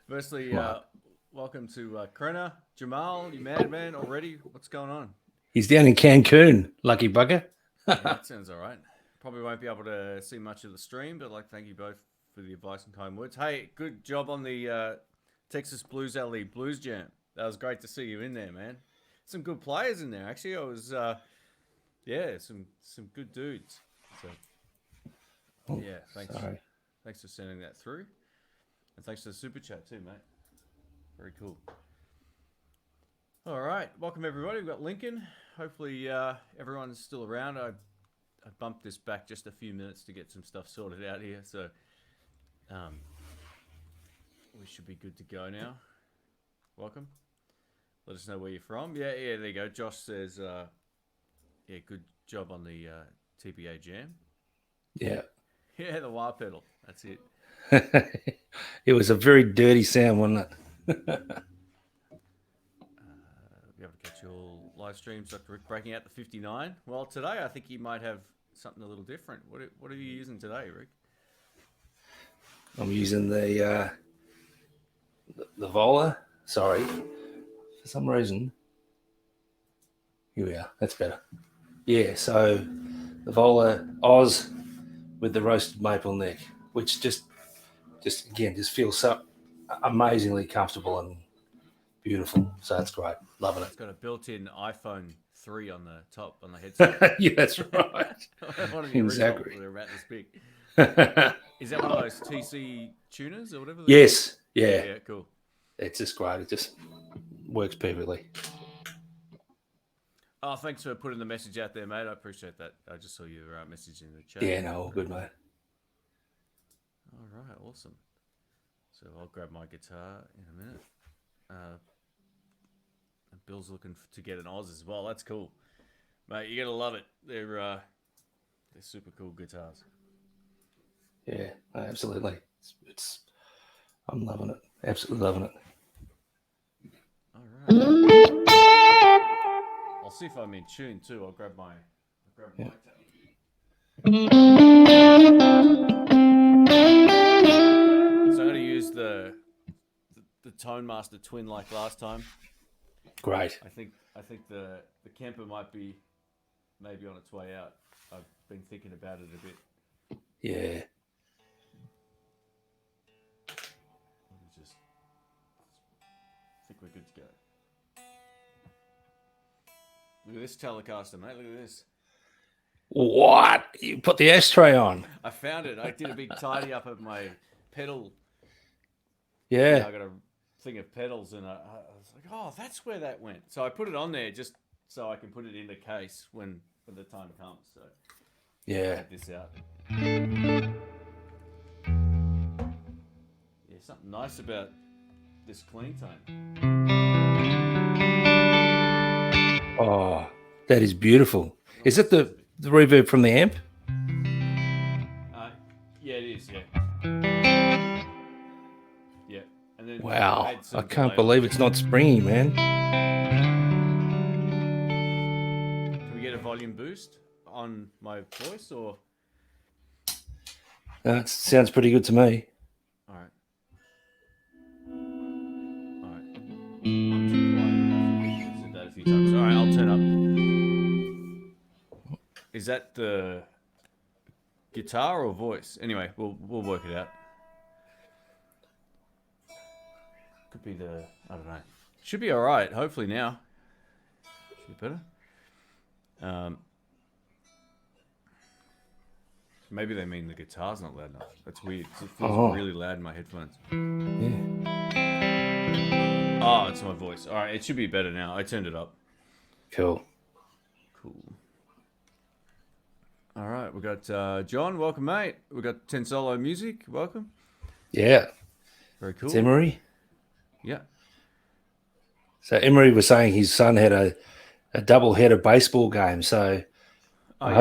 Firstly, Right. welcome to Krenner. Jamal, you madman already? What's going on? He's down in Cancun, lucky bugger. Yeah, that sounds all right. Probably won't be able to see much of the stream, but thank you both for the advice and kind words. Hey, good job on the Texas Blues Alley Blues Jam. That was great to see you in there, man. Some good players in there, actually. I was, yeah, some good dudes. So Oh, yeah, sorry. thanks for sending that through, and thanks for the super chat too, mate. Very cool. All right, welcome everybody. We've got Lincoln. Hopefully everyone's still around. I bumped this back just a few minutes to get some stuff sorted out here, so um, we should be good to go now. Welcome. Let us know where you're from. Yeah, there you go. Josh says, yeah, good job on the TPA jam. Yeah. Yeah, the wah pedal. That's it. It was a very dirty sound, wasn't it? Be able to catch your live streams, Dr. Rick breaking out the 59. Well, today I think you might have something a little different. What are you using today, Rick? I'm using the Vola. Sorry. For some reason. Here we are. That's better. Yeah, so the Vola Oz with the roasted maple neck, which just feels so amazingly comfortable and beautiful. So that's great. Loving It's got a built-in iPhone 3 on the top on the headset. it. Yeah, that's right. One of the original. Exactly. They're about this big. Is that one of those TC tuners or whatever? Yes. Yeah. Yeah, cool. It's just great. It just works perfectly. Oh, thanks for putting the message out there, mate. I appreciate that. I just saw your message in the chat. Yeah, no, all good, mate. All right, awesome. So I'll grab my guitar in a minute. Bill's looking to get an Oz as well. That's cool, mate. You're gonna love it. They're super cool guitars. Yeah, absolutely. I'm loving it. Absolutely loving it. All right. I'll see if I'm in tune too. I'll grab my Yeah. So I'm gonna use the Tone Master Twin like last time. Great. I think the Kemper might be maybe on its way out. I've been thinking about it a bit. Yeah. I think we're good to go. Look at this Telecaster, mate. Look at this. What? You put the ashtray on? I found it. I did a big tidy up of my pedal. Yeah. I got a thing of pedals, and I was like, oh, that's where that went. So I put it on there just so I can put it in the case when the time comes. So Yeah. check this out. Yeah, something nice about this clean tone. Oh, that is beautiful. Is it the reverb from the amp? Yeah, it is. Yeah. Yeah. And then Wow. I can't believe it's not springy, man. Can we get a volume boost on my voice or? It sounds pretty good to me. All right. All right. I'm too quiet. I've said that a few times. All right, I'll turn up. Is that the guitar or voice? Anyway, we'll work it out. Could be the, I don't know. Should be all right. Hopefully now. Should be better. Maybe they mean the guitar's not loud enough. That's weird. It feels really loud in my headphones. Yeah. Oh, it's my voice. All right, it should be better now. I turned it up. Cool. All right, we got John. Welcome, mate. We got Ten Solo Music. Welcome. Yeah. Very cool. It's Emery. Yeah. So Emery was saying his son had a double-header baseball game. So I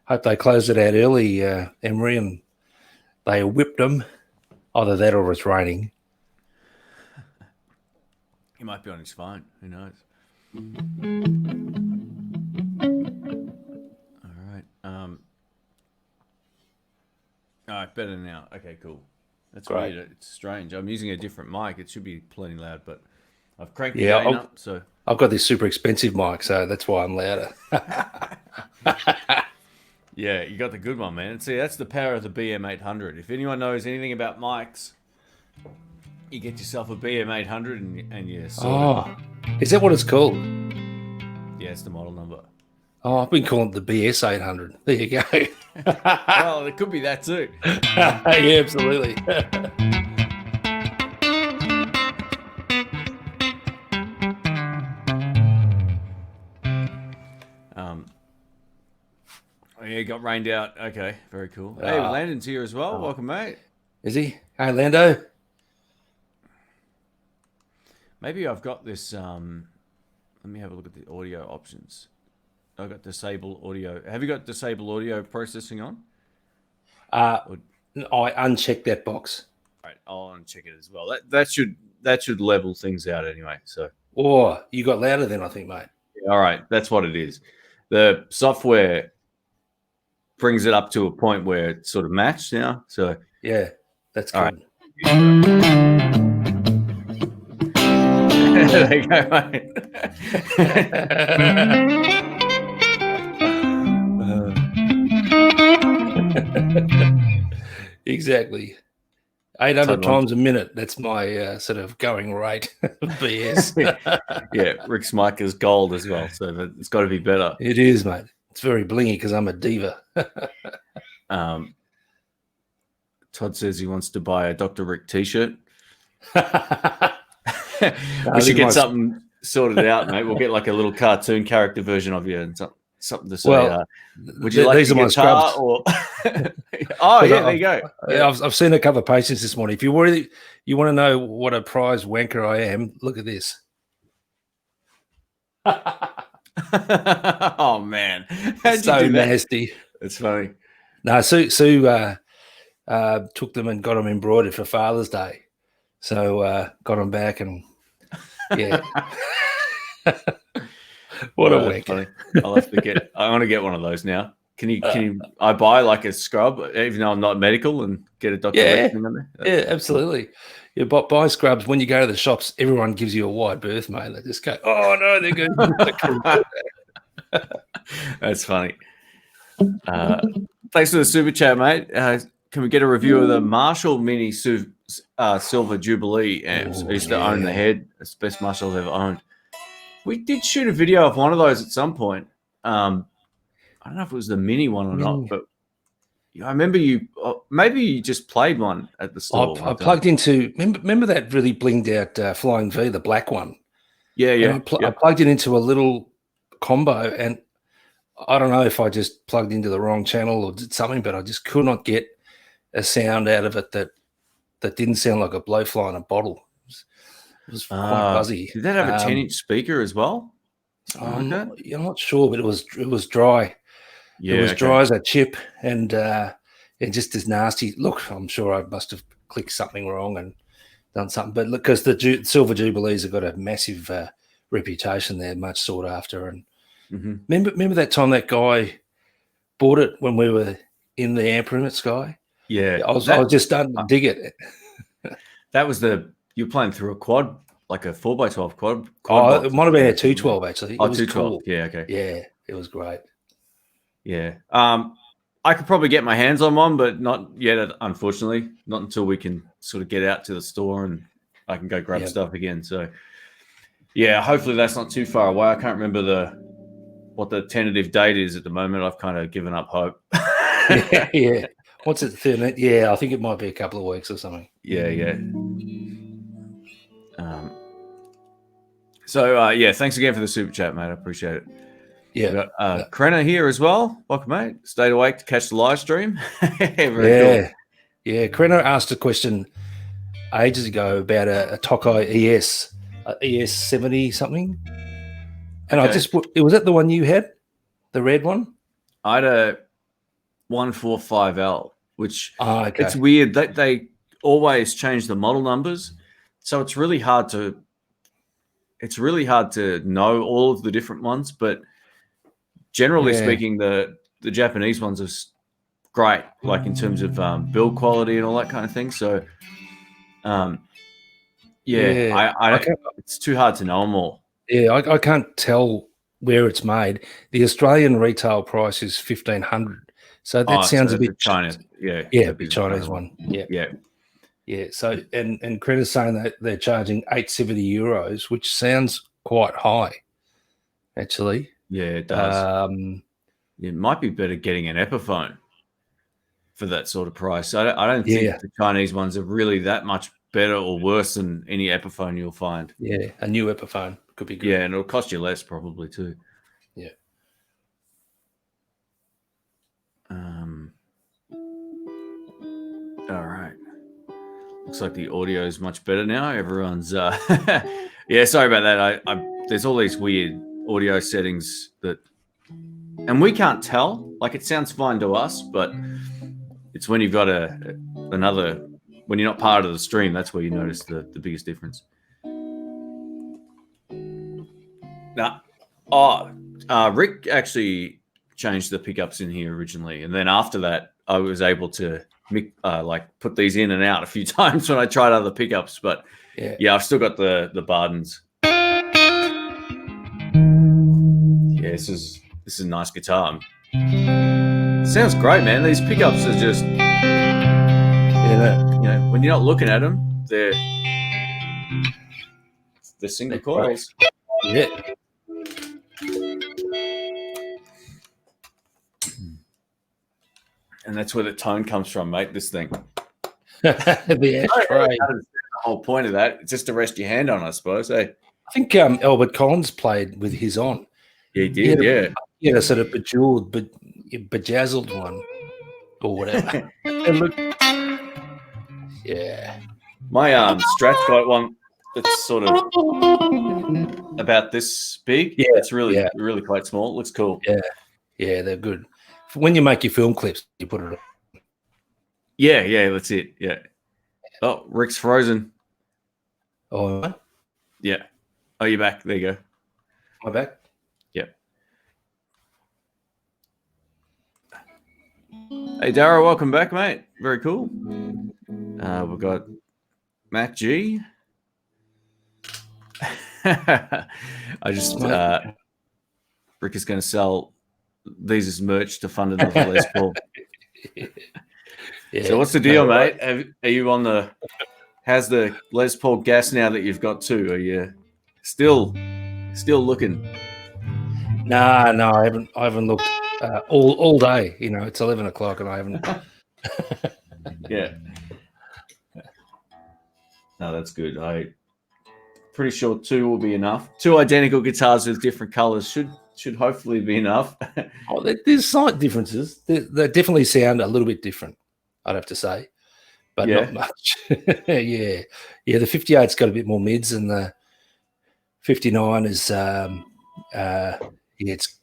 hope they closed it out early, Emery, and they whipped them. Either that or it's raining. He might be on his phone. Who knows? All right. better now. Okay, cool. That's Great. weird. It's strange. I'm using a different mic. It should be plenty loud, but I've cranked the Yeah, gain up. So I've got this super expensive mic, so that's why I'm louder. yeah, you got the good one, man. See, that's the power of the BM800. If anyone knows anything about mics, you get yourself a BM800 and you're sorted. Oh, is that what it's called? Yeah, it's the model number. Oh, I've been calling it the BS 800. There you go. Well, it could be that too. Yeah, absolutely. Yeah, got rained out. Okay, very cool. Hey, Landon's here as well. Welcome, mate. Is he? Hey, Lando. Maybe I've got this. Let me have a look at the audio options. I've got disable audio. Have you got disable audio processing on? I unchecked that box. All right, I'll uncheck it as well. That should level things out anyway. So. Oh, you got louder then, I think, mate. All right, that's what it is. The software brings it up to a point where it's sort of matched now. So yeah, that's good. All right. There you go, mate. Exactly. 800 times a minute. That's my sort of going rate. BS. Yeah, Rick's mic is gold as well, so it's got to be better. It is, mate. It's very blingy because I'm a diva. Todd says he wants to buy a Dr. Rick t-shirt. We We should get something sorted out, mate. We'll get like a little cartoon character version of you and something to say. Well, would you like these a are my guitar scrubs. or? Oh yeah, there you go. Yeah. I've seen a couple of patients this morning. If you want to know what a prize wanker I am, look at this. Oh man, how'd So you do that? nasty. It's funny. No, Sue took them and got them embroidered for Father's Day. So got them back and yeah. What a wanker. Funny. I'll have to get. I want to get one of those now. Can you? I buy like a scrub, even though I'm not medical, and get a doctor. Yeah, thing on there? yeah, absolutely. Yeah, but buy scrubs. When you go to the shops, everyone gives you a wide berth, mate. They just go, "Oh no, they're good." That's funny. Thanks for the super chat, mate. Can we get a review of the Marshall Mini Silver Jubilee amps? I used to own the head. It's the best Marshall I've ever owned. We did shoot a video of one of those at some point. I don't know if it was the mini one or not, but I remember maybe you just played one at the store. I plugged into, remember that really blinged out Flying V, the black one? Yeah. I plugged it into a little combo, and I don't know if I just plugged into the wrong channel or did something, but I just could not get a sound out of it that didn't sound like a blowfly in a bottle. It was quite buzzy. Did that have a 10-inch speaker as well? I'm not sure, but it was dry. Yeah, it was dry as a chip, and it just as nasty. Look, I'm sure I must have clicked something wrong and done something. But look, because the Silver Jubilees have got a massive reputation, they're much sought after. And remember that time that guy bought it when we were in the amp room at Sky? Yeah, I was just starting to dig it. That was you're playing through a quad, like a 4x12 quad. It might have been a 212 actually. It was 212. cool. Yeah, okay. Yeah, it was great. Yeah. I could probably get my hands on one, but not yet, unfortunately. Not until we can sort of get out to the store and I can go grab stuff again. So, yeah, hopefully that's not too far away. I can't remember what the tentative date is at the moment. I've kind of given up hope. Yeah. What's it? 13? Yeah, I think it might be a couple of weeks or something. Yeah. So, thanks again for the super chat, mate. I appreciate it. Yeah. We've got Krenner here as well. Welcome, mate. Stayed awake to catch the live stream. Very cool. Yeah. Krenner asked a question ages ago about a Tokai ES 70 something. And I just put, was that the one you had? The red one? I had a 145L, which it's weird. They always change the model numbers. So it's really hard to know all of the different ones, but generally speaking, the Japanese ones are great, like in terms of build quality and all that kind of thing. So, I it's too hard to know them all. Yeah, I can't tell where it's made. The Australian retail price is 1,500. So that sounds a bit China. Yeah, the Chinese one. Yeah. So and Creta's saying that they're charging €870, which sounds quite high, actually. Yeah, it does. It might be better getting an Epiphone for that sort of price. I don't think the Chinese ones are really that much better or worse than any Epiphone you'll find. Yeah, a new Epiphone could be good. Yeah, and it'll cost you less probably too. Yeah. All right. Looks like the audio is much better now. Everyone's yeah, sorry about that. There's all these weird audio settings that, and we can't tell. Like, it sounds fine to us, but it's when you've got another, when you're not part of the stream, that's where you notice the biggest difference. Now, Rick actually changed the pickups in here originally, and then after that, I was able to put these in and out a few times when I tried other pickups. But yeah, I've still got the Bardens. Yeah, this is a nice guitar. Sounds great, man. These pickups are just, when you're not looking at them, they're single coils. Yeah. And that's where the tone comes from, mate. This thing. The whole point of that, it's just to rest your hand on, I suppose. I think Albert Collins played with his on. Yeah, he did. He had a sort of bejazzled one or whatever. Yeah. My Strat's got one that's sort of about this big. Yeah, it's really quite small. It looks cool. Yeah, they're good. When you make your film clips, you put it on. Yeah, that's it. Yeah. Oh, Rick's frozen. Oh, yeah. Oh, you're back. There you go. Am I back? Yeah. Hey, Dara, welcome back, mate. Very cool. We've got Matt G. I just Rick is going to sell these as merch to fund another Les Paul. So what's the deal, mate? Are you on the? How's the Les Paul gas now that you've got two? Are you still looking? No, I haven't looked all day. It's 11 o'clock and I haven't. Yeah. No, that's good. Pretty sure two will be enough. Two identical guitars with different colors should hopefully be enough. There's slight differences. They definitely sound a little bit different, I'd have to say, but not much. Yeah. The 58's got a bit more mids, and the 59 is it's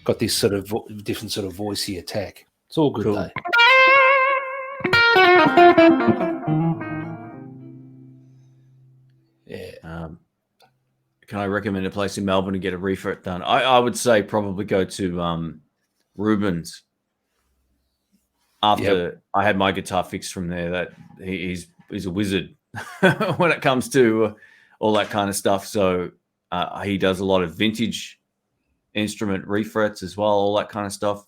got this sort of different sort of voicey attack. It's all good though. Yeah. Can I recommend a place in Melbourne to get a refret done? I would say probably go to Ruben's. After I had my guitar fixed from there, that he's a wizard when it comes to all that kind of stuff. So he does a lot of vintage instrument refrets as well, all that kind of stuff.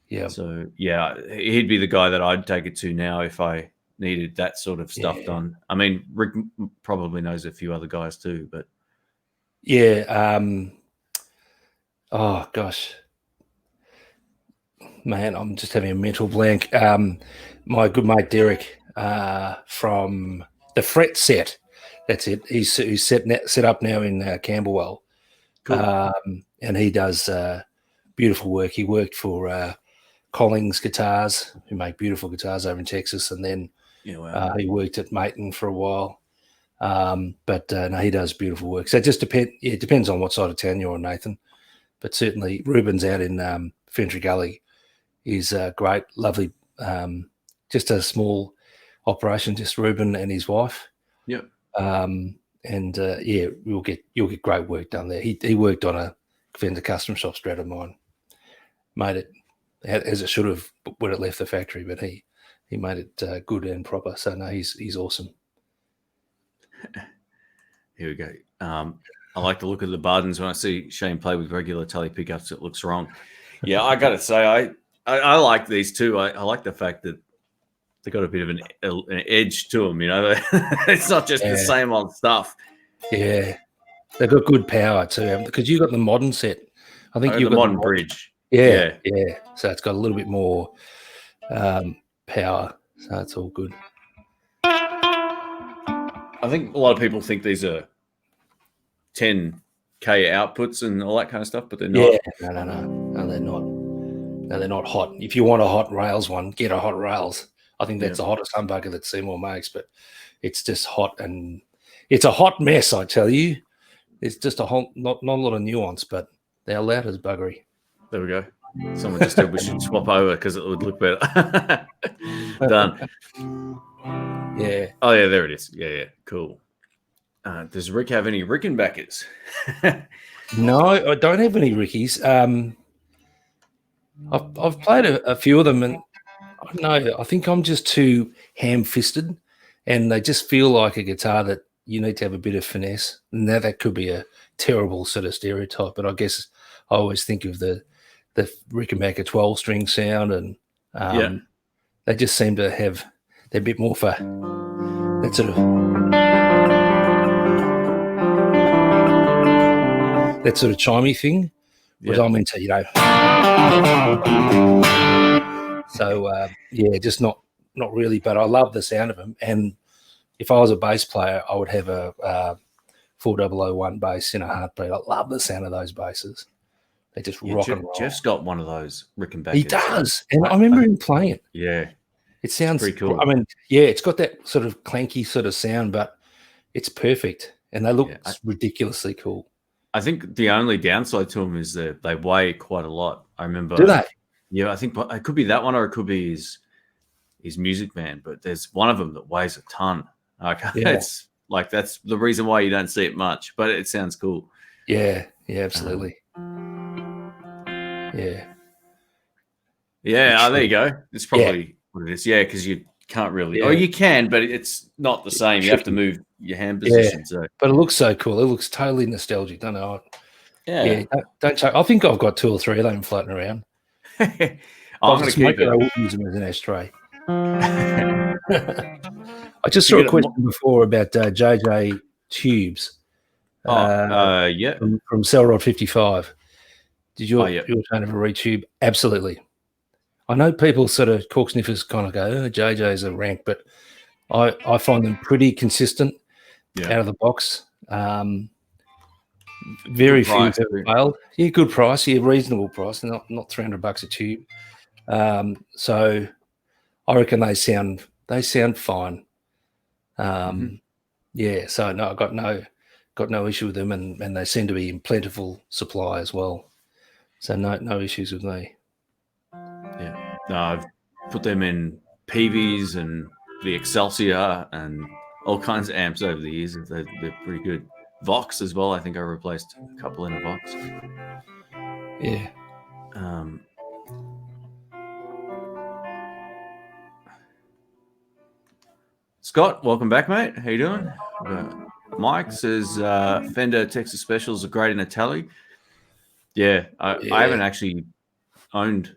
Yeah. So yeah, he'd be the guy that I'd take it to now if I needed that sort of stuff done. I mean, Rick probably knows a few other guys too, but yeah. Oh gosh, man, I'm just having a mental blank. My good mate Derek from the Fret Set. That's it. He's set up now in Camberwell. Cool. And he does beautiful work. He worked for Collings Guitars, who make beautiful guitars over in Texas, and then he worked at Maton for a while. But no, he does beautiful work. So it depends on what side of town you're on, Nathan. But certainly Ruben's out in Fentry Gully is great, lovely. Just a small operation, just Ruben and his wife. Yep. You'll get great work done there. He worked on a Fender Custom Shop Strat of mine. Made it as it should have when it left the factory. But he made it good and proper. So no, he's awesome. Here we go. I like to look at the buttons when I see Shane play with regular tele pickups. It looks wrong. Yeah, I got to say, I like these too. I like the fact that they got a bit of an edge to them. You know, it's not just the same old stuff. Yeah, they've got good power too, because you got the modern set. I think you've got the modern the bridge. Yeah. So it's got a little bit more power. So it's all good. I think a lot of people think these are 10K outputs and all that kind of stuff, but they're not. Yeah, no, they're not. No, they're not hot. If you want a hot rails one, get a hot rails. I think that's the hottest humbucker that Seymour makes, but it's just hot, and it's a hot mess, I tell you. It's just a whole, not a lot of nuance, but they're loud as buggery. There we go. Someone just said we should swap over because it would look better. Done. Yeah. Oh, yeah, there it is. Yeah, cool. Does Rick have any Rickenbackers? No, I don't have any Rickies. I've played a few of them, and I don't know, I think I'm just too ham-fisted, and they just feel like a guitar that you need to have a bit of finesse. Now, that could be a terrible sort of stereotype, but I guess I always think of the Rickenbacker 12-string sound, and they just seem to have they're a bit more for that sort of chimey thing, which I'm into, you know. So just not really, but I love the sound of them. And if I was a bass player, I would have a 4001 bass in a heartbeat. I love the sound of those basses. They just rock and roll. Jeff's got one of those Rickenbackers. He does, and I remember him playing it. Yeah, it sounds pretty cool. I mean, it's got that sort of clanky sort of sound, but it's perfect, and they look ridiculously cool. I think the only downside to them is that they weigh quite a lot. I remember. Do they? Yeah, I think it could be that one, or it could be his Music Man. But there's one of them that weighs a ton. It's like that's the reason why you don't see it much. But it sounds cool. Yeah, absolutely. Yeah. There you go. It's probably what it is. Yeah, because you can't really. Oh, you can, but it's not the same. You have to move your hand position. So. But it looks so cool. It looks totally nostalgic. Don't know. Yeah. Don't check. I think I've got 2 or 3 of them floating around. I'm going to keep it. I wouldn't use them as an ashtray. I just saw a question before about JJ tubes. From Cell Rod 55. Did your turn have a retube? Absolutely. I know people sort of cork sniffers kind of go, JJ's a rank, but I find them pretty consistent out of the box. Very few have failed. Yeah, good price. Yeah, reasonable price. Not $300 a tube. So I reckon they sound fine. Yeah. So no, I got no issue with them, and they seem to be in plentiful supply as well. So no issues with me. Yeah. No, I've put them in PVs and the Excelsior and all kinds of amps over the years. They're pretty good. Vox as well. I think I replaced a couple in a Vox. Yeah. Scott, welcome back, mate. How you doing? Mike says Fender Texas Specials are great in a Tele. Yeah, I haven't actually owned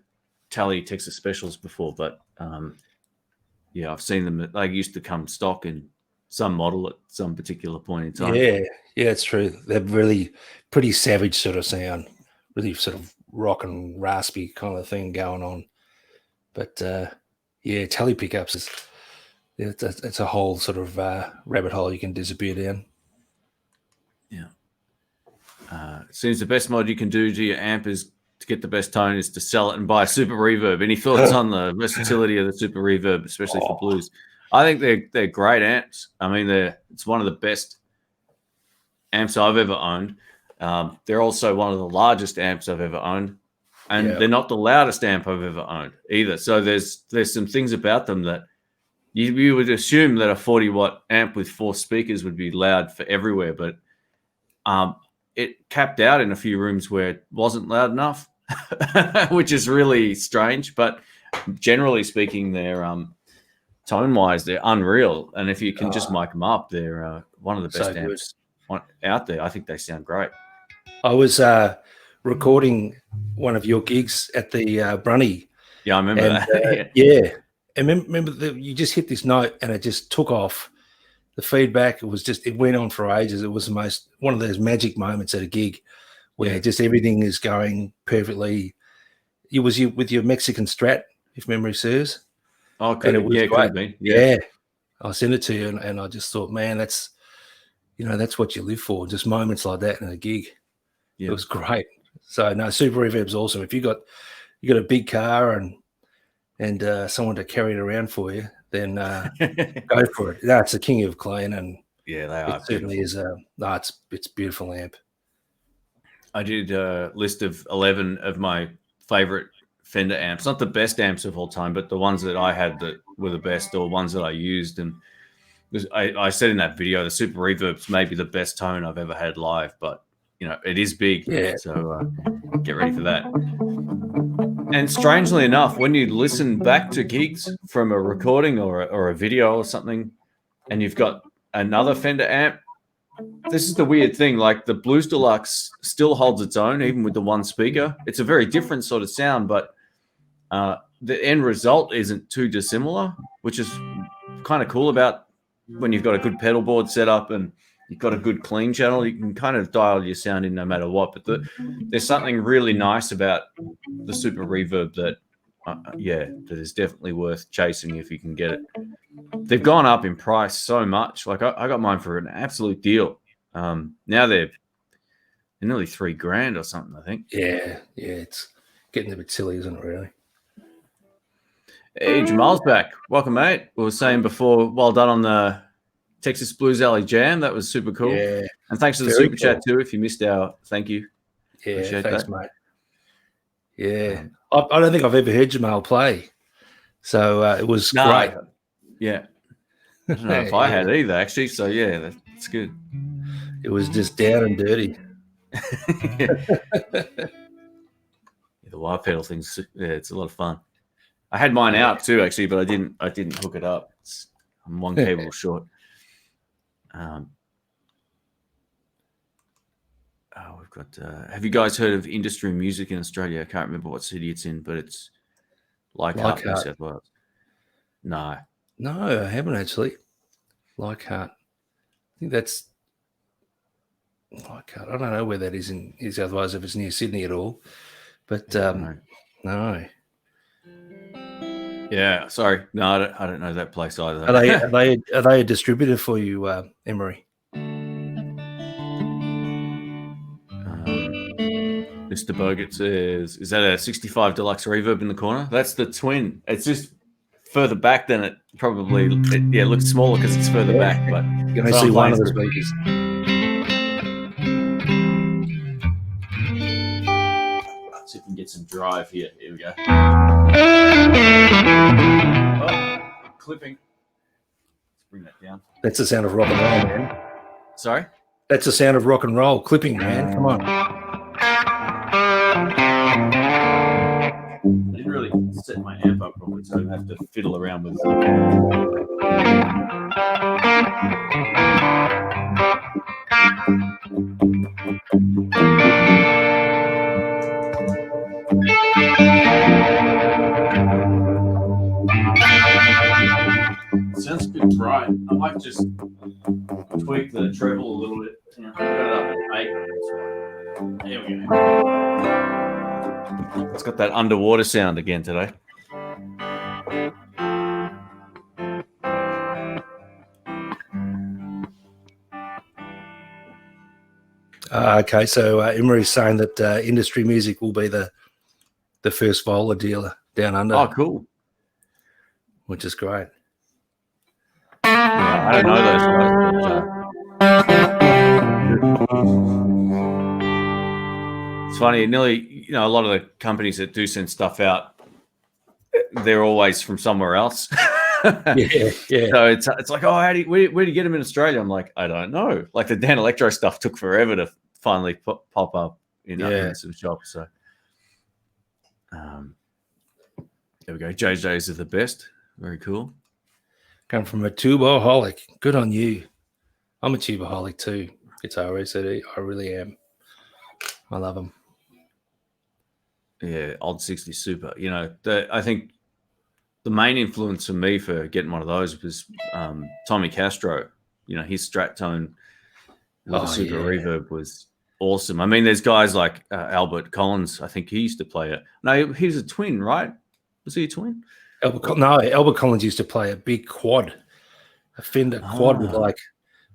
Tele Texas Specials before, but I've seen them. They used to come stock in some model at some particular point in time. Yeah, it's true. They're really pretty savage sort of sound, really sort of rock and raspy kind of thing going on. But Tele pickups it's a whole sort of rabbit hole you can disappear down. Yeah. Seems the best mod you can do to your amp is to get the best tone is to sell it and buy a super reverb. Any thoughts on the versatility of the super reverb, especially for blues? I think they're great amps. I mean, it's one of the best amps I've ever owned. They're also one of the largest amps I've ever owned, and they're not the loudest amp I've ever owned either. So there's some things about them that you would assume that a 40-watt amp with 4 speakers would be loud for everywhere, but it capped out in a few rooms where it wasn't loud enough. which is really strange. But generally speaking, they're tone-wise, they're unreal. And if you can just mic them up, they're one of the best amps out there. I think they sound great. I was recording one of your gigs at the Brunny. Yeah, I remember that. Yeah. And remember you just hit this note and it just took off. The feedback, it went on for ages. It was one of those magic moments at a gig where just everything is going perfectly. It was you with your Mexican Strat, if memory serves. Oh, could have been. Yeah. I sent it to you and I just thought, man, that's what you live for. Just moments like that in a gig. Yeah. It was great. So no, Super Reverb's awesome. If you got a big car and someone to carry it around for you, then go for it. That's the king of clean, and yeah, they are. It certainly is. It's beautiful amp. I did a list of 11 of my favorite Fender amps, not the best amps of all time, but the ones that I had that were the best, or ones that I used. And I said in that video, the Super Reverb's maybe the best tone I've ever had live, but it is big. Yeah. So get ready for that. And strangely enough, when you listen back to gigs from a recording or a video or something, and you've got another Fender amp, this is the weird thing. Like the Blues Deluxe still holds its own, even with the one speaker. It's a very different sort of sound, but the end result isn't too dissimilar, which is kind of cool about when you've got a good pedal board set up and you've got a good clean channel. You can kind of dial your sound in no matter what. But there's something really nice about the Super Reverb that is definitely worth chasing if you can get it. They've gone up in price so much. Like I got mine for an absolute deal. Now they're nearly $3,000 or something, I think. Yeah, it's getting a bit silly, isn't it, really? Hey, Jamal's back. Welcome, mate. We were saying before, well done on the Texas Blues Alley Jam. That was super cool. Yeah. And thanks for the super chat too. If you missed our thank you. Yeah, appreciate thanks, that. mate. Yeah. I don't think I've ever heard Jamal play. So it was great. Yeah. I don't know if I had either, actually. So, yeah, that's good. It was just down and dirty. The wire pedal thing's it's a lot of fun. I had mine out too, actually, but I didn't hook it up. I'm one cable short. We've got. Have you guys heard of Industry Music in Australia? I can't remember what city it's in, but it's Leichhardt, New South Wales. No, I haven't actually. Leichhardt. I think that's Leichhardt. I don't know where that is in New South Wales, if it's near Sydney at all. But no. Yeah, sorry. No, I don't know that place either. Are they a distributor for you, Emery? Mr. Bogut says, is that a 65 Deluxe Reverb in the corner? That's the twin. It's just further back than it probably. It looks smaller because it's further back. But you can only see one of the speakers. Let's see if we can get some drive here. Here we go. Oh, clipping. Let's bring that down. That's the sound of rock and roll, man. Sorry? That's the sound of rock and roll. Clipping, man. Come on. I didn't really set my amp up properly, so I have to fiddle around with it. Sounds a bit dry. I might just tweak the treble a little bit. Yeah, I got it up at 8. There we go. It's got that underwater sound again today. Okay, so Emery's saying that Industry Music will be the first Vola dealer down under. Oh, cool. Which is great. Yeah, I don't know those guys. It's funny, nearly, a lot of the companies that do send stuff out, they're always from somewhere else. Yeah. So it's like, where do you get them in Australia? I'm like, I don't know. Like the Dan Electro stuff took forever to finally pop up in some shops. So There we go. JJ's are the best. Very cool. Come from a tuba-holic. Good on you. I'm a tuba-holic too. Guitar ECD. I really am. I love them. Yeah, old 60 super. You know, I think the main influence for me for getting one of those was Tommy Castro. You know, his Strat tone with a super reverb was awesome. I mean, there's guys like Albert Collins. I think he used to play it. No, he was a twin, right? Was he a twin? Albert Collins used to play a big quad, a Fender quad with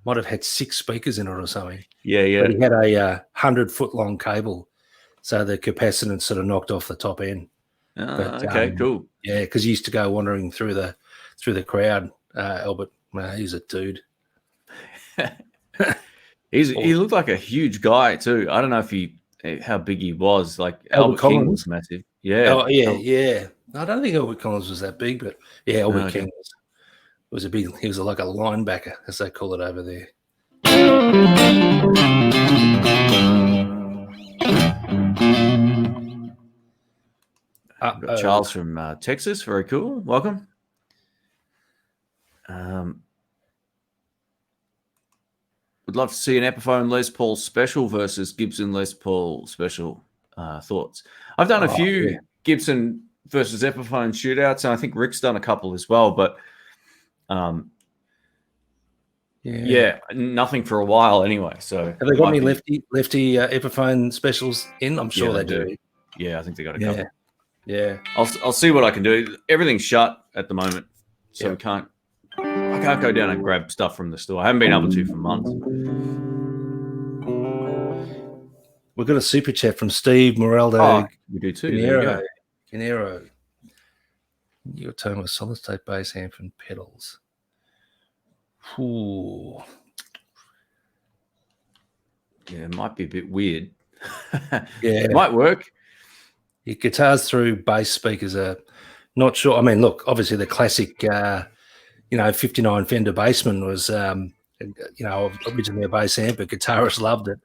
might have had 6 speakers in it or something. Yeah. But he had a 100-foot long cable, so the capacitance sort of knocked off the top end. Okay, cool. Yeah, because he used to go wandering through the crowd. Albert, he's a dude. He looked like a huge guy too. I don't know how big he was. Like Albert King was massive. Yeah. Oh, yeah. I don't think Albert Collins was that big, but yeah, Albert King was a big. He was like a linebacker, as they call it over there. Got Charles from Texas. Very cool. Welcome. Would love to see an Epiphone Les Paul special versus Gibson Les Paul special. Thoughts? I've done a few Gibson versus Epiphone shootouts, and I think Rick's done a couple as well. But nothing for a while anyway. So have they got any lefty Epiphone specials in? I'm sure they do. Yeah, I think they got a couple. Yeah, I'll see what I can do. Everything's shut at the moment, so I can't go down and grab stuff from the store. I haven't been able to for months. We've got a super chat from Steve Moraldo. Oh, we do too. Canero. Your tone with solid state bass amp and pedals. Ooh. Yeah, it might be a bit weird. Yeah, it might work. Your guitars through bass speakers are not sure. I mean, look, obviously the classic, 59 Fender Bassman was, originally a bass amp, but guitarists loved it,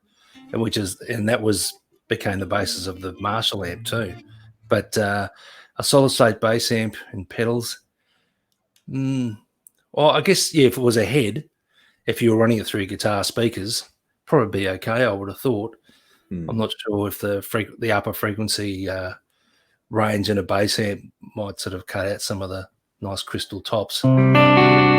and that became the basis of the Marshall amp too. But a solid state bass amp and pedals. Well, I guess if it was a head, if you were running it through guitar speakers, probably be okay. I would have thought. I'm not sure if the upper frequency range in a bass amp might sort of cut out some of the nice crystal tops. Yeah,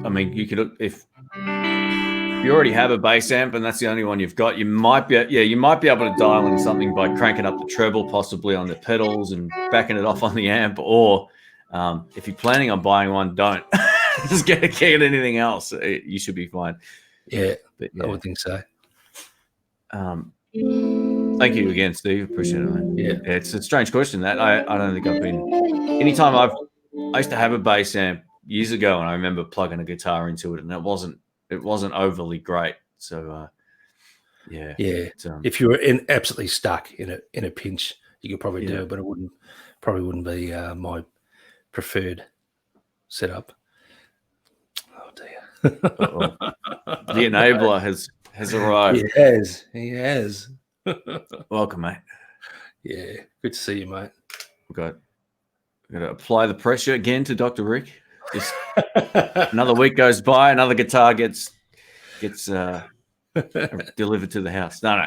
you could, if you already have a bass amp and that's the only one you've got, you might be able to dial in something by cranking up the treble, possibly on the pedals and backing it off on the amp. Or if you're planning on buying one, don't just get anything else. You should be fine. Yeah, I would think so. Thank you again, Steve. Appreciate it, man. Yeah, it's a strange question. That I don't think I've been. Anytime I used to have a bass amp years ago, and I remember plugging a guitar into it, and it wasn't overly great. So, if you were absolutely stuck in a pinch, you could probably do it, but it wouldn't be my preferred setup. Oh dear. The enabler has arrived. He has. Welcome, mate. Yeah, good to see you, mate. We've got to apply the pressure again to Dr. Rick. Just another week goes by, another guitar gets delivered to the house. No.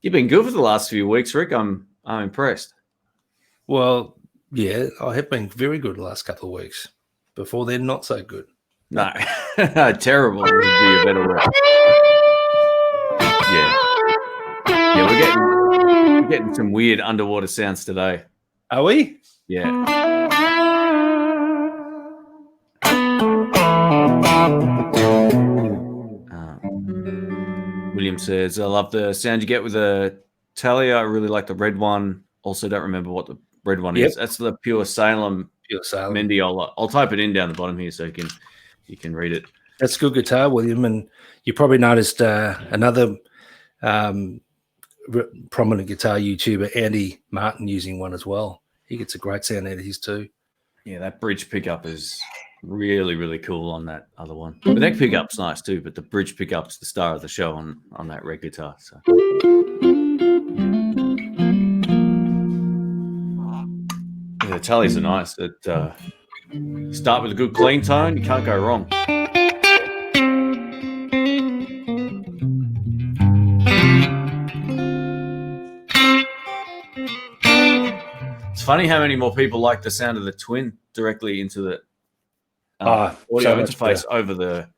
You've been good for the last few weeks, Rick. I'm impressed. Well, yeah, I have been very good the last couple of weeks. Before then, not so good. No, terrible would be a better word. Yeah, we're getting some weird underwater sounds today. Are we? Yeah. William says, I love the sound you get with the Talia. I really like the red one. Also, don't remember what the red one is. That's the Pure Salem Mendiola. I'll type it in down the bottom here so you can read it. That's good guitar, William. And you probably noticed another prominent guitar YouTuber, Andy Martin, using one as well. He gets a great sound out of his too. Yeah, that bridge pickup is really, really cool on that other one. The neck pickup's nice too, but the bridge pickup's the star of the show on that red guitar. So. metallics are nice. Start with a good clean tone, you can't go wrong. It's funny how many more people like the sound of the twin directly into the audio interface over the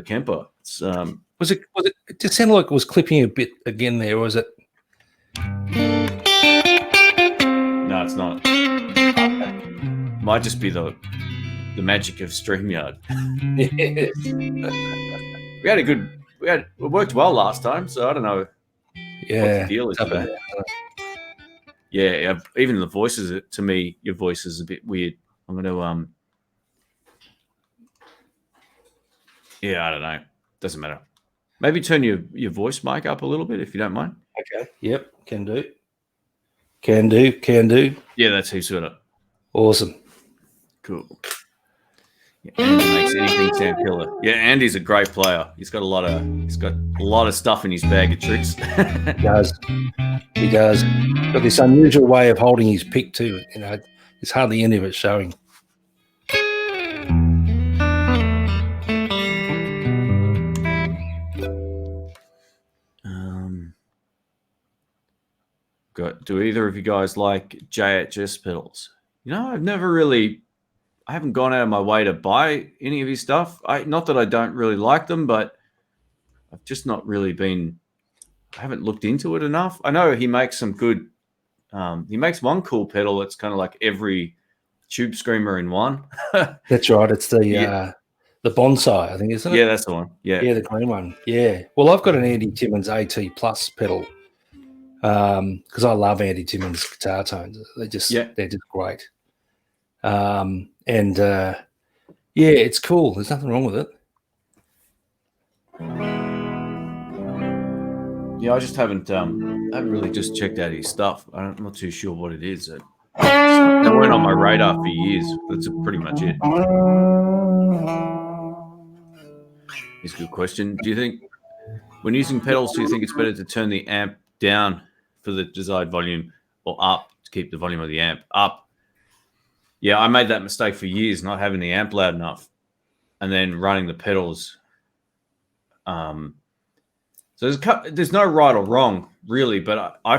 Kemper. It's, was it? It just sounded like it was clipping a bit again there, was it? No, it's not. Might just be the magic of StreamYard. Yes. It worked well last time, so I don't know. Yeah. What the deal is with that. Yeah, even the voices, to me, your voice is a bit weird. I'm going to, I don't know. Doesn't matter. Maybe turn your voice mic up a little bit if you don't mind. Okay. Yep. Can do. Can do. Yeah, that's who sort of. Awesome. Cool. Yeah, Andy makes anything sound killer. Yeah, Andy's a great player. He's got a lot of stuff in his bag of tricks. He does. Got this unusual way of holding his pick too. You know, there's hardly any of it showing. Do either of you guys like JHS pedals? You know, I haven't gone out of my way to buy any of his stuff. Not that I don't really like them, but I've just not really I haven't looked into it enough. I know he makes some good, he makes one cool pedal that's kind of like every tube screamer in one. That's right. It's the bonsai, I think, isn't it? Yeah, that's the one. Yeah. Yeah, the green one. Yeah. Well, I've got an Andy Timmons AT Plus pedal because I love Andy Timmons guitar tones. They're just great. It's cool. There's nothing wrong with it. Yeah, I just haven't really just checked out his stuff. I'm not too sure what it is. It went on my radar for years. That's pretty much it. It's a good question. Do you think, when using pedals, do you think it's better to turn the amp down for the desired volume or up to keep the volume of the amp up? Yeah, I made that mistake for years, not having the amp loud enough and then running the pedals. So there's no right or wrong, really, but I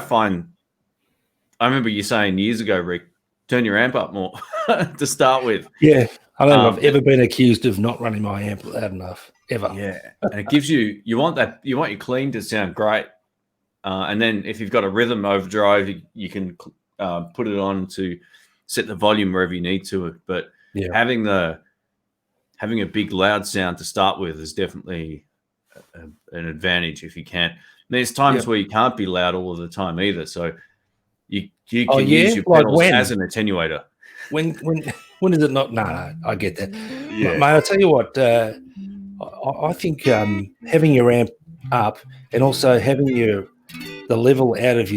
remember you saying years ago, Rick, turn your amp up more to start with. Yeah, I don't think I've ever been accused of not running my amp loud enough, ever. Yeah, and it gives you want your clean to sound great. And then if you've got a rhythm overdrive, you can put it on to set the volume wherever you need to it. But having a big loud sound to start with is definitely an advantage if you can. And there's times where you can't be loud all of the time either, so you can use your pedals as an attenuator. When is it not? No, I get that. Yeah. Mate, I'll tell you what. I think having your amp up and also having the level out of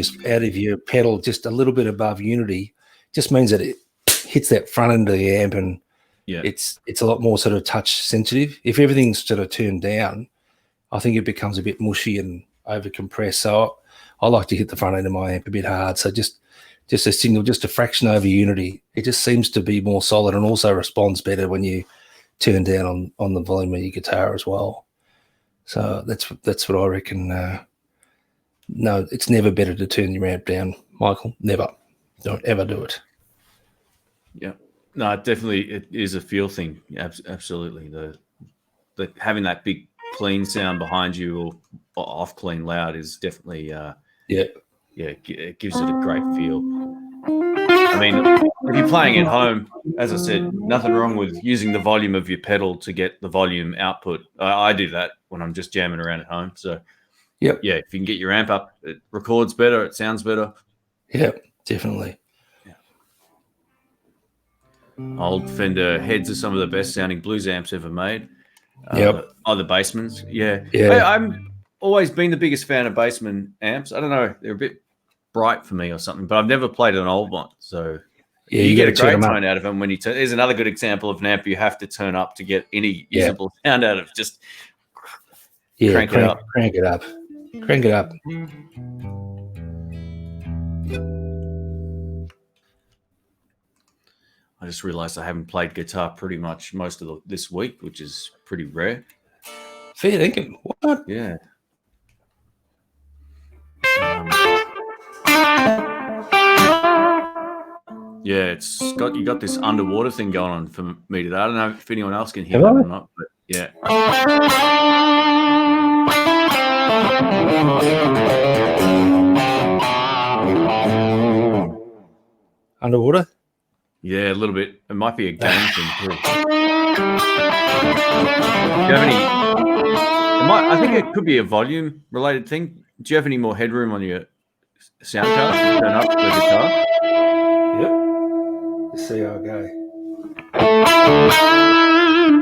your pedal just a little bit above unity just means that it hits that front end of the amp, and it's a lot more sort of touch sensitive. If everything's sort of turned down, I think it becomes a bit mushy and over compressed. So I like to hit the front end of my amp a bit hard. So just a signal, just a fraction over unity. It just seems to be more solid and also responds better when you turn down on the volume of your guitar as well. So that's what I reckon. No, it's never better to turn your amp down, Michael. Never. Don't ever do it. Yeah. No, definitely it is a feel thing. Absolutely. The having that big clean sound behind you or off clean loud is definitely it gives it a great feel. I mean, if you're playing at home, as I said, nothing wrong with using the volume of your pedal to get the volume output. I do that when I'm just jamming around at home. So if you can get your amp up, it records better, it sounds better. Yeah, definitely. Old Fender heads are some of the best sounding blues amps ever made. The Bassmans. I'm always been the biggest fan of Bassman amps. I don't know, they're a bit bright for me or something, but I've never played an old one. So you get a great tone out of them when you turn. There's another good example of an amp you have to turn up to get any usable sound out of. Just crank it up. Crank it up. Crank it up. I just realized I haven't played guitar pretty much most of this week, which is pretty rare. Fair thinking. What? Yeah. Yeah, you got this underwater thing going on for me today. I don't know if anyone else can hear that or not, but yeah. Underwater? Yeah, a little bit. It might be a game thing too. Do you have any? I think it could be a volume related thing. Do you have any more headroom on your sound card to turn up the guitar? Yep. Let's see how I go.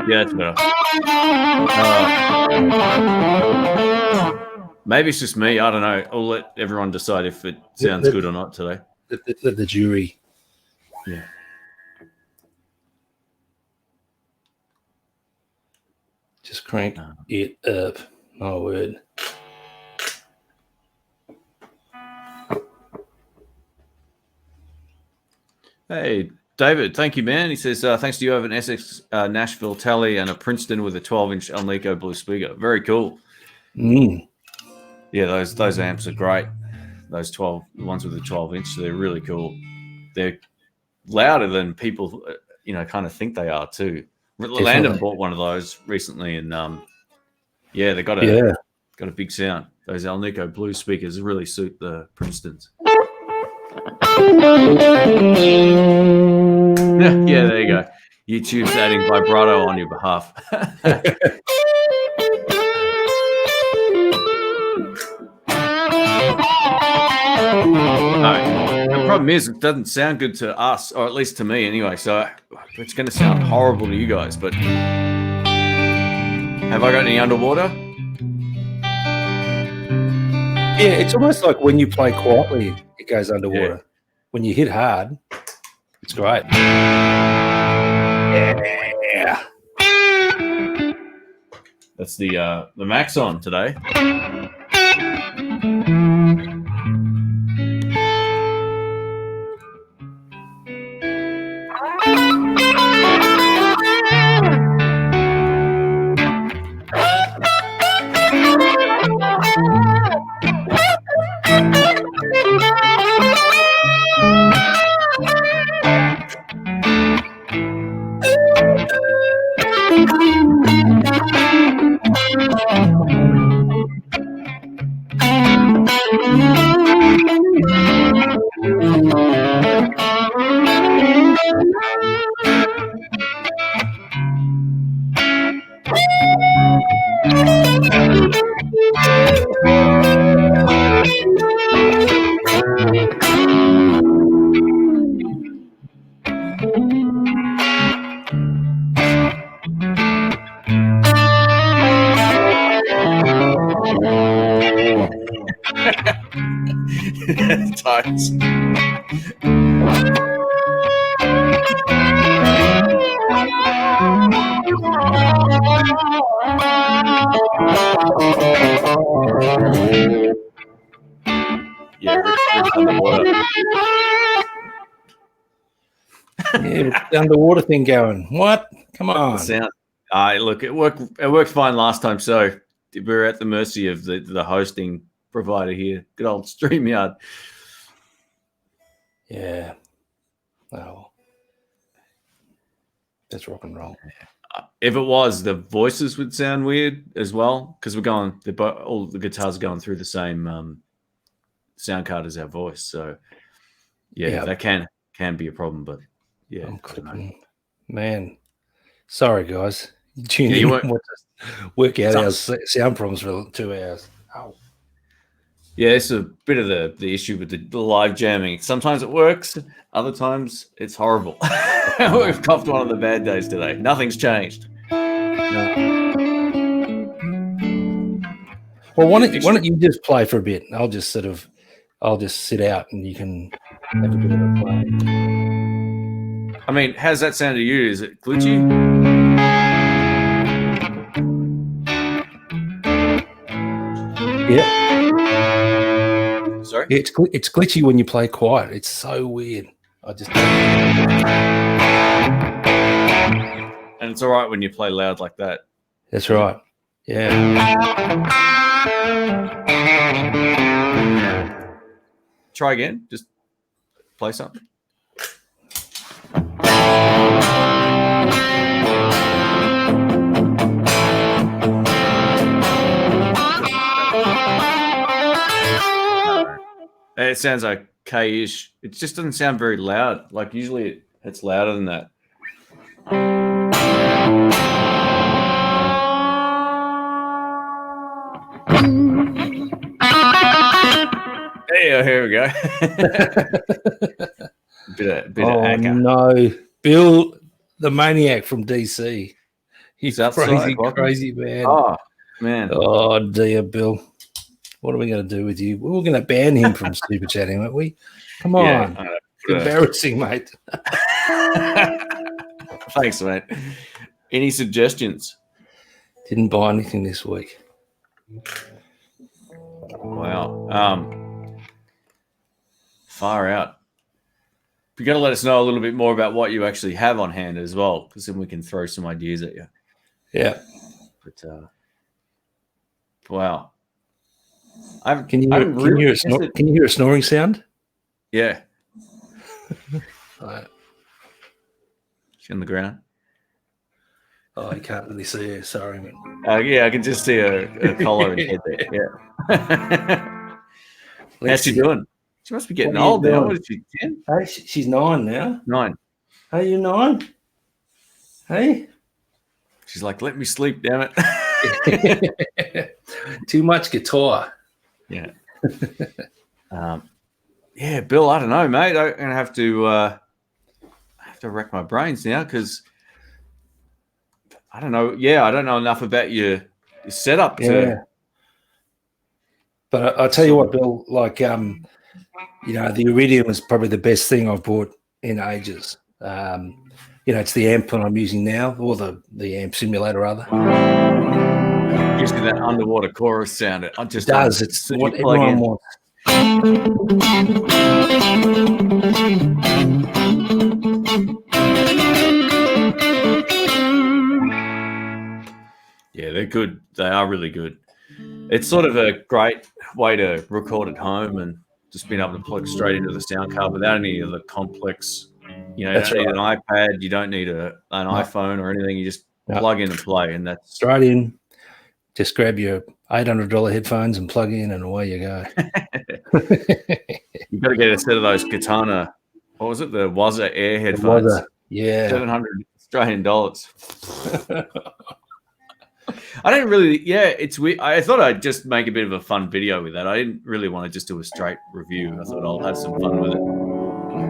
Yeah, that's better. Maybe it's just me. I don't know. I'll let everyone decide if it sounds good or not today. The jury. Yeah. Just crank it up. My word. Hey, David, thank you, man. He says, thanks to you, I have an Essex Nashville Tally and a Princeton with a 12-inch Alnico Blue speaker. Very cool. Yeah, those amps are great. Those the ones with the 12-inch, they're really cool. They're louder than people, kind of think they are too. Landon bought one of those recently, and yeah, they got a big sound. Those Alnico Blue speakers really suit the Princetons. Yeah, there you go. YouTube's adding vibrato on your behalf. No, the problem is it doesn't sound good to us, or at least to me anyway. So it's going to sound horrible to you guys. But have I got any underwater? Yeah, it's almost like when you play quietly, it goes underwater. Yeah. When you hit hard, it's great. Yeah. That's the max on today. Times. Yeah, Rick's underwater. Yeah, the underwater thing going. What? Come on. The sound. Look, it worked fine last time, so we're at the mercy of the hosting provider here. Good old StreamYard. Yeah. Oh. That's rock and roll. If it was, the voices would sound weird as well, because all the guitars are going through the same sound card as our voice. So yeah, that can be a problem, but yeah. Man. Sorry guys. You work out our sound problems for 2 hours. Oh. Yeah, it's a bit of the issue with the live jamming. Sometimes it works, other times it's horrible. We've copped one of the bad days today. Nothing's changed. No. Well, why don't you just play for a bit? I'll just sit out and you can have a bit of a play. I mean, how's that sound to you? Is it glitchy? Yeah. Sorry? Yeah, it's glitchy when you play quiet. It's so weird. I just And it's all right when you play loud like that. That's right. Yeah. Try again. Just play something. It sounds okay-ish. It just doesn't sound very loud. Like usually it's louder than that. Yeah, here we go. bit of anchor. No, Bill, the maniac from DC. He's outside, crazy man. Oh man. Oh dear, Bill. What are we going to do with you? We were going to ban him from super chatting, weren't we? Come on. Yeah, embarrassing, mate. Thanks, mate. Any suggestions? Didn't buy anything this week. Wow. Far out. You got to let us know a little bit more about what you actually have on hand as well, because then we can throw some ideas at you. Yeah. But wow. Can you hear a snoring sound? Yeah. Right. She's on the ground. Oh, you can't really see her. Sorry, man. Yeah, I can just see a collar and head there. Yeah. How's she doing? She must be getting old now. What is she, 10? Hey, she's 9 now. 9. Hey, you 9? Hey? She's like, let me sleep, damn it. Too much guitar. Yeah. Yeah, Bill, I don't know, mate. I'm going to have to rack my brains now because I don't know. Yeah, I don't know enough about your setup. But I'll tell you what, Bill, like, the Iridium is probably the best thing I've bought in ages. It's the amp that I'm using now, or the amp simulator, rather. Gives me that underwater chorus sound. It does. It's what everyone wants. Yeah, they're good. They are really good. It's sort of a great way to record at home and just being able to plug straight into the sound card without any of the complex. You don't need an iPad. You don't need an iPhone or anything. You just plug in and play, and that's straight in. Just grab your $800 headphones and plug in, and away you go. You've got to get a set of those Katana. What was it? The Wazza Air headphones. Yeah, $700 Australian. I didn't really. Yeah, it's weird. I thought I'd just make a bit of a fun video with that. I didn't really want to just do a straight review. I thought I'll have some fun with it.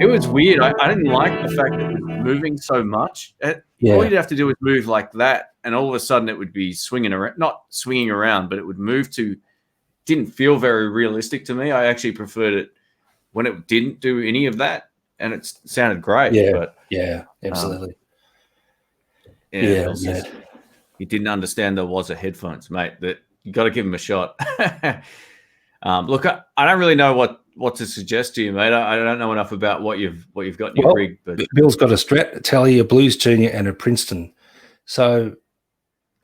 It was weird. I didn't like the fact that it was moving so much. All you'd have to do is move like that, and all of a sudden it would be swinging around. Not swinging around, but it would move to. Didn't feel very realistic to me. I actually preferred it when it didn't do any of that, and it sounded great. Yeah, absolutely. He didn't understand there was a headphones, mate. That you got to give him a shot. Look, I don't really know what to suggest to you, mate. I don't know enough about what you've got in your rig. But Bill's got a Strat, a Tele, a Blues Junior, and a Princeton. So,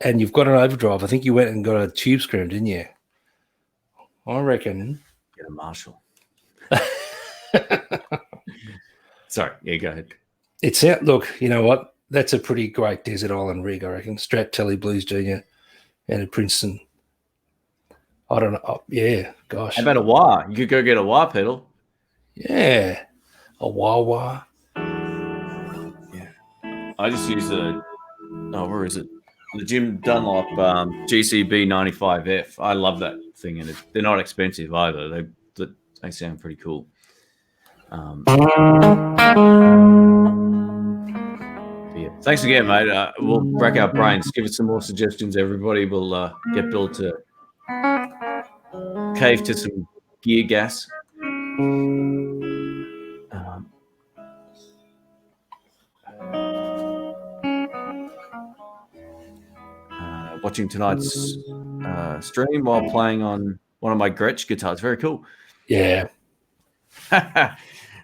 and you've got an overdrive. I think you went and got a tube scream, didn't you? I reckon. Get a Marshall. Sorry, yeah, go ahead. Look, you know what? That's a pretty great desert island rig, I reckon. Strat, Tele, Blues Junior, and a Princeton. I don't know. Oh, yeah, gosh. How about a wah? You could go get a wah pedal. Yeah, a wah. Yeah, I just use where is it? The Jim Dunlop GCB 95F. I love that thing, and they're not expensive either. They sound pretty cool. Yeah. Thanks again, mate. We'll rack our brains. Give us some more suggestions, everybody. We'll get Bill to cave to some gear gas. Watching tonight's stream while playing on one of my Gretsch guitars. Very cool. Yeah.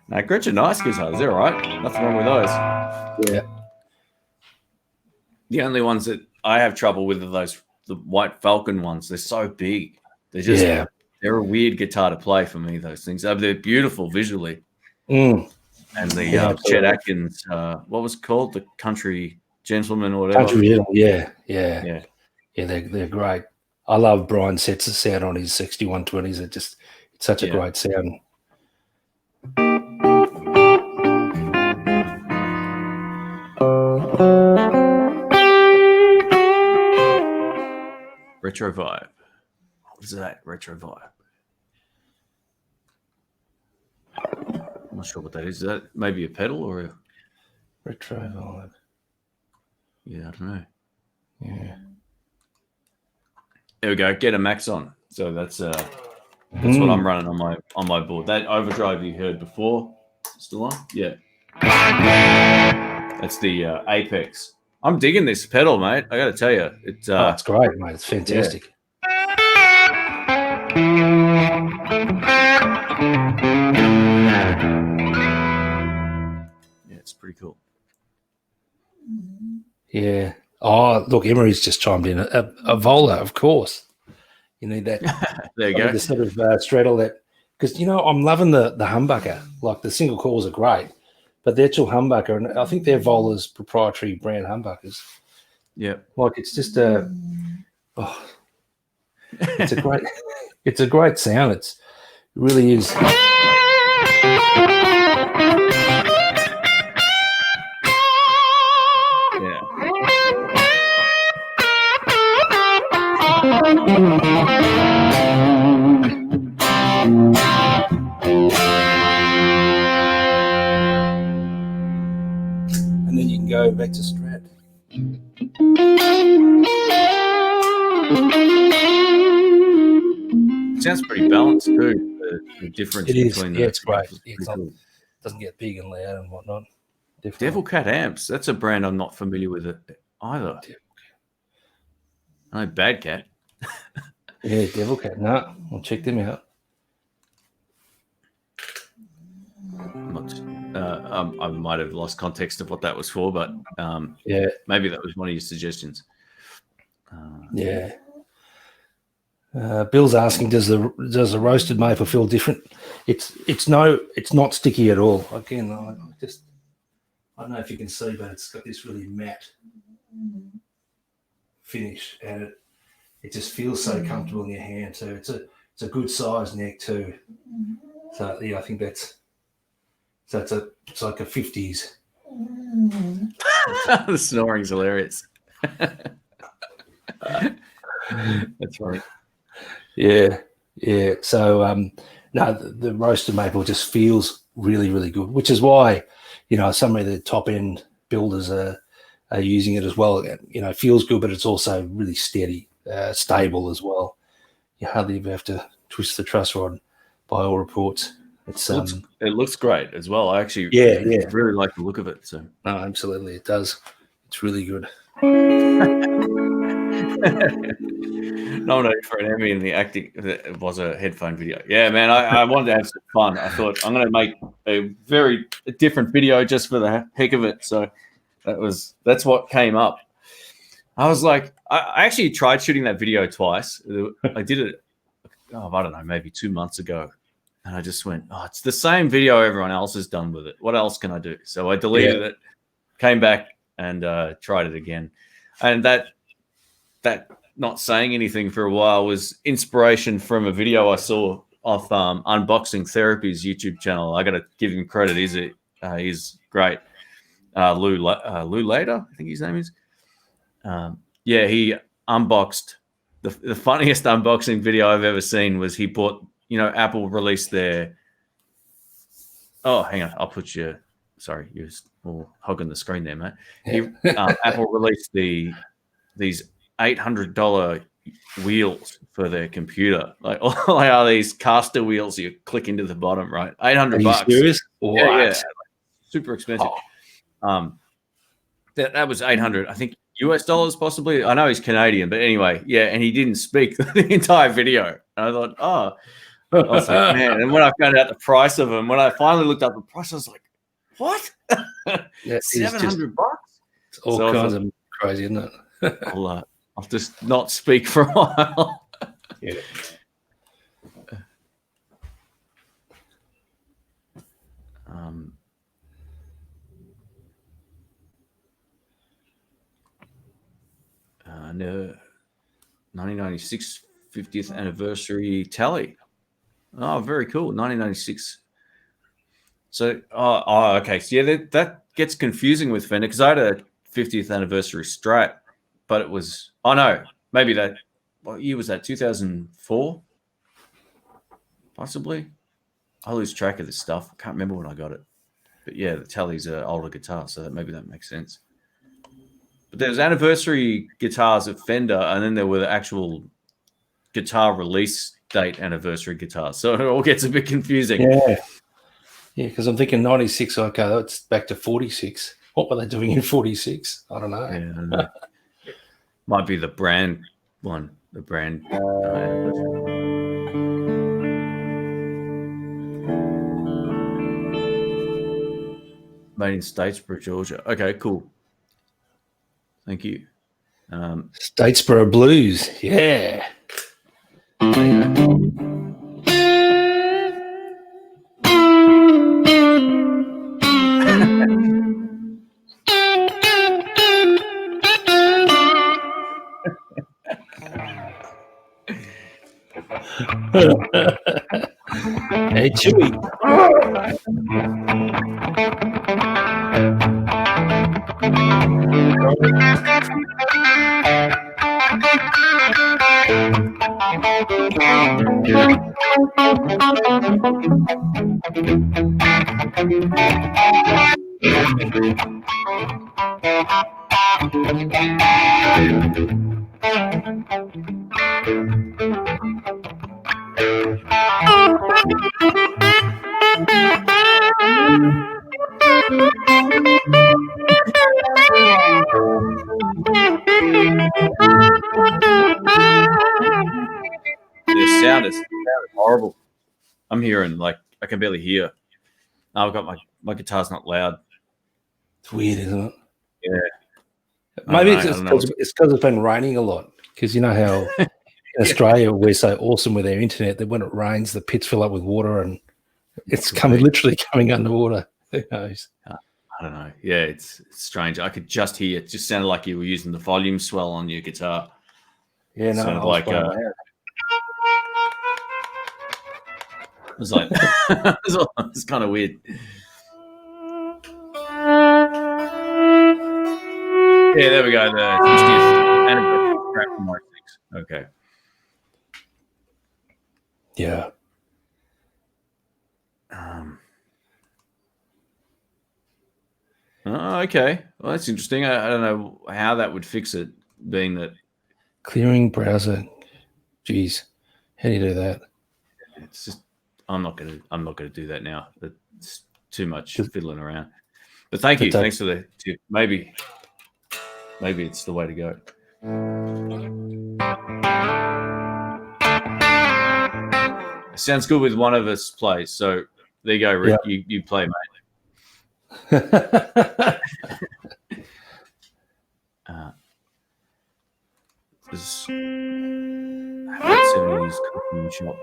Now, Gretchen nice guitars, they're all right. Nothing wrong with those. Yeah. The only ones that I have trouble with are the White Falcon ones. They're so big. They're a weird guitar to play for me, those things. They're beautiful visually. Mm. And the Chet Atkins, what was it called? The Country Gentleman or whatever. Country Gentleman, yeah. They're great. I love Brian Setz's sound on his 6120s. It's such a great sound. Retro Vibe. What is that? Retro Vibe. I'm not sure what that is. Is that maybe a pedal or a Retro Vibe? Yeah, I don't know. Yeah. There we go. Get a max on. So that's what I'm running on my board. That overdrive you heard before, still on? Yeah. That's the Apex. I'm digging this pedal, mate. I got to tell you, it's great, mate. It's fantastic. Yeah, it's pretty cool. Yeah. Oh, look, Emery's just chimed in. A Vola, of course. You need that. There you go. The sort of straddle that, because I'm loving the humbucker. Like the single coils are great, but the actual humbucker, and I think they're Vola's proprietary brand humbuckers. Yeah. Like it's just it's a great sound. It really is. And then you can go back to Strat. It sounds pretty balanced too. The difference between the it's great. It doesn't get big and loud and whatnot. Definitely. Devil Cat amps. That's a brand I'm not familiar with either. I know Bad Cat. Yeah, Devil Cat. No, I'll check them out. I might have lost context of what that was for, but maybe that was one of your suggestions. Bill's asking, does the roasted maple feel different? It's not sticky at all. Again, I don't know if you can see, but it's got this really matte finish, and it just feels so comfortable in your hand too. It's a good size neck too. So yeah, I think it's like a 50s. The snoring's hilarious. That's right. Yeah. So no, the roasted maple just feels really, really good, which is why some of the top end builders are using it as well. It feels good, but it's also really steady, stable as well. You hardly ever have to twist the truss rod, by all reports. It looks great as well. I actually really like the look of it. So no, absolutely, it does. It's really good. Nominated for an Emmy in the acting. It was a headphone video. Yeah, man, I wanted to have some fun. I thought I'm going to make a very different video just for the heck of it. So that's what came up. I was like, I actually tried shooting that video twice. I did it, I don't know, maybe 2 months ago. And I just went, it's the same video everyone else has done with it. What else can I do? So I deleted it, came back and tried it again. And that not saying anything for a while was inspiration from a video I saw of Unboxing Therapy's YouTube channel. I got to give him credit. He's great. Lou Later, I think his name is. He unboxed the funniest unboxing video I've ever seen was he bought, Apple released their. Oh, hang on. I'll put you. Sorry, you're all hogging the screen there, mate. Apple released these $800 wheels for their computer. Like all they are these caster wheels you click into the bottom, right? $800. Are you serious? Yeah, super expensive. That was $800, I think, US dollars possibly. I know he's Canadian, but anyway, and he didn't speak the entire video. And I thought, I was like, man. And when I found out the price of them, when I finally looked up the price, I was like, what? $700? It's all kinds of crazy, isn't it? I'll just not speak for a while. Yeah. 1996 50th anniversary tally. Oh, very cool. 1996. So, okay. So, yeah, that gets confusing with Fender because I had a 50th anniversary Strat, but it was, maybe that, what year was that? 2004? Possibly. I lose track of this stuff. I can't remember when I got it. But yeah, the tally's an older guitar, so maybe that makes sense. But there's anniversary guitars at Fender, and then there were the actual guitar release date anniversary guitars. So it all gets a bit confusing. Yeah. Yeah, because I'm thinking 96, okay, that's back to 46. What were they doing in 46? I don't know. Yeah, I don't know. Might be the brand one, the brand. Made in Statesboro, Georgia. Okay, cool. Thank you. Statesboro Blues, yeah. Hey, Chewy. The sound is horrible. I'm hearing I can barely hear. I've got my guitar's not loud. It's weird, isn't it? Yeah. Maybe it's because it's been raining a lot. Because you know how in Australia we're so awesome with our internet that when it rains, the pits fill up with water and it's literally coming underwater. Who knows? I don't know. Yeah, it's strange. I could just hear it. Just sounded like you were using the volume swell on your guitar. Yeah, no, sounded like it was like it's kind of weird. Yeah, there we go. The 50th anniversary track from Mark 6. Okay. Yeah. Okay. Well, that's interesting. I don't know how that would fix it, being that clearing browser. Jeez, how do you do that? It's just I'm not gonna do that now. It's too much fiddling around. But thank you. Thanks for the tip. Maybe it's the way to go. It sounds good with one of us plays. So there you go, Rick. Yeah. You play, mate. This 70s cooking shop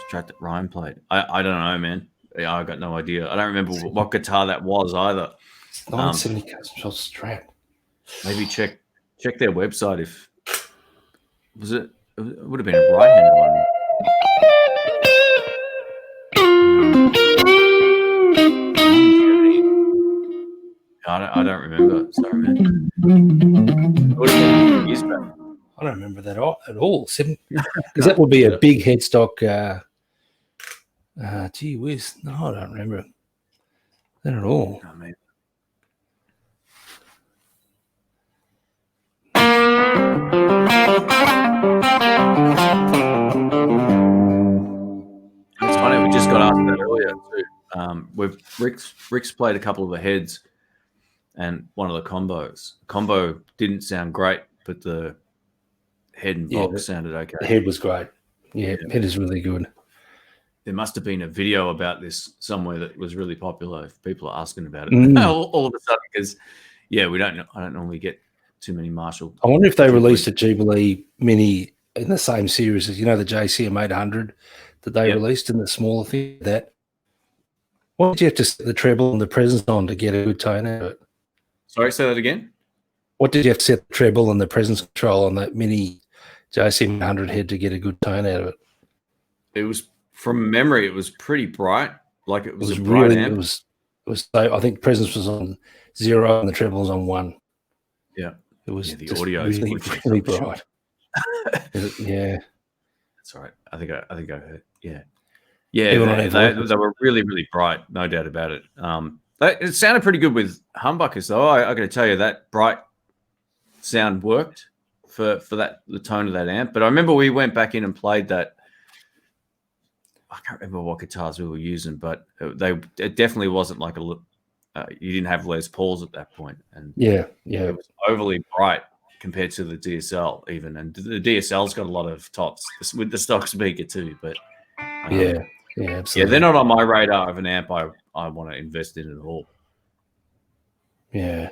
Strat that Ryan played. I don't know, man. I got no idea. I don't remember what guitar that was either. 970 custom shop Strat. Maybe check their website if it would have been a right-handed one. I don't remember. Sorry, man. I don't remember that at all. Because that would be a big headstock. Gee whiz. No, I don't remember that at all. Oh, man. It's funny. We just got asked that earlier too. Rick's played a couple of the heads and one of the combos. Combo didn't sound great, but the head and box sounded okay. The head was great. Yeah, head is really good. there must have been a video about this somewhere that was really popular if people are asking about it all of a sudden, because we don't know. I don't normally get too many Marshall. I wonder if they released a Jubilee Mini in the same series as, the JCM 800 that they released in the smaller thing. That what did you have to set the treble and the presence on to get a good tone out of it? Sorry, say that again. What did you have to set the treble and the presence control on that Mini JCM 800 head to get a good tone out of it? It was, from memory, it was pretty bright. Like it was a bright amp. It was so, I think presence was on 0 and the treble was on 1. Yeah. It was the audio really, really bright. Yeah. That's right. I think I heard. Yeah. Yeah. They were really, really bright. No doubt about it. It sounded pretty good with humbuckers, though. I got to tell you, that bright sound worked for the tone of that amp. But I remember we went back in and played that. I can't remember what guitars we were using, but it definitely wasn't like you didn't have Les Pauls at that point, and it was overly bright compared to the DSL even, and the DSL's got a lot of tops with the stock speaker too. But absolutely. Yeah, they're not on my radar of an amp I want to invest in at all. Yeah.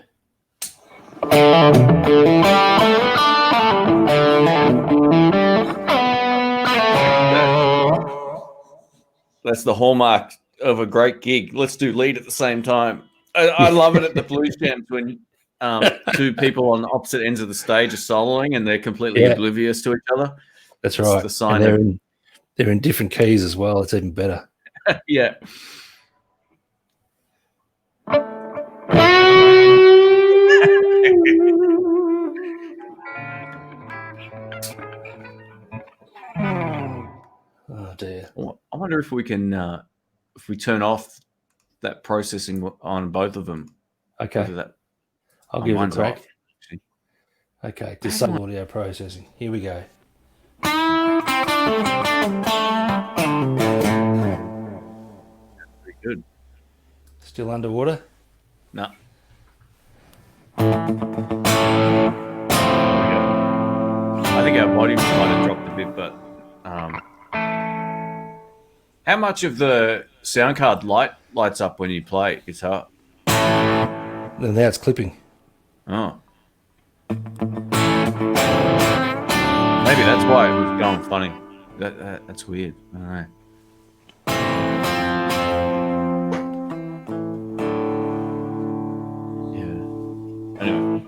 That's the hallmark of a great gig. Let's do lead at the same time. I love it at the blues jams when two people on opposite ends of the stage are soloing and they're completely oblivious to each other. That's right. The sign they're in different keys as well. It's even better. Yeah. Oh dear. I wonder if we can, if we turn off that processing on both of them. Okay. I'll give it a crack. Off. Okay, disable audio processing. Here we go. Pretty good. Still underwater? No. I think our volumes might have dropped a bit, but how much of the sound card lights up when you play guitar? And now it's clipping. Oh. Maybe that's why it was going funny. That's weird. I don't know. Yeah. Anyway.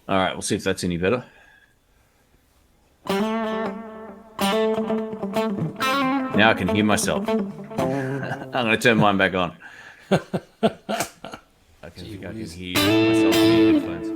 All right, we'll see if that's any better. Now I can hear myself. I'm going to turn mine back on. I think I can hear myself in the headphones.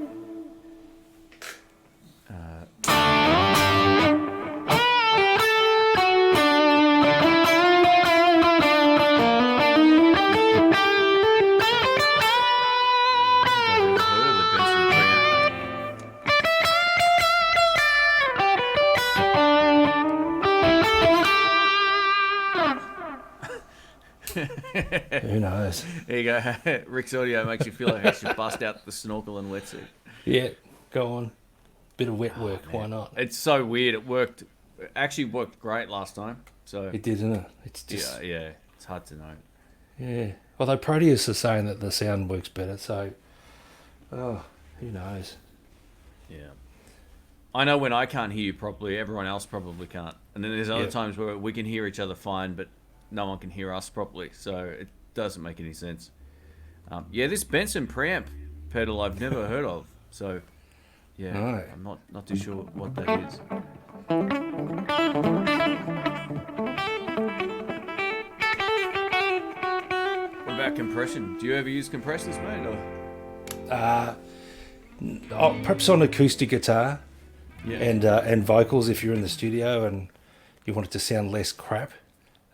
Who knows? There you go. Rick's audio makes you feel like you should bust out the snorkel and wetsuit. Yeah, go on. Bit of wet work, why not? It's so weird. It actually worked great last time. So it did, didn't it? It's just yeah. It's hard to know. Yeah. Although Proteus is saying that the sound works better, so who knows? Yeah. I know when I can't hear you properly, everyone else probably can't. And then there's other times where we can hear each other fine, but no one can hear us properly, so it doesn't make any sense. This Benson preamp pedal I've never heard of, so no. I'm not too sure what that is. What about compression? Do you ever use compressors, mate? Or? Perhaps on acoustic guitar and vocals if you're in the studio and you want it to sound less crap.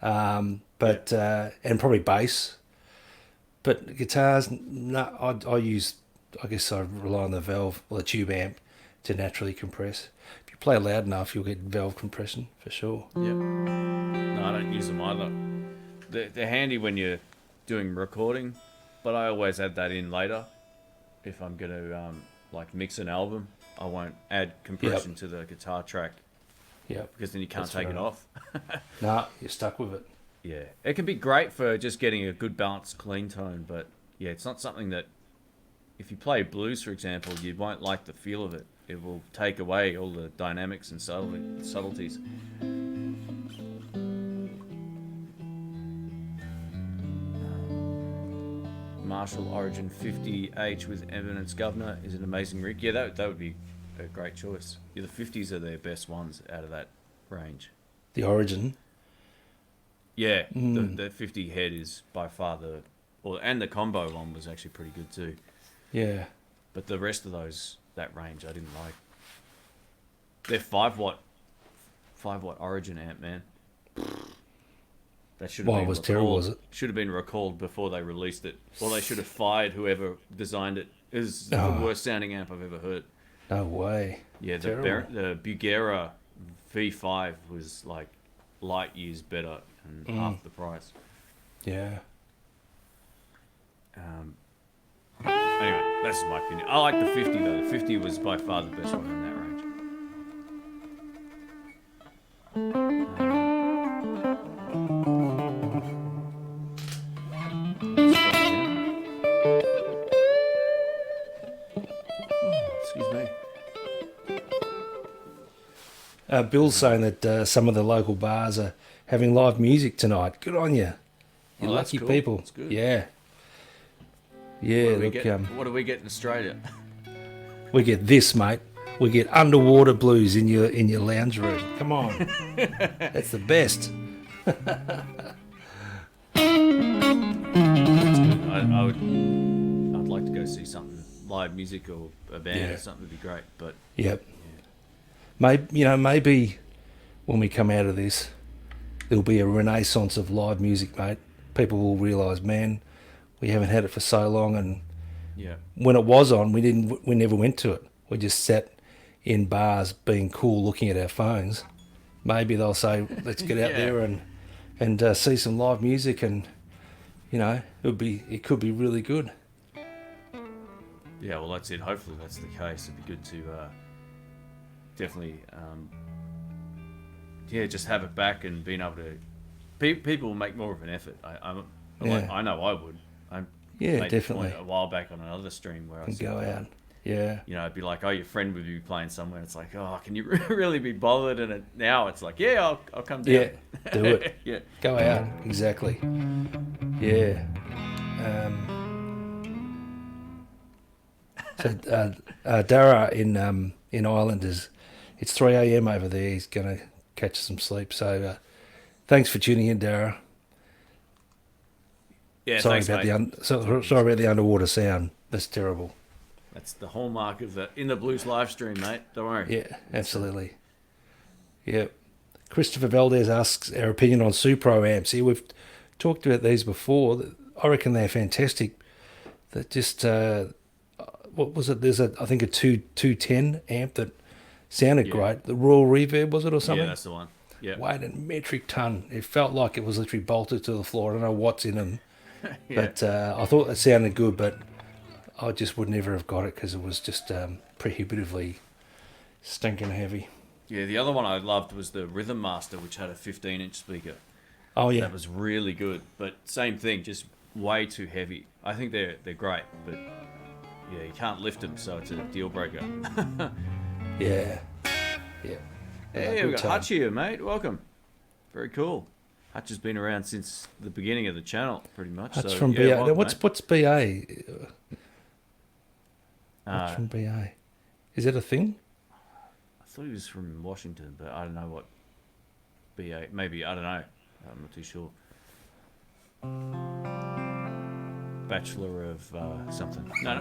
And probably bass, but guitars. No, I rely on the valve or the tube amp to naturally compress. If you play loud enough, you'll get valve compression for sure. Yeah. No, I don't use them either. They're handy when you're doing recording, but I always add that in later. If I'm gonna mix an album, I won't add compression to the guitar track Yeah. because then you can't That's take fair it enough. off. Nah, you're stuck with it. Yeah, it can be great for just getting a good balanced clean tone, but yeah, it's not something that if you play blues, for example, you won't like the feel of it. It will take away all the dynamics and subtleties. Marshall Origin 50H with Eminence Governor is an amazing rig. Yeah, that would be a great choice. Yeah, the 50s are their best ones out of that range. The Origin. Yeah, the 50 head is by far and the combo one was actually pretty good too. Yeah. But the rest of that range I didn't like. They're 5 watt Origin amp, man. That should have been was recalled. terrible, was it? Should have been recalled before they released it. Or they should have fired whoever designed it. It was the worst sounding amp I've ever heard. No way. Yeah, the Bugera V5 was like light years better and half the price. Yeah. Anyway, that's my opinion. I like the 50 though. The 50 was by far the best one in that range. Excuse me. Bill's saying that some of the local bars are having live music tonight. Good on you. You Oh, that's lucky cool. people. That's good. Yeah. Yeah, What do we get in Australia? we get this, mate. We get underwater blues in your lounge room. Come on. That's the best. I'd like to go see something live music or a band or something would be great. But Yep. Maybe when we come out of this, there'll be a renaissance of live music, mate. People will realise, man, we haven't had it for so long, and yeah, when it was on, we never went to it. We just sat in bars being cool, looking at our phones. Maybe they'll say, let's get out there and see some live music, and it could be really good. yeah. Well, that's it. Hopefully, that's the case. It'd be good to definitely, just have it back and being able to. People will make more of an effort. I know I would. Made Definitely. The point a while back on another stream where I said, go out. Yeah. It'd be like, oh, your friend would be playing somewhere. And it's like, oh, can you really be bothered? And now it's like, yeah, I'll come down. Yeah, do it. Yeah. Go out. Exactly. Yeah. Dara in Ireland it's 3 a.m. over there. He's going to catch some sleep. So thanks for tuning in, Dara. Yeah, sorry thanks, about mate. sorry about the underwater sound. That's terrible. That's the hallmark of the In the Blues live stream, mate. Don't worry. Yeah, absolutely. Yeah. Christopher Valdez asks our opinion on Supro amps. Here, we've talked about these before. I reckon they're fantastic. That just what was it? There's I think a 210 amp that sounded great. The Royal Reverb, was it, or something? Yeah, that's the one. Yeah. Weighed a metric ton. It felt like it was literally bolted to the floor. I don't know what's in them, but I thought it sounded good, but I just would never have got it because it was just prohibitively stinking heavy. Yeah, the other one I loved was the Rhythm Master, which had a 15-inch speaker. Oh yeah, that was really good. But same thing, just way too heavy. I think they're great, but yeah, you can't lift them, so it's a deal breaker. Yeah. Hey, we've got Hutch here, mate. Welcome. Very cool. Hutch has been around since the beginning of the channel, pretty much. Hutch so, from BA. welcome, Now, what's BA? Hutch from BA. Is that a thing? I thought he was from Washington, but I don't know what BA. Maybe, I don't know. I'm not too sure. Bachelor of something. No.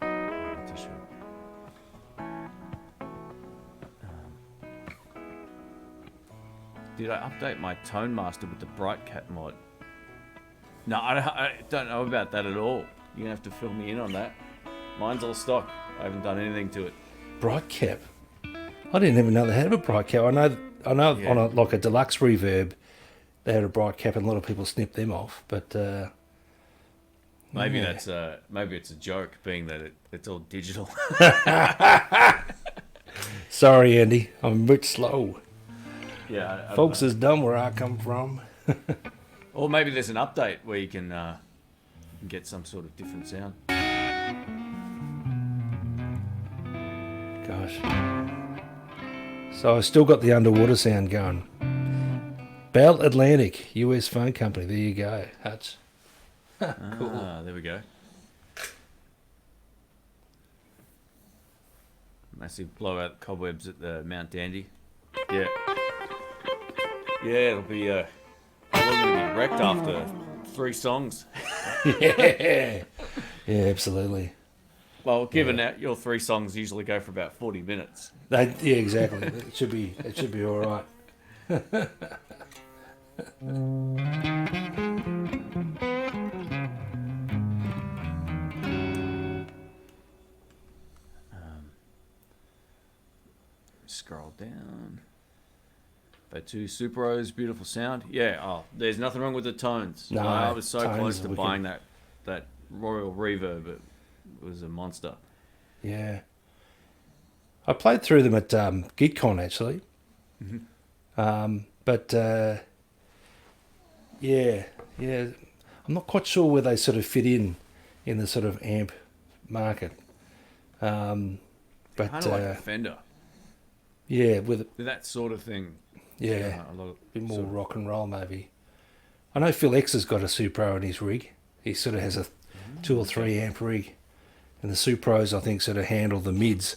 Not too sure. Did I update my Tone Master with the Bright Cat mod? No, I don't know about that at all. You're going to have to fill me in on that. Mine's all stock. I haven't done anything to it. Bright Cap. I didn't even know they had a Bright Cap. I know Yeah. on a deluxe reverb, they had a Bright Cap and a lot of people snipped them off. But maybe it's a joke, being that it's all digital. Sorry, Andy. I'm a bit slow. Yeah, I don't Folks know. is dumb where I come from. Or maybe there's an update where you can get some sort of different sound. Gosh. So I still got the underwater sound going. Bell Atlantic, US phone company. There you go, Hutch. Cool. Ah, there we go. Massive blowout cobwebs at the Mount Dandy. Yeah. Yeah, it'll be we're going to be wrecked after 3 songs. Yeah. Yeah, absolutely. Well, given that your 3 songs usually go for about 40 minutes. Yeah, exactly. It should be all right. Scroll down. But 2 Super O's, beautiful sound. Yeah, there's nothing wrong with the tones. No, I was so tones close are to wicked. buying that Royal Reverb. It was a monster. Yeah. I played through them at GitCon actually. But yeah. I'm not quite sure where they sort of fit in the sort of amp market. But Kind of like a Fender. yeah, with That sort of thing. yeah, A lot of, a bit more sort of- rock and roll maybe. I know Phil X has got a Supro in his rig. He sort of has a 2 or 3 amp rig, and the Supros I think sort of handle the mids,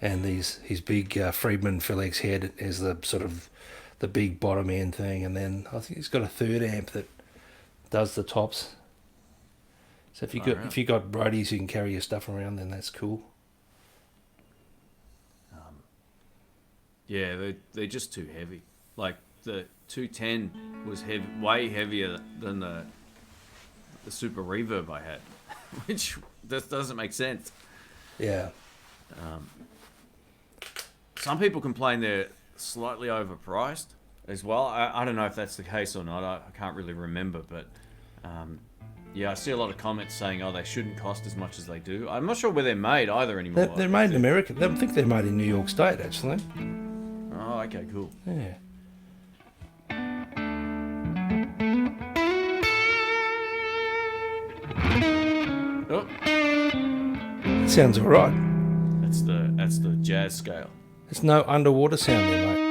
and his big Friedman Phil X head is the sort of the big bottom end thing, and then I think he's got a 3rd amp that does the tops. So if you got roadies who can carry your stuff around, then that's cool. Yeah, they're just too heavy. Like the 210 was way heavier than the Super Reverb I had, which just doesn't make sense. Yeah. Some people complain they're slightly overpriced as well. I don't know if that's the case or not. I can't really remember, but yeah, I see a lot of comments saying, oh, they shouldn't cost as much as they do. I'm not sure where they're made either anymore. They're made in America. I think they're made in New York State, actually. Oh, okay, cool. Yeah. Oh, Sounds all right. that's the jazz scale. There's no underwater sound there, mate.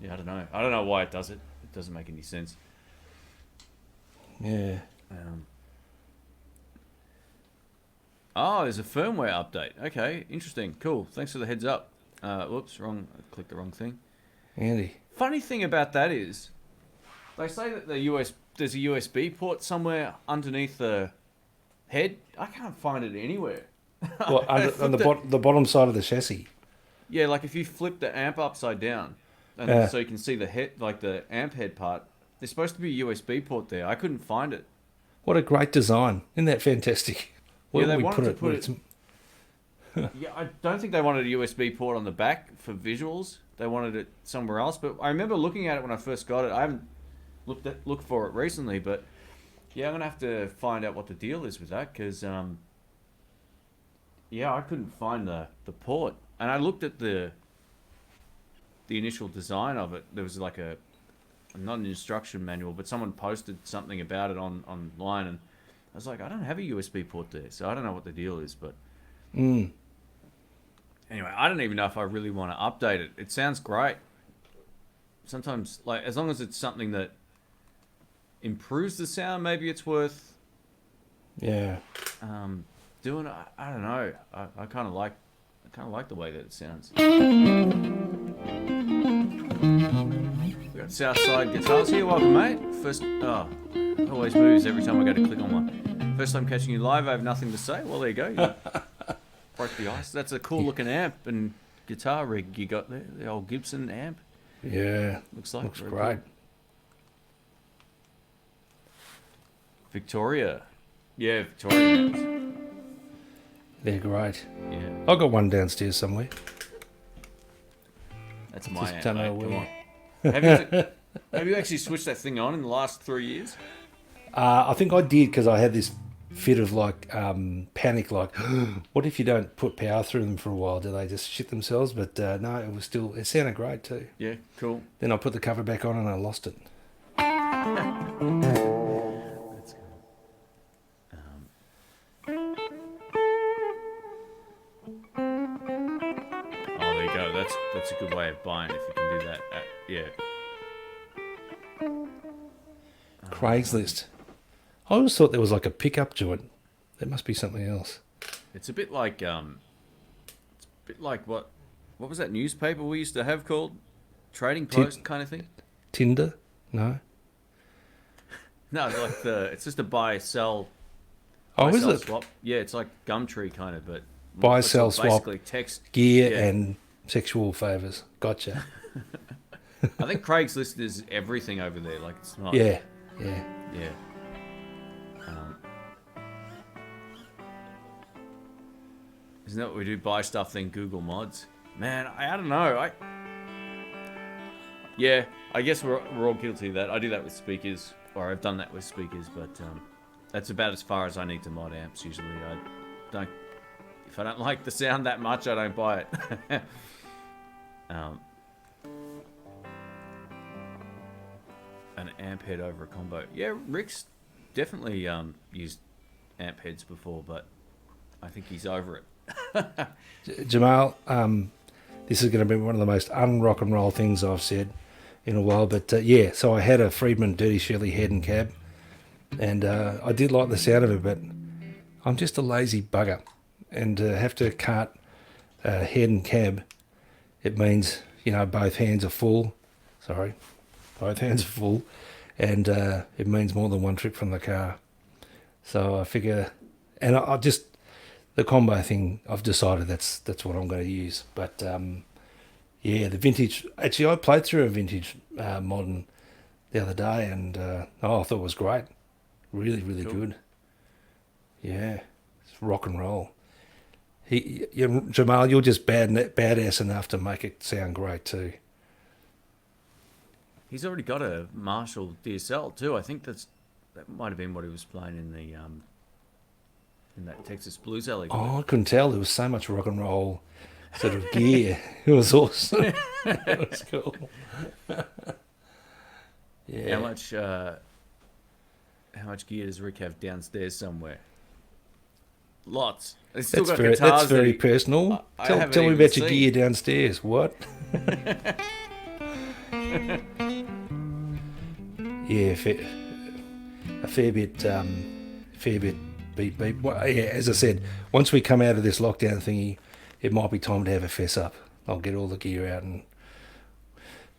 Yeah, I don't know why it does it. It doesn't make any sense. Yeah. Oh, there's a firmware update. Okay, interesting. Cool. Thanks for the heads up. Whoops, wrong. I clicked the wrong thing. Andy. Funny thing about that is, they say that there's a USB port somewhere underneath the head. I can't find it anywhere. What, on the bottom side of the chassis? Yeah, like if you flip the amp upside down, and so you can see the head, like the amp head part. There's supposed to be a USB port there. I couldn't find it. What a great design. Isn't that fantastic? Where Yeah, they would we wanted put to it? put Where it- it's- Yeah, I don't think they wanted a USB port on the back for visuals. They wanted it somewhere else. But I remember looking at it when I first got it. I haven't looked for it recently, but yeah, I'm gonna have to find out what the deal is with that because yeah, I couldn't find the port, and I looked at the initial design of it. There was like not an instruction manual, but someone posted something about it online, and I was like, I don't have a USB port there, so I don't know what the deal is, but. Anyway, I don't even know if I really want to update it. It sounds great. Sometimes, like, as long as it's something that improves the sound, maybe it's worth Yeah. doing. I don't know. I kind of like the way that it sounds. We got Southside Guitars here. Welcome, mate. Always moves every time I go to click on one. First time catching you live. I have nothing to say. Well, there you go. You broke the ice. That's a cool looking amp and guitar rig you got there. The old Gibson amp. Yeah. Looks like Looks very great. cool. Victoria. Yeah, Victoria amps. They're great. Yeah, I've got one downstairs somewhere. that's my Just amp. don't know Mate. Come where. on. Have you actually switched that thing on in the last 3 years? I think I did because I had this fit of like panic, like, what if you don't put power through them for a while? Do they just shit themselves? But no, it sounded great too. Yeah, cool. Then I put the cover back on and I lost it. That's cool. Oh, there you go. That's a good way of buying if you can do that. Yeah. Craigslist. I always thought there was like a pickup joint. There must be something else. It's a bit like what was that newspaper we used to have called Trading Post kind of thing? Tinder? No. No, like it's just a buy sell. Oh, Buy, is sell, it? swap. Yeah, it's like Gumtree kind of, but Buy, it's sell, all swap, basically text gear yeah. and sexual favours. Gotcha. I think Craigslist is everything over there. Like it's not. Yeah. Yeah. Isn't that what we do? Buy stuff, then Google mods. Man, I don't know. Yeah, I guess we're all guilty of that. I do that with speakers, or I've done that with speakers, but that's about as far as I need to mod amps. Usually, if I don't like the sound that much, I don't buy it. An amp head over a combo. Yeah, Rick's definitely used amp heads before, but I think he's over it. Jamal, this is going to be one of the most un-rock and roll things I've said in a while, but yeah, so I had a Friedman Dirty Shirley head and cab, and I did like the sound of it, but I'm just a lazy bugger, and have to cart head and cab. It means, both hands are full. Sorry, both hands are full, and it means more than one trip from the car. So I figure, and I just, the combo thing, I've decided that's what I'm going to use. But yeah, the vintage. Actually, I played through a vintage modern the other day, and I thought it was great. Really, really Cool. good. Yeah, it's rock and roll. Jamal, you're just badass enough to make it sound great too. He's already got a Marshall DSL too. I think that might have been what he was playing in the in that Texas Blues alley. Oh, I couldn't tell. There was so much rock and roll sort of gear. It was awesome. It was cool. Yeah. How much gear does Rick have downstairs somewhere? Lots. He's That's got very, guitars that's very that personal. I Tell haven't me even about your seen. gear downstairs. What? Yeah, a fair bit beep. Well, yeah, as I said, once we come out of this lockdown thingy, it might be time to have a fess up. I'll get all the gear out and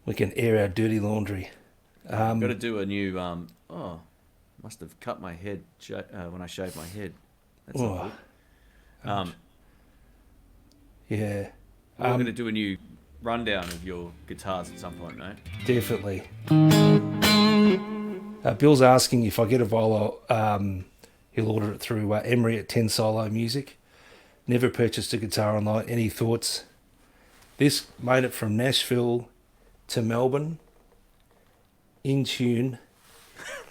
we can air our dirty laundry. Got to do a new. Must have cut my head when I shaved my head. That's not good. Yeah. We're going to do a new rundown of your guitars at some point, mate. Definitely. Bill's asking if I get a Volo, he'll order it through Emery at 10 Solo Music. Never purchased a guitar online. Any thoughts? This made it from Nashville to Melbourne. In tune.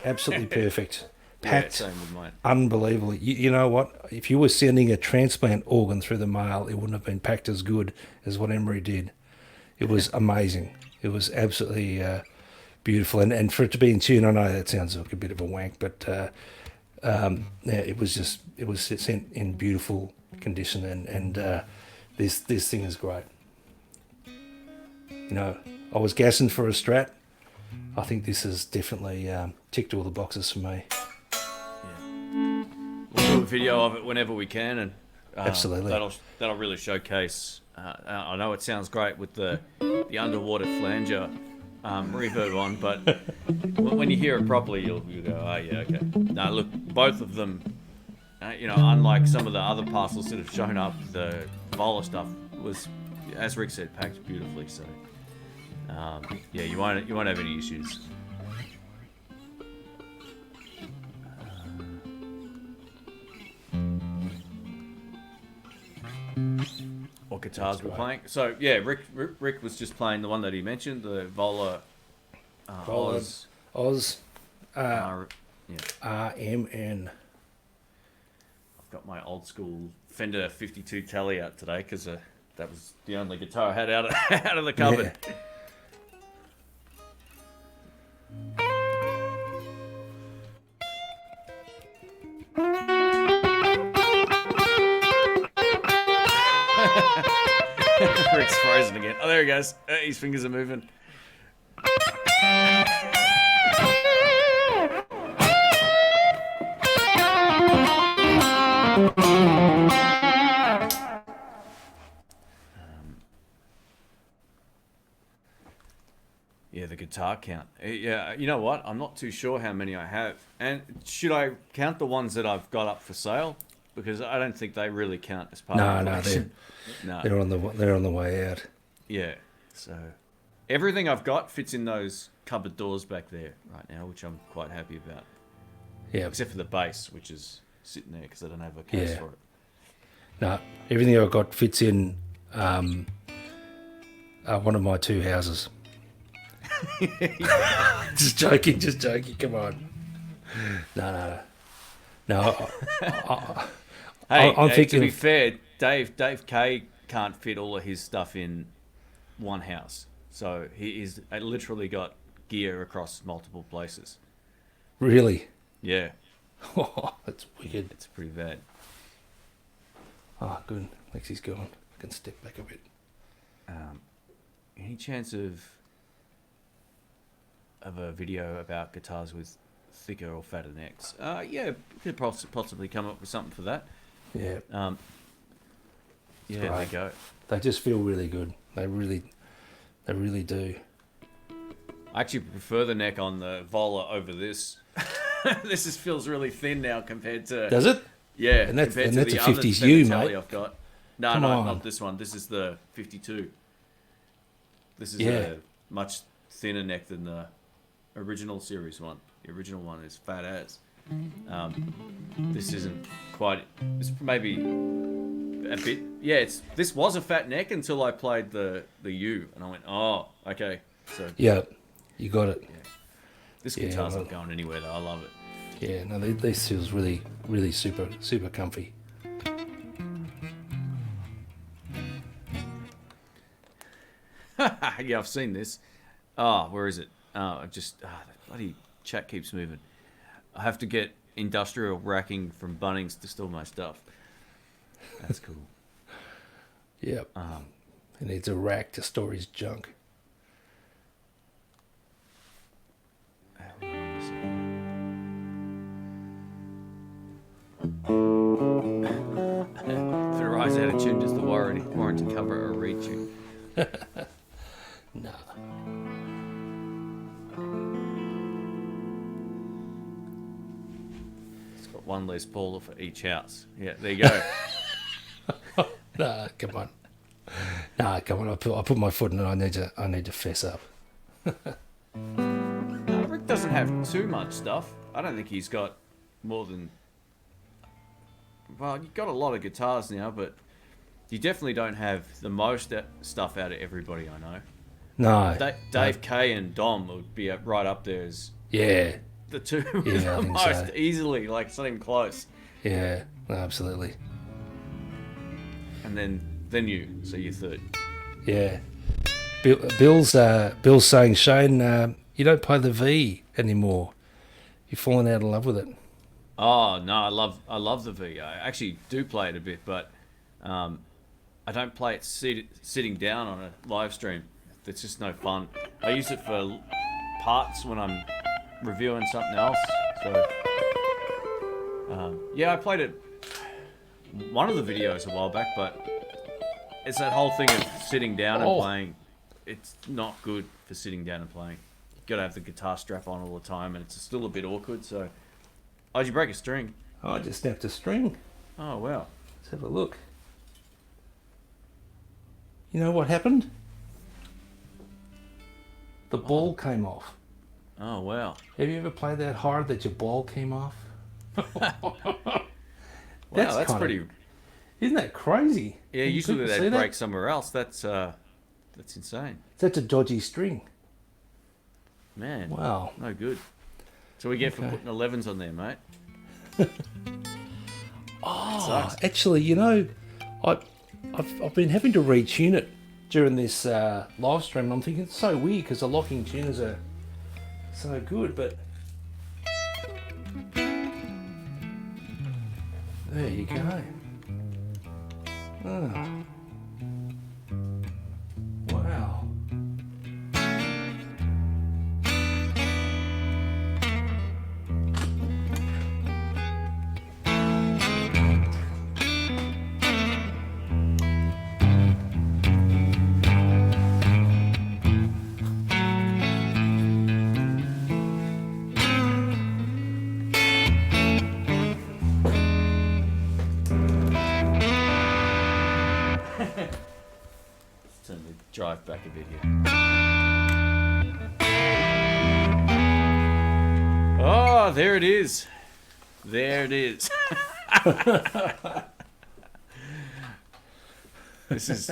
Absolutely perfect. Packed. Yeah, same with mine. Unbelievable. You know what? If you were sending a transplant organ through the mail, it wouldn't have been packed as good as what Emery did. It was amazing. It was absolutely beautiful. And for it to be in tune, I know that sounds like a bit of a wank, but yeah, it was sent in beautiful condition, and this thing is great. I was gassing for a Strat. I think this has definitely ticked all the boxes for me. We'll do a video of it whenever we can, and Absolutely. that'll really showcase. I know it sounds great with the underwater flanger reverb on, but when you hear it properly, you'll go, oh yeah, okay. Now look, both of them, unlike some of the other parcels that have shown up, the Vola stuff was, as Rick said, packed beautifully. So yeah, you won't have any issues. What guitars we're playing? So yeah, Rick was just playing the one that he mentioned, the Vola Oz. Yeah. RMN. I've got my old school Fender 52 Tele out today because that was the only guitar I had out of the cupboard. Yeah. Rick's frozen again. Oh, there he goes. His fingers are moving. Yeah, the guitar count. Yeah, you know what? I'm not too sure how many I have. And should I count the ones that I've got up for sale? Because I don't think they really count as part of the collection. They're on the way out. Yeah, so everything I've got fits in those cupboard doors back there right now, which I'm quite happy about. Yeah, except for the bass, which is sitting there because I don't have a case for it. No, everything I've got fits in one of my two houses. Just joking. Come on. No. I'm thinking. To be fair, Dave K can't fit all of his stuff in one house, so he's literally got gear across multiple places. Really? Yeah. Oh, that's wicked. It's pretty bad. Oh, good. Lexi's gone. I can step back a bit. Any chance of a video about guitars with thicker or fatter necks? Yeah, could possibly come up with something for that. Yeah. Yeah, there you go. They just feel really good. They really do. I actually prefer the neck on the Vola over this. This feels really thin now compared to. Does it? Yeah, and that's compared to a the 50s other U, Tele mate. I've got. No, not this one. This is the 52. This is a much thinner neck than the original series one. The original one is fat as. This isn't quite. It's maybe a bit. Yeah, this was a fat neck until I played the U, and I went, oh, okay. So yeah, you got it. Yeah. This guitar's not going anywhere though. I love it. Yeah, no, this feels really super comfy. Yeah, I've seen this. Oh, where is it? The bloody chat keeps moving. I have to get industrial racking from Bunnings to store my stuff. That's cool. Yep. He needs a rack to store his junk. If it arrives out of tune, does the warranty cover a retune? No. It's got one Les Paul for each house. Yeah, there you go. Nah, come on. I put my foot in it. I need to fess up. Rick doesn't have too much stuff. I don't think he's got more than. Well, you've got a lot of guitars now, but you definitely don't have the most stuff out of everybody I know. No. Dave K and Dom would be right up there as the two with the most easily, like it's not even close. Yeah, absolutely. And then you, so you're third. Yeah. Bill's saying, Shane, you don't play the V anymore. You've fallen out of love with it. Oh no, I love the V. I actually do play it a bit, but I don't play it sitting down on a live stream. It's just no fun. I use it for parts when I'm reviewing something else. So I played it one of the videos a while back, but it's that whole thing of sitting down and playing. It's not good for sitting down and playing. You've got to have the guitar strap on all the time, and it's still a bit awkward. So, did you break a string? Oh, I just snapped a string. Oh wow! Let's have a look. You know what happened? The ball came off. Oh wow! Have you ever played that hard that your ball came off? That's pretty. Isn't that crazy? Yeah, usually they break somewhere else. That's insane. That's a dodgy string. Man. Wow. No good. So we get for putting 11s on there, mate. Oh, actually, you know, I've been having to retune it during this live stream. And I'm thinking it's so weird because the locking tuners are so good, but there you go. Oh. Wow. Let's turn the drive back a bit here. Oh, there it is. There it is. This is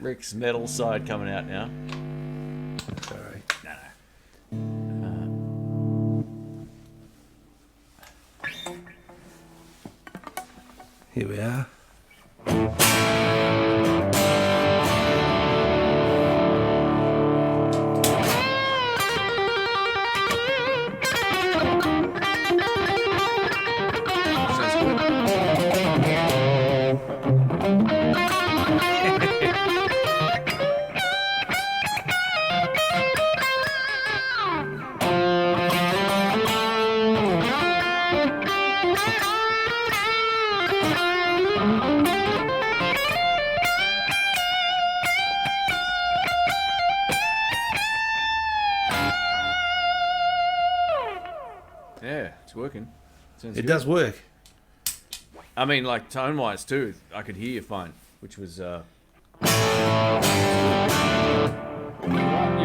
Rick's metal side coming out now. Sorry. Here we are. Sounds good. Yeah, it's working. Sounds It good. does work. I mean, like tone-wise too, I could hear you fine, which was. You're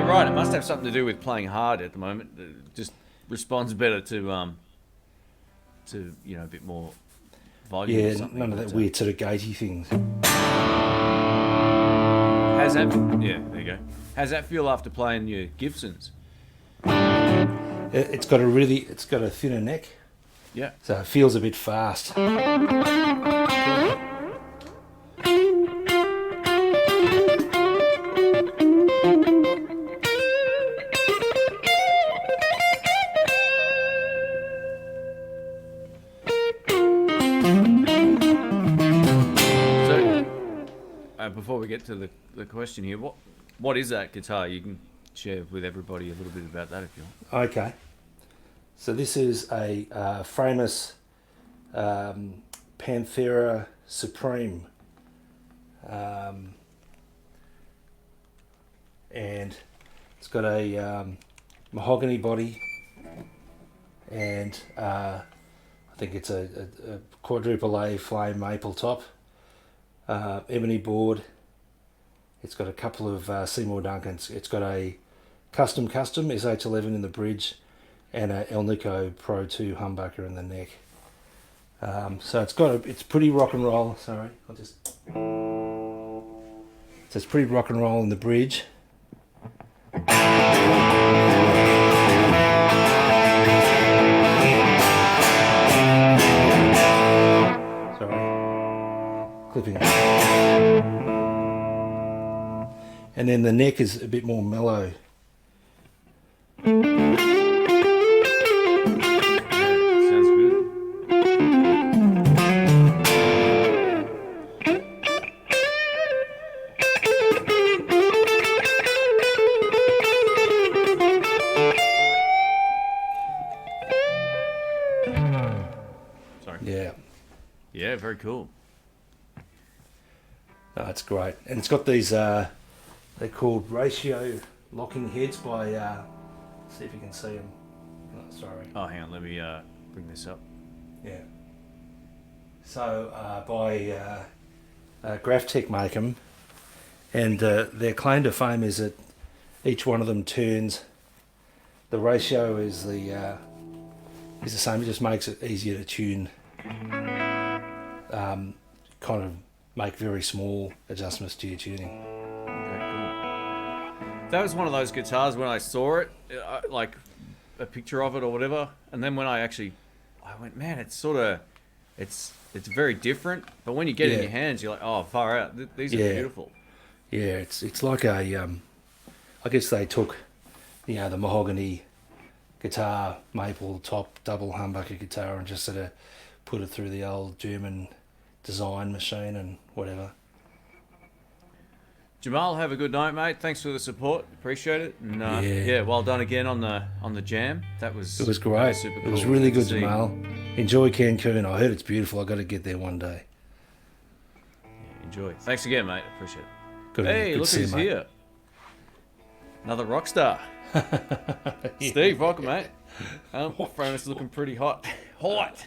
right. It must have something to do with playing hard at the moment. It just responds better to a bit more volume. Or Yeah, something. none of that weird sort of gaugy things. How's that? Yeah, there you go. How's that feel after playing your Gibsons? It's got a thinner neck, Yeah. so it feels a bit fast. So, before we get to the question here, what is that guitar? You can share with everybody a little bit about that if you want. Okay. So this is a Framus Panthera Supreme. And it's got a mahogany body, and I think it's a quadruple A flame maple top, ebony board. It's got a couple of Seymour Duncans. It's got a custom SH11 in the bridge and a El Nico Pro 2 humbucker in the neck. So it's pretty rock and roll. Sorry, so it's pretty rock and roll in the bridge. Sorry, clipping. And then the neck is a bit more mellow. Sounds good. Sorry. Yeah, Yeah, very cool. no, it's great. And it's got these, they're called ratio locking heads by, see if you can see them. Oh, sorry. Oh, hang on, let me bring this up. Yeah. So by Graphtech make them, and their claim to fame is that each one of them turns. The ratio is the same. It just makes it easier to tune. Kind of make very small adjustments to your tuning. Okay, cool. That was one of those guitars when I saw it, like a picture of it or whatever, and then when I went, man, it's very different. But when you get it in your hands, you're like, oh, far out. These are beautiful. Yeah, it's like a I guess they took the mahogany guitar, maple top, double humbucker guitar, and just sort of put it through the old German design machine and whatever. Jamal, have a good night, mate. Thanks for the support. Appreciate it. And well done again on the jam. It was great. Super cool. It was really good, Jamal. Enjoy Cancun. I heard it's beautiful. I got to get there one day. Yeah, enjoy. Thanks again, mate. Appreciate it. Good look who's here. Another rock star. Steve, welcome, mate. Frame is looking pretty hot. Hot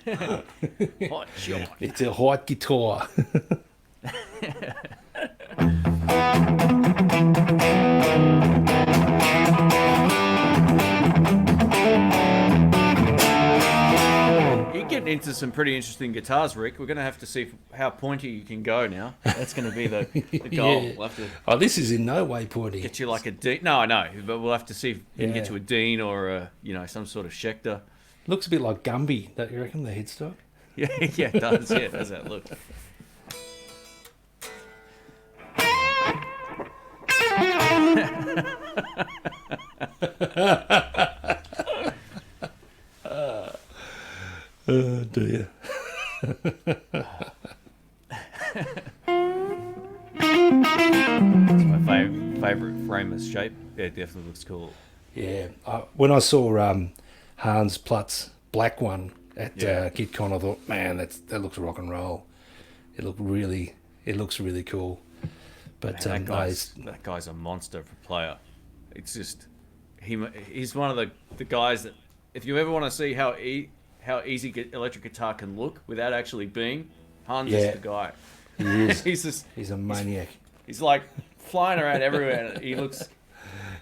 shot. It's a hot guitar. You're getting into some pretty interesting guitars, Rick. We're going to have to see how pointy you can go now. That's going to be the goal. Yeah. We'll have to This is in no way pointy. get you like a Dean. No, I know, but we'll have to see if we can get you a Dean or some sort of Schecter. Looks a bit like Gumby, don't you reckon, the headstock? Yeah, it does. Yeah, it does that look. Do you? It's my favorite frameless shape. Yeah, it definitely looks cool. Yeah. When I saw Hans Platz's black one at KidCon, I thought, man, that looks rock and roll. It looks really cool. But man, that guy's a monster of a player. It's just he's one of the guys that if you ever want to see how easy electric guitar can look without actually being, Hans is the guy. He is. he's a maniac. He's like flying around everywhere. He looks.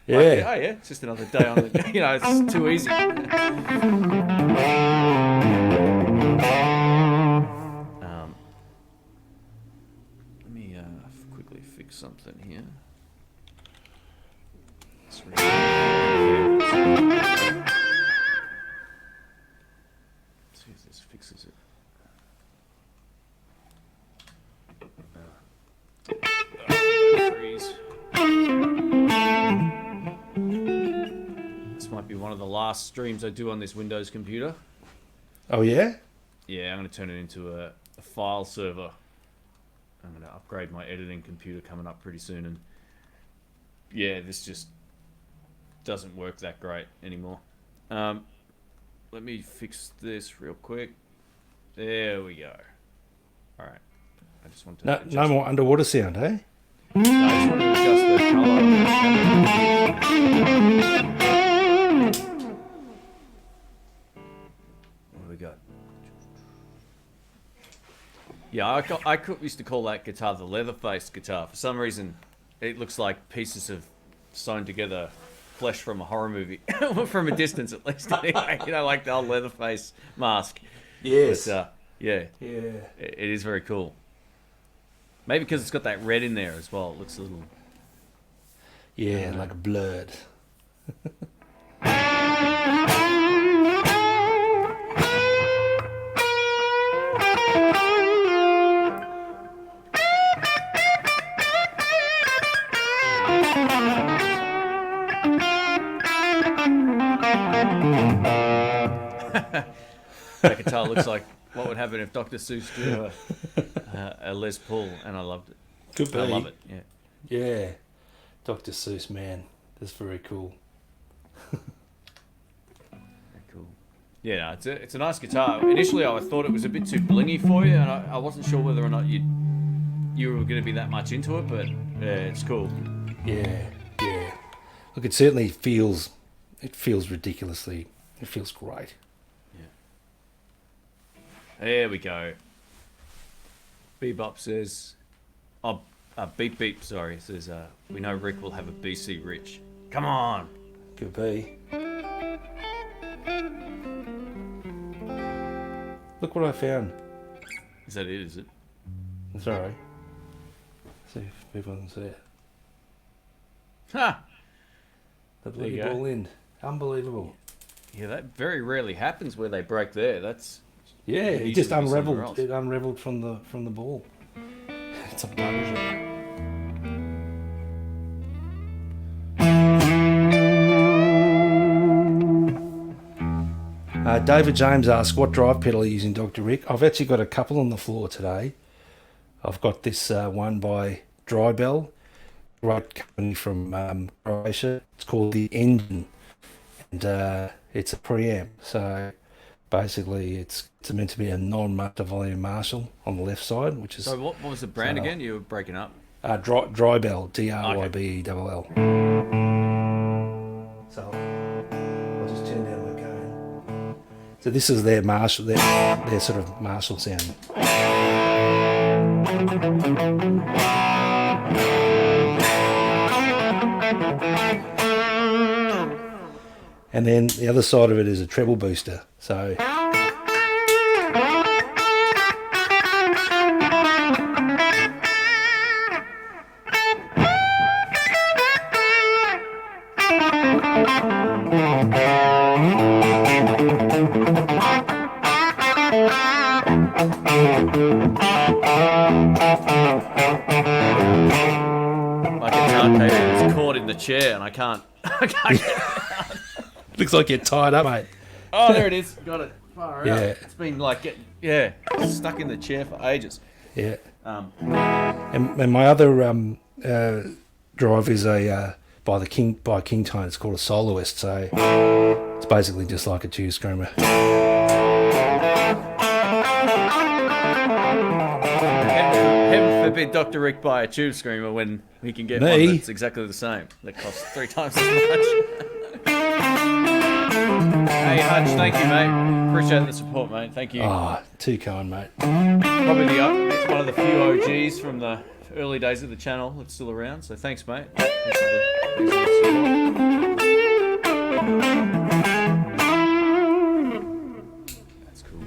Yeah. Like, oh yeah, it's just another day on the. It's too easy. Let me quickly fix something here. See if this fixes it. Freeze. This might be one of the last streams I do on this Windows computer. Oh yeah? Yeah, I'm going to turn it into a file server. I'm going to upgrade my editing computer coming up pretty soon, and yeah, this just doesn't work that great anymore. Let me fix this real quick. There we go. All right. I just want to No more underwater sound, eh? No, I just want to adjust the color. What do we got? Yeah, I used to call that guitar the Leatherface guitar. For some reason, it looks like pieces of sewn together flesh from a horror movie. From a distance, at least. Anyway, like the old Leatherface mask. Yes. But, yeah. It is very cool. Maybe because it's got that red in there as well. It looks a little... Yeah, like blurred. That guitar looks like what would happen if Dr. Seuss drew a Les Paul, and I loved it. Could be. I love it, yeah. Yeah. Dr. Seuss, man. That's very cool. Very cool. Yeah, no, it's a nice guitar. Initially, I thought it was a bit too blingy for you, and I wasn't sure whether or not you were going to be that much into it, but yeah, it's cool. Yeah. Look, it certainly feels ridiculously, it feels great. There we go. Bebop says, Beep Beep, sorry, says, we know Rick will have a BC Rich. Come on. Could be. Look what I found. Is that it, is it? Sorry. See if people can see it. Ha! The bloody ball end. Unbelievable. Yeah, that very rarely happens where they break there. That's Yeah, It it just usually be somewhere unraveled. else. It unraveled from the ball. It's a bungee. David James asks, what drive pedal are you using, Dr. Rick? I've actually got a couple on the floor today. I've got this one by Drybell, right company from Croatia. It's called the Engine, and it's a preamp. So basically, it's meant to be a non-master volume Marshall on the left side, which is so. What was the brand again? You were breaking up. Drybell, Drybell. So I'll just turn down my gain. So this is their Marshall, their sort of Marshall sound. And then the other side of it is a treble booster. So My guitar cable is caught in the chair, and I can't. I can't get it. looks like you're tied up, mate. Oh, there it is. Got it. Far Yeah. out. It's been like stuck in the chair for ages. Yeah. Um, And my other drive is a by King Tone. It's called a soloist. So it's basically just like a tube screamer. Heaven forbid Dr. Rick buy a tube screamer when we can get one Me? that's exactly the same. That costs 3 times as much. Hey, Hutch, thank you, mate. Appreciate the support, mate. Thank you. Ah, too kind, mate. Probably it's one of the few OGs from the early days of the channel that's still around. So thanks, mate. Thanks for the support. That's cool.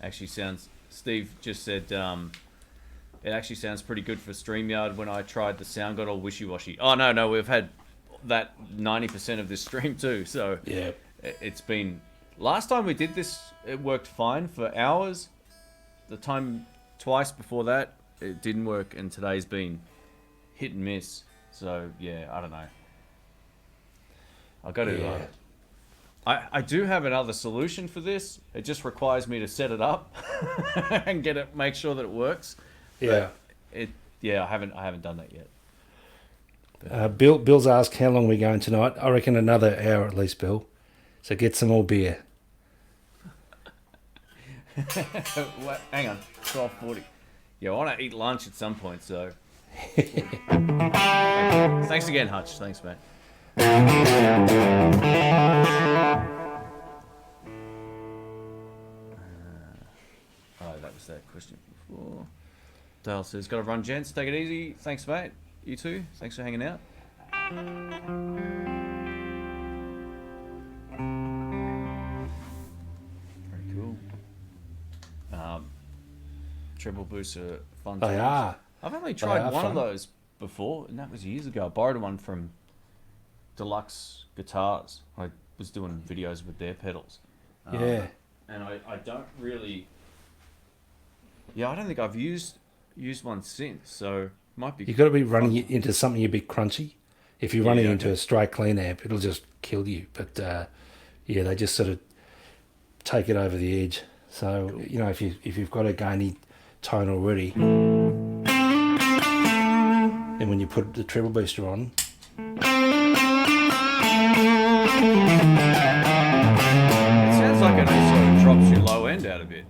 Actually sounds. Steve just said it actually sounds pretty good for StreamYard. When I tried the sound got all wishy-washy. Oh no, we've had that 90% of this stream too. So Yeah. it's been. Last time we did this, it worked fine for hours. The time twice before that, it didn't work, and today's been hit and miss. So yeah, I don't know. I got to. Yeah. I do have another solution for this. It just requires me to set it up and make sure that it works. Yeah. I haven't done that yet. Bill's asked how long we're going tonight. I reckon another hour at least, Bill. So get some more beer. Hang on, 12:40. Yeah, I want to eat lunch at some point. So thanks again, Hutch. Thanks, mate. That was that question before. Dale says, "Got to run, gents. Take it easy. Thanks, mate. You too. Thanks for hanging out." Very cool. Treble booster fun. They times. are. I've only tried are one of fun. those before, and that was years ago. I borrowed one from Deluxe Guitars. I was doing videos with their pedals. Yeah. And I don't really. Yeah, I don't think I've used one since. So it might be. You've got to be running it into something a bit crunchy. If you're running into okay. a straight clean amp, it'll just kill you. But yeah, they just sort of take it over the edge. So Cool. you know, if you've got a gainy tone already, then when you put the treble booster on, It sounds like it also drops your low end out a bit.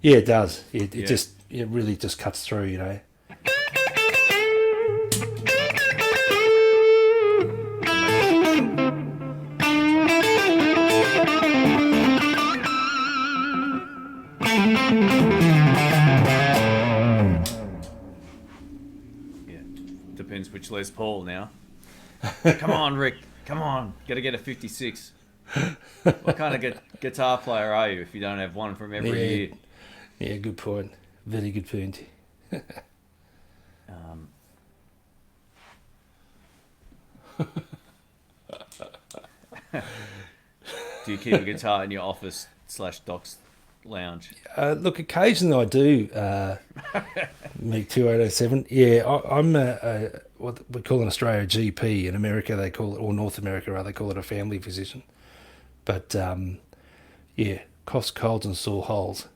yeah, it does. It Yeah. it really just cuts through, you know. Yeah, depends which Les Paul now. Come on, Rick. Come on. Got to get a 56. What kind of guitar player are you if you don't have one from every Yeah. year? Yeah, good point. Very good point. Do you keep a guitar in your office / doc's lounge? Look, occasionally I do. Meg 2807. Yeah, I'm what we call in Australia a GP. In America they call it, or North America rather, they call it a family physician. But yeah, coughs, colds, and sore holes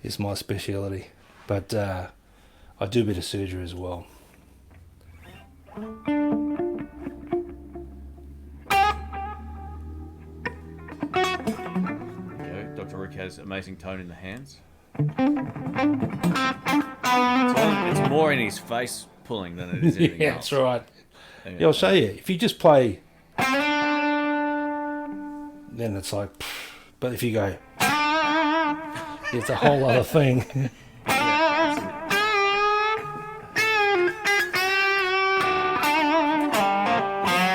is my speciality. But I do a bit of surgery as well. Dr. Rick has amazing tone in the hands. It's more in his face pulling than it is anything Yeah, else. that's right. Yeah, Yeah, I'll show you. If you just play, then it's like, but if you go, it's a whole other thing.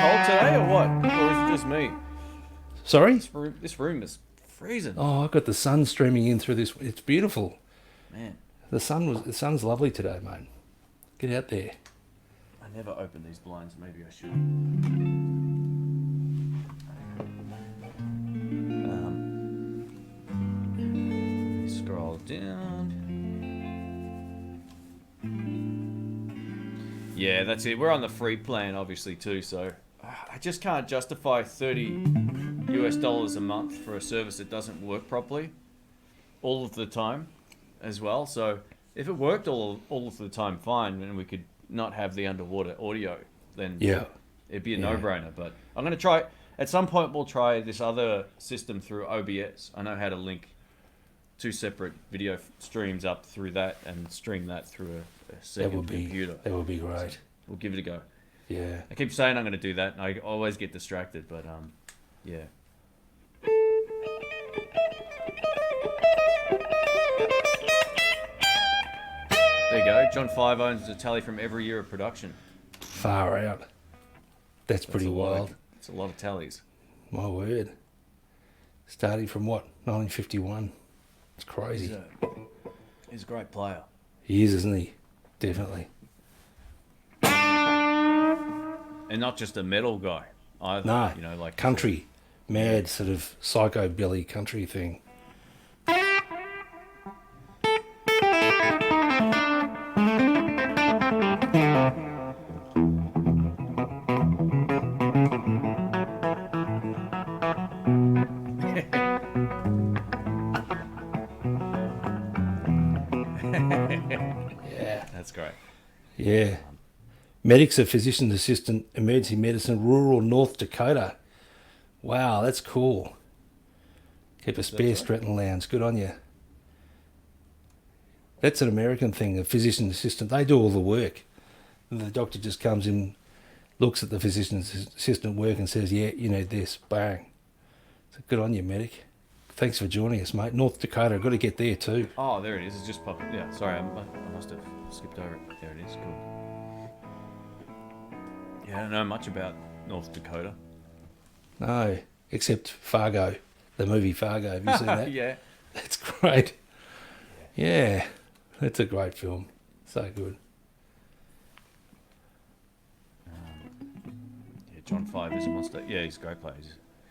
Cold today or what? Or is it just me? Sorry? This room is freezing. Oh, I've got the sun streaming in through this. It's beautiful. Man, The sun's lovely today, mate. Get out there. I never open these blinds. Maybe I should. Scroll down. Yeah, that's it. We're on the free plan, obviously, too. So I just can't justify $30 a month for a service that doesn't work properly all of the time as well. So if it worked all of the time, fine, and we could not have the underwater audio, then Yeah. it'd be a no-brainer. But I'm going to try, at some point we'll try this other system through OBS. I know how to link 2 separate video streams up through that and stream that through a second computer. That would be great. So we'll give it a go. Yeah. I keep saying I'm going to do that, and I always get distracted, but yeah. There you go. John 5 owns a tally from every year of production. Far out. That's pretty wild. It's a lot of tallies. My word. Starting from what? 1951. It's crazy. He's a great player. He is, isn't he? Definitely. And not just a metal guy either. No, you know, like country, mad sort of psychobilly country thing. Yeah. That's great. Yeah. Medic's a physician's assistant, emergency medicine, rural North Dakota. Wow, that's cool. Keep a spare Stratton lounge. Good on you. That's an American thing, a physician's assistant. They do all the work. And the doctor just comes in, looks at the physician's assistant work and says, yeah, you need this. Bang. So good on you, Medic. Thanks for joining us, mate. North Dakota, I've got to get there too. Oh, there it is. It's just popped. Yeah, sorry, I must have skipped over it. There it is. Cool. Yeah, I don't know much about North Dakota. No, except Fargo, the movie Fargo. Have you seen that? Yeah. That's great. Yeah, that's a great film. So good. Yeah, John 5 is a monster. Yeah, he's a great player.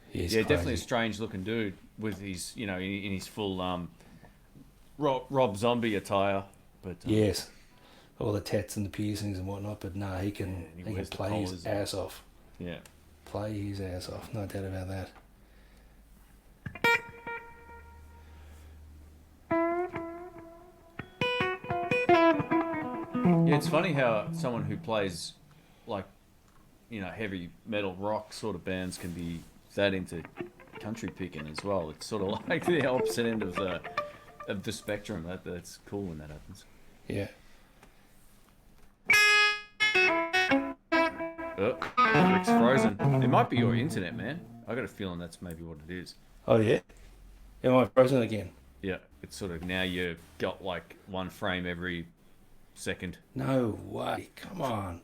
He's Yeah, crazy. definitely a strange looking dude with his, you know, in his full Rob Zombie attire. But Yes, all the tats and the piercings and whatnot. But no, he can, he he can wears the play his collars ass off. yeah. Play his ass off. No doubt about that. Yeah, it's funny how someone who plays like, you know, heavy metal rock sort of bands can be that into country picking as well. It's sort of like the opposite end of the spectrum. That's cool when that happens. Yeah. Oh, Rick's frozen. It might be your internet, man. I got a feeling that's maybe what it is. Oh yeah. Am I frozen again? Yeah, it's sort of now you've got like one frame every second. No way. Come on.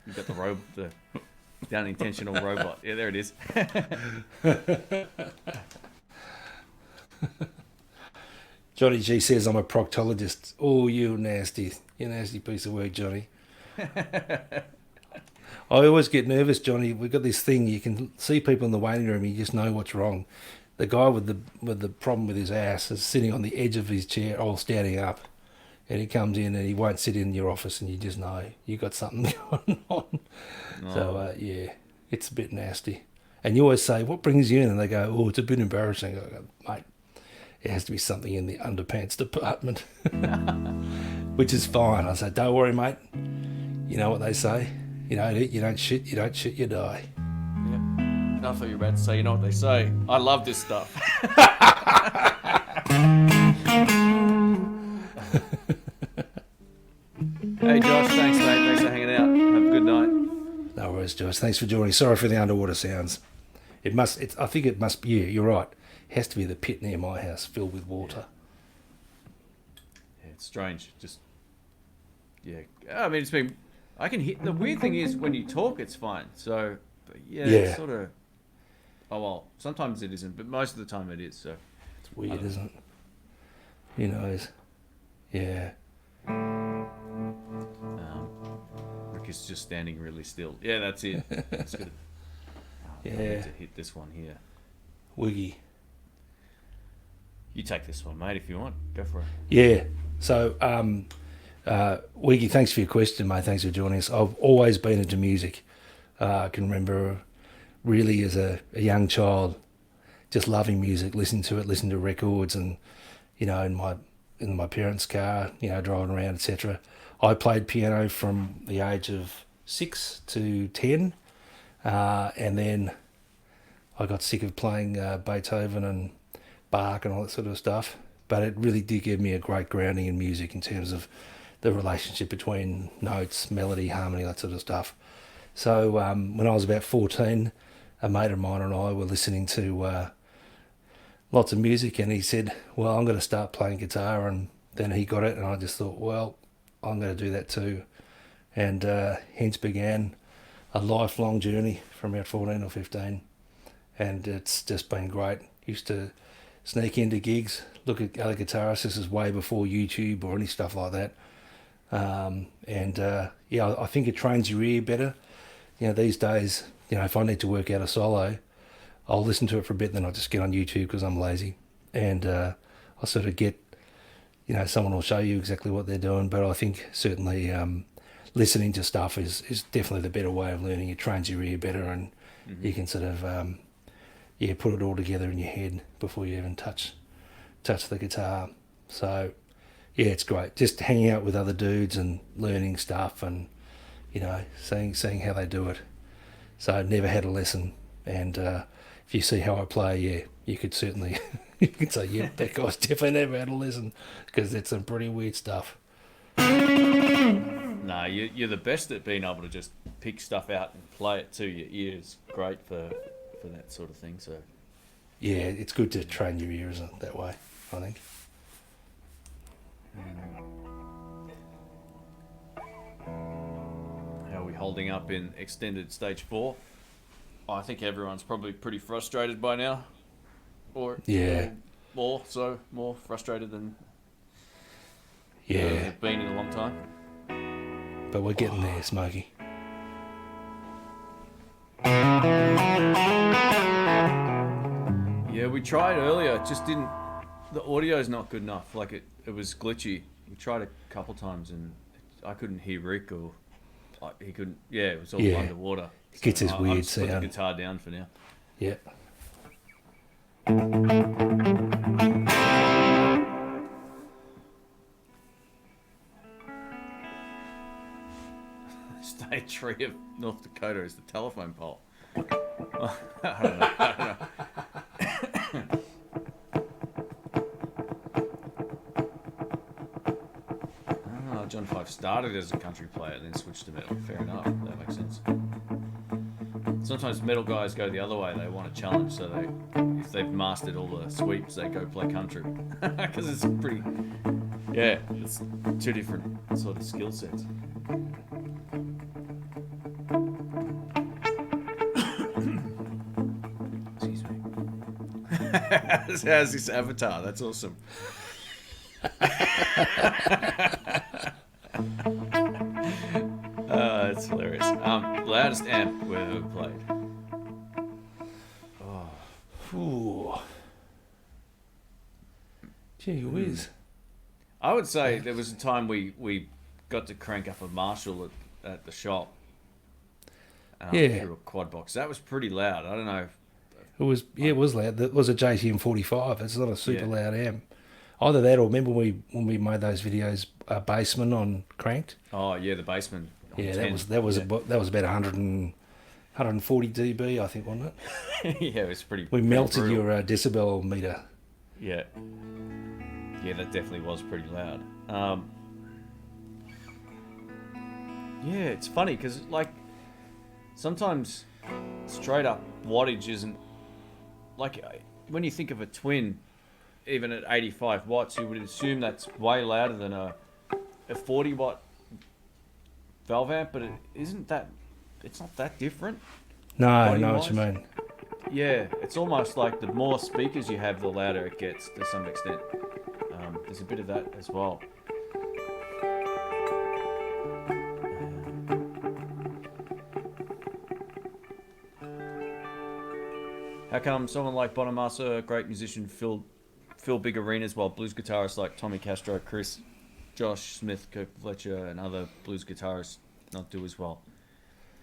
You've got the unintentional robot. Yeah, there it is. Johnny G says I'm a proctologist. Oh, you nasty piece of work, Johnny. I always get nervous, Johnny. We've got this thing. You can see people in the waiting room. You just know what's wrong. The guy with the problem with his ass is sitting on the edge of his chair, all standing up, and he comes in and he won't sit in your office, and you just know you got something going on. Oh. So yeah, it's a bit nasty. And you always say, "What brings you in?" And they go, "Oh, it's a bit embarrassing." I go, "Mate, it has to be something in the underpants department," which is fine. I say, "Don't worry, mate. You know what they say. You don't eat, you don't shit, you don't shit, you die." Yeah. I thought you were about to say, you know what they say. I love this stuff. Hey Josh, thanks mate. Thanks for hanging out. Have a good night. No worries, Josh. Thanks for joining. Sorry for the underwater sounds. I think it must be. Yeah, you're right. It has to be the pit near my house filled with water. Yeah, it's strange. Just yeah. I mean, I can hear. The weird thing is when you talk, it's fine. So, but yeah, Yeah. it's sort of. Oh well, sometimes it isn't, but most of the time it is. So It's weird, isn't it? Who knows? Yeah. Rick is just standing really still. Yeah, that's it. That's good. I Yeah. need to hit this one here. Wiggy. You take this one, mate, if you want. Go for it. Yeah. So, Wiggy, thanks for your question, mate. Thanks for joining us. I've always been into music. I can remember really as a young child just loving music, listening to it, listening to records, and in my parents' car, driving around, etc. I played piano from the age of 6 to 10, and then I got sick of playing Beethoven and Bach and all that sort of stuff. But it really did give me a great grounding in music in terms of the relationship between notes, melody, harmony, that sort of stuff. So when I was about 14, a mate of mine and I were listening to lots of music, and he said, "Well, I'm going to start playing guitar," and then he got it, and I just thought, well, I'm going to do that too. And hence began a lifelong journey from about 14 or 15, and it's just been great. Used to sneak into gigs, look at other guitarists. This is way before YouTube or any stuff like that. I think it trains your ear better. These days, if I need to work out a solo, I'll listen to it for a bit, then I'll just get on YouTube because I'm lazy. And I'll sort of get, someone will show you exactly what they're doing. But I think certainly listening to stuff is definitely the better way of learning. It trains your ear better, and you can sort of, put it all together in your head before you even touch the guitar. So, yeah, it's great. Just hanging out with other dudes and learning stuff and, seeing how they do it. So I never had a lesson. And if you see how I play, yeah, you could certainly, you could say, yeah, that guy's definitely never had a lesson, because it's some pretty weird stuff. No, you're the best at being able to just pick stuff out and play it to your ears. Great for that sort of thing. So Yeah, it's good to train your ears that way, I think. How are we holding up in extended stage 4? I think everyone's probably pretty frustrated by now. Or Yeah. more frustrated than Yeah, they've been in a long time. but we're getting there, Smokey. Yeah, we tried earlier. It just didn't. The audio's not good enough. Like it was glitchy. We tried a couple times and I couldn't hear Rick, or he couldn't. Yeah, it was all underwater. It gets this I'm weird just putting the sound. guitar down for now. Yeah. Stage 3 of North Dakota is the telephone pole. I don't know. John Five started as a country player, then switched to metal. Fair enough, that makes sense. Sometimes metal guys go the other way. They want a challenge, so if they've mastered all the sweeps, they go play country, because it's pretty. Yeah, it's two different sort of skill sets. Excuse me. How's this avatar? That's awesome. That's hilarious. Loudest amp we've ever played. Ooh. Gee whiz. I would say there was a time we got to crank up a Marshall at the shop. Through a quad box. That was pretty loud. I don't know. It was loud. It was a JTM 45. It's not a super loud amp. Either that, or remember when we made those videos, Bassman on cranked. Oh yeah, the Bassman. Yeah, that was about 140 dB, I think, wasn't it? Yeah, it was pretty. We pretty melted brutal. your decibel meter. Yeah. Yeah, that definitely was pretty loud. Yeah, it's funny because like sometimes straight up wattage isn't like when you think of a twin, even at 85 watts, you would assume that's way louder than a 40 watt valve amp, but it isn't that. It's not that different. No, I know what you mean. Yeah, it's almost like the more speakers you have, the louder it gets to some extent. There's a bit of that as well. How come someone like Bonamassa, a great musician, fill big arenas while blues guitarists like Tommy Castro, Chris, Josh Smith, Kirk Fletcher, and other blues guitarists not do as well?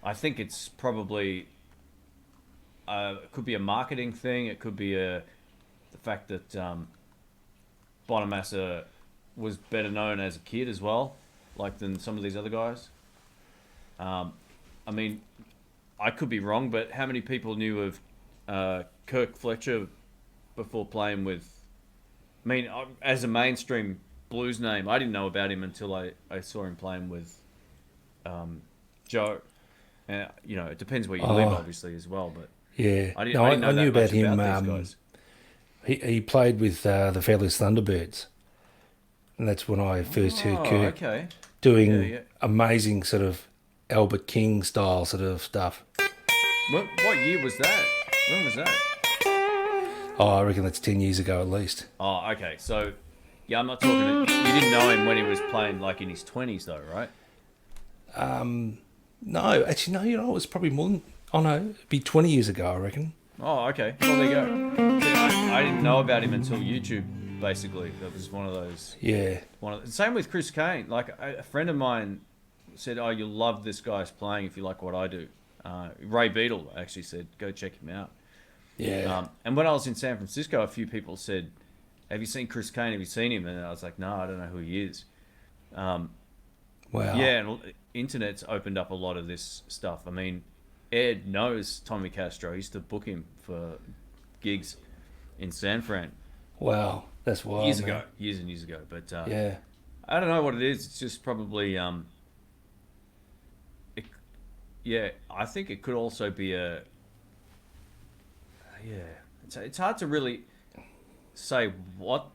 I think it's probably it could be a marketing thing. It could be the fact that Bonamassa was better known as a kid as well, like than some of these other guys. I mean, I could be wrong, but how many people knew of Kirk Fletcher before playing with? I mean, as a mainstream blues name, I didn't know about him until I saw him playing with Joe. You know, it depends where you live, obviously, as well. But yeah, I knew about him. He played with the Fearless Thunderbirds, and that's when I first heard Kirk doing amazing sort of Albert King style sort of stuff. What year was that? When was that? Oh, I reckon that's 10 years ago at least. Oh, okay. So, yeah, I'm not talking. You didn't know him when he was playing like in his 20s, though, right? No, actually, no. You know, it was probably more than. Oh no, it'd be 20 years ago, I reckon. Oh, okay. Well, there you go. See, I didn't know about him until YouTube. Basically, that was one of those. Yeah. Same with Chris Kane. Like a friend of mine said, "Oh, you'll love this guy's playing if you like what I do." Ray Beadle actually said, "Go check him out." Yeah. And when I was in San Francisco, a few people said, "Have you seen Chris Kane? Have you seen him?" And I was like, "No, I don't know who he is." Wow. Yeah, and internet's opened up a lot of this stuff. I mean, Ed knows Tommy Castro. He used to book him for gigs in San Fran. Wow, that's wild. Years and years ago. But yeah, I don't know what it is. It's just probably I think it could also be it's hard to really say what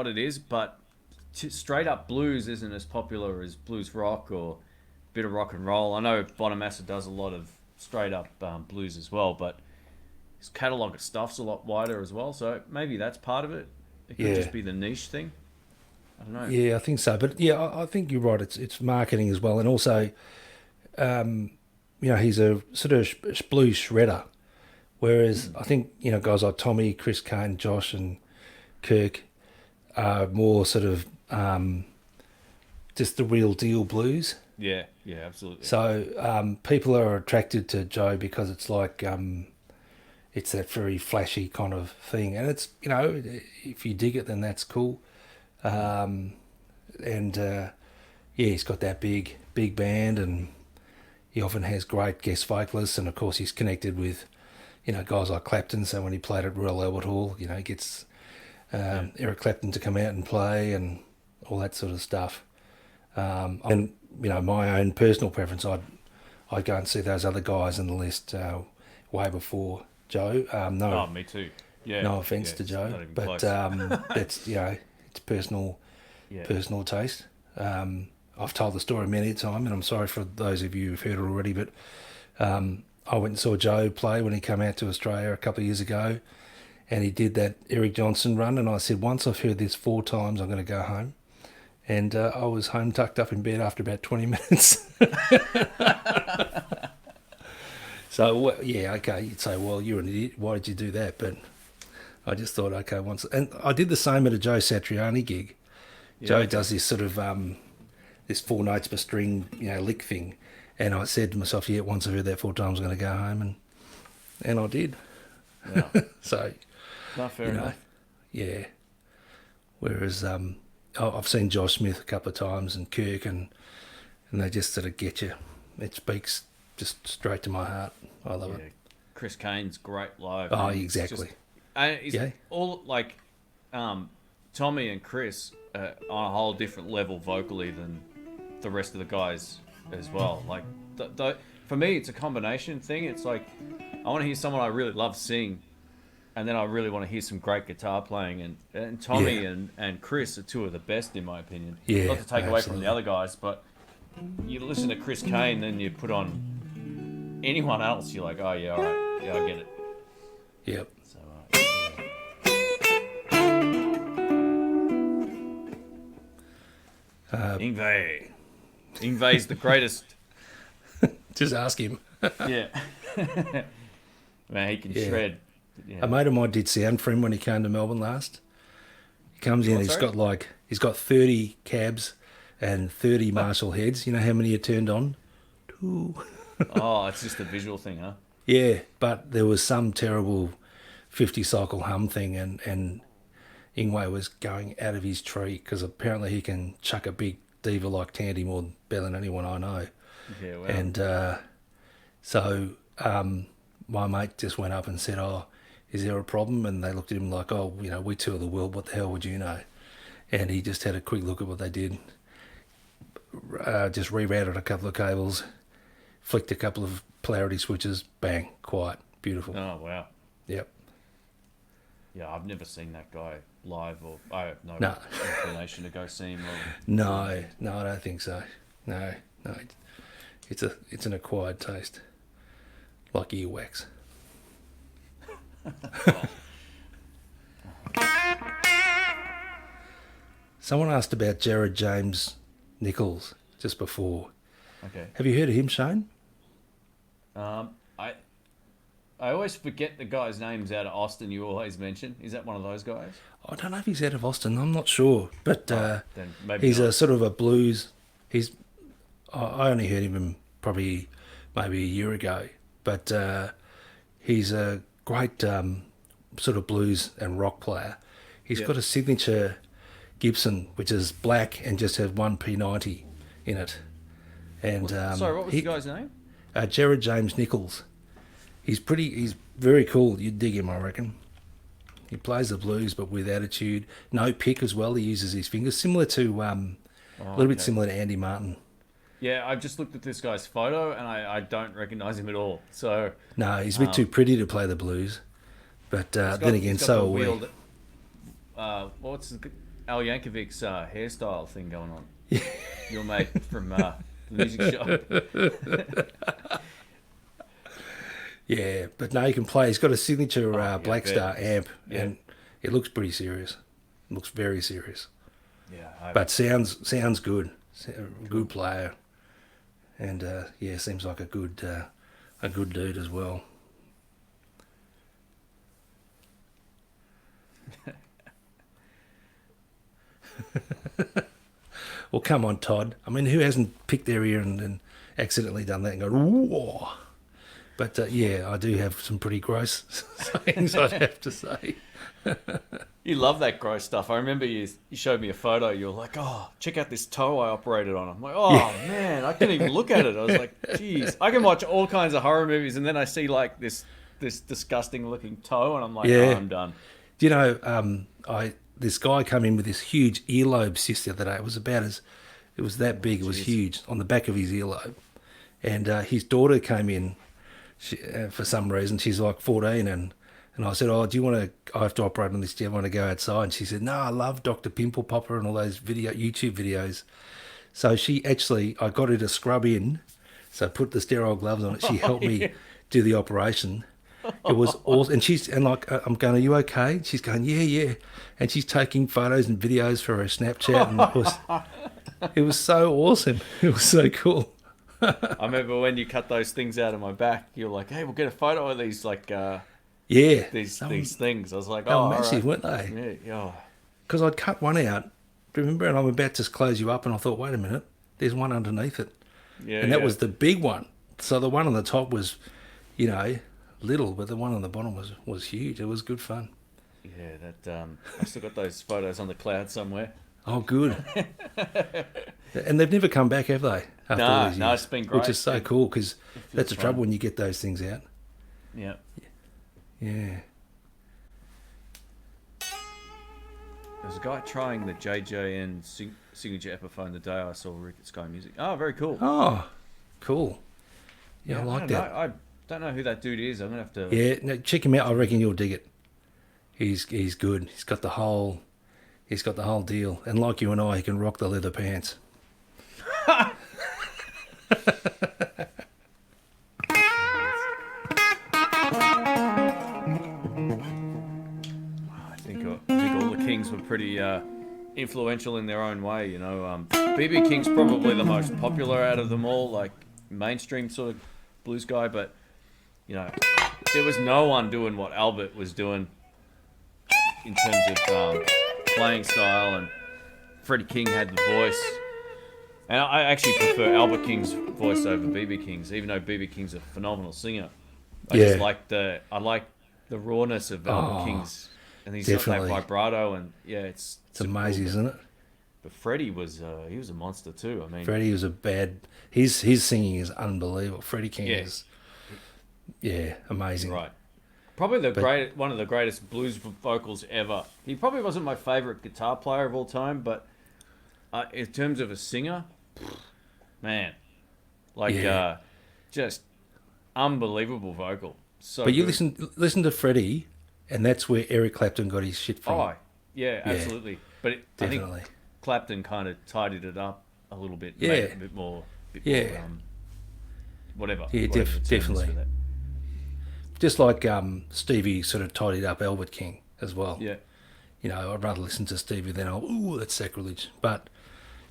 it is, but straight up blues isn't as popular as blues rock or a bit of rock and roll. I know Bonamassa does a lot of straight up blues as well, but his catalogue of stuff's a lot wider as well, so maybe that's part of it. It could just be the niche thing. I don't know. Yeah, I think so. But yeah, I think you're right. It's marketing as well, and also, he's a sort of blues shredder. Whereas I think guys like Tommy, Chris Kane, Josh, and Kirk are more sort of just the real deal blues. Yeah, absolutely. So people are attracted to Joe because it's like it's that very flashy kind of thing, and it's if you dig it, then that's cool. He's got that big band, and he often has great guest vocalists, and of course he's connected with guys like Clapton. So when he played at Royal Albert Hall, he gets Eric Clapton to come out and play and all that sort of stuff. And my own personal preference, I'd go and see those other guys on the list way before Joe. Oh, me too. Yeah. No offense to Joe, but that's it's personal taste. I've told the story many a time, and I'm sorry for those of you who've heard it already, but I went and saw Joe play when he came out to Australia a couple of years ago, and he did that Eric Johnson run, and I said, once I've heard this 4 times, I'm going to go home. And I was home tucked up in bed after about 20 minutes. So, yeah, okay, you'd say, well, you're an idiot. Why did you do that? But I just thought, okay, once. And I did the same at a Joe Satriani gig. Yeah, Joe okay. does this sort of, this 4 notes per string, lick thing. And I said to myself, yeah, once I've heard that 4 times, I'm going to go home. And I did. Yeah. So, No, fair enough. yeah. Whereas I've seen Josh Smith a couple of times and Kirk, and they just sort of get you. It speaks just straight to my heart. I love it. Chris Kane's great live. Oh, man. exactly. He's all like Tommy and Chris are on a whole different level vocally than the rest of the guys as well. Like, for me, it's a combination thing. It's like I want to hear someone I really love sing, and then I really want to hear some great guitar playing. And Tommy and Chris are 2 of the best, in my opinion. Yeah, Not to take away from absolutely. the other guys, but you listen to Chris Kane, then you put on anyone else, you're like, oh yeah, all right, yeah, I get it. Yep. So, Ingve's the greatest. Just ask him. Yeah. Man, he can Yeah. shred. Yeah. A mate of mine did sound for him when he came to Melbourne last. He comes in, What, he's sorry? he's got 30 cabs and 30 Marshall heads. You know how many are turned on? 2. Oh, it's just a visual thing, huh? Yeah, but there was some terrible 50 cycle hum thing, and Ingwe was going out of his tree because apparently he can chuck a big diva like Tandy better than anyone I know. Yeah, well. And so my mate just went up and said, oh, is there a problem? And they looked at him like, oh, we tour the world, what the hell would you know? And he just had a quick look at what they did, just rerouted a couple of cables, flicked a couple of polarity switches, bang, quiet, beautiful. Oh, wow. Yep. Yeah, I've never seen that guy live, or I have no No. inclination to go see him. No, I don't think so. No, it's an acquired taste, like earwax. Someone asked about Jared James Nichols just before. Okay. Have you heard of him, Shane? I always forget the guy's names out of Austin you always mention. Is that one of those guys? I don't know if he's out of Austin. I'm not sure, but Then maybe he's not. a sort of a blues. I only heard him probably maybe a year ago, but he's a great sort of blues and rock player. He's got a signature Gibson, which is black and just has one P90 in it. And Sorry, what was the guy's name? Jared James Nichols. He's very cool. You'd dig him, I reckon. He plays the blues, but with attitude. No pick as well. He uses his fingers, similar to a little bit similar to Andy Martin. Yeah, I've just looked at this guy's photo and I don't recognise him at all. So No, he's a bit too pretty to play the blues. But then again, so are we. What's Al Yankovic's hairstyle thing going on? Your mate from the music shop. Yeah, but no, he can play. He's got a signature Black Star amp, Yeah. and it looks pretty serious. It looks very serious. Yeah, But sounds good. Good player, and seems like a good dude as well. Well, come on, Todd. I mean, who hasn't picked their ear and accidentally done that and gone, whoa? But I do have some pretty gross sayings, I'd have to say. you love that gross stuff. I remember you showed me a photo. You were like, "Oh, check out this toe I operated on." I'm like, "Oh man, I couldn't even look at it." I was like, "Geez, I can watch all kinds of horror movies, and then I see like this disgusting looking toe, and I'm like, oh, I'm done." Do you know, this guy came in with this huge earlobe cyst the other day. It was that big. It was huge on the back of his earlobe, and his daughter came in. For some reason, she's like 14, and I said, "Oh, do you want to? I have to operate on this. Do you want to go outside?" And she said, "No, I love Dr. Pimple Popper and all those YouTube videos." So I got her to scrub in, so put the sterile gloves on it. She helped me do the operation, It was awesome. And like, I'm going, are you okay? She's going, yeah, yeah. And she's taking photos and videos for her Snapchat. And it was so awesome. It was so cool. I remember when you cut those things out of my back, you're like, hey, we'll get a photo of these, like, Yeah. these things. I was like, They oh, were massive, all right. weren't they? Yeah, oh. Because I'd cut one out, remember, and I'm about to close you up, and I thought, wait a minute, there's one underneath it. Yeah, and that was the big one. So the one on the top was, you know, little, but the one on the bottom was huge. It was good fun. Yeah, that I still got those photos on the cloud somewhere. Oh, good. And they've never come back, have they? After all these No, years? it's been great. Which is so cool, because that's the fun. trouble when you get those things out. Yeah. Yeah. There's a guy trying the JJN signature Epiphone the day I saw Rick at Sky Music. Oh, very cool. Oh, cool. Yeah, I like that. I don't know who that dude is. I'm gonna have to. Yeah, no, check him out. I reckon you'll dig it. He's good. He's got the whole deal. And like you and I, he can rock the leather pants. I think all the Kings were pretty influential in their own way. You know, BB King's probably the most popular out of them all, like mainstream sort of blues guy. But you know, there was no one doing what Albert was doing in terms of playing style, and Freddie King had the voice. And I actually prefer Albert King's voice over BB King's, even though BB King's a phenomenal singer. I just like the rawness of Albert King's, and he's got that vibrato, and yeah, it's amazing, cool. isn't it? But Freddie was he was a monster too. I mean, Freddie was his singing is unbelievable. Freddie King is amazing. Right. Probably one of the greatest blues vocals ever. He probably wasn't my favorite guitar player of all time, but in terms of a singer, man, like just unbelievable vocal. So, but you listen to Freddie, and that's where Eric Clapton got his shit from. Oh, yeah, absolutely. But I definitely. think Clapton kind of tidied it up a little bit, Yeah, made it a bit more, whatever. Yeah, whatever definitely. Just like Stevie sort of tidied up Albert King as well. Yeah. You know, I'd rather listen to Stevie than that's sacrilege. But,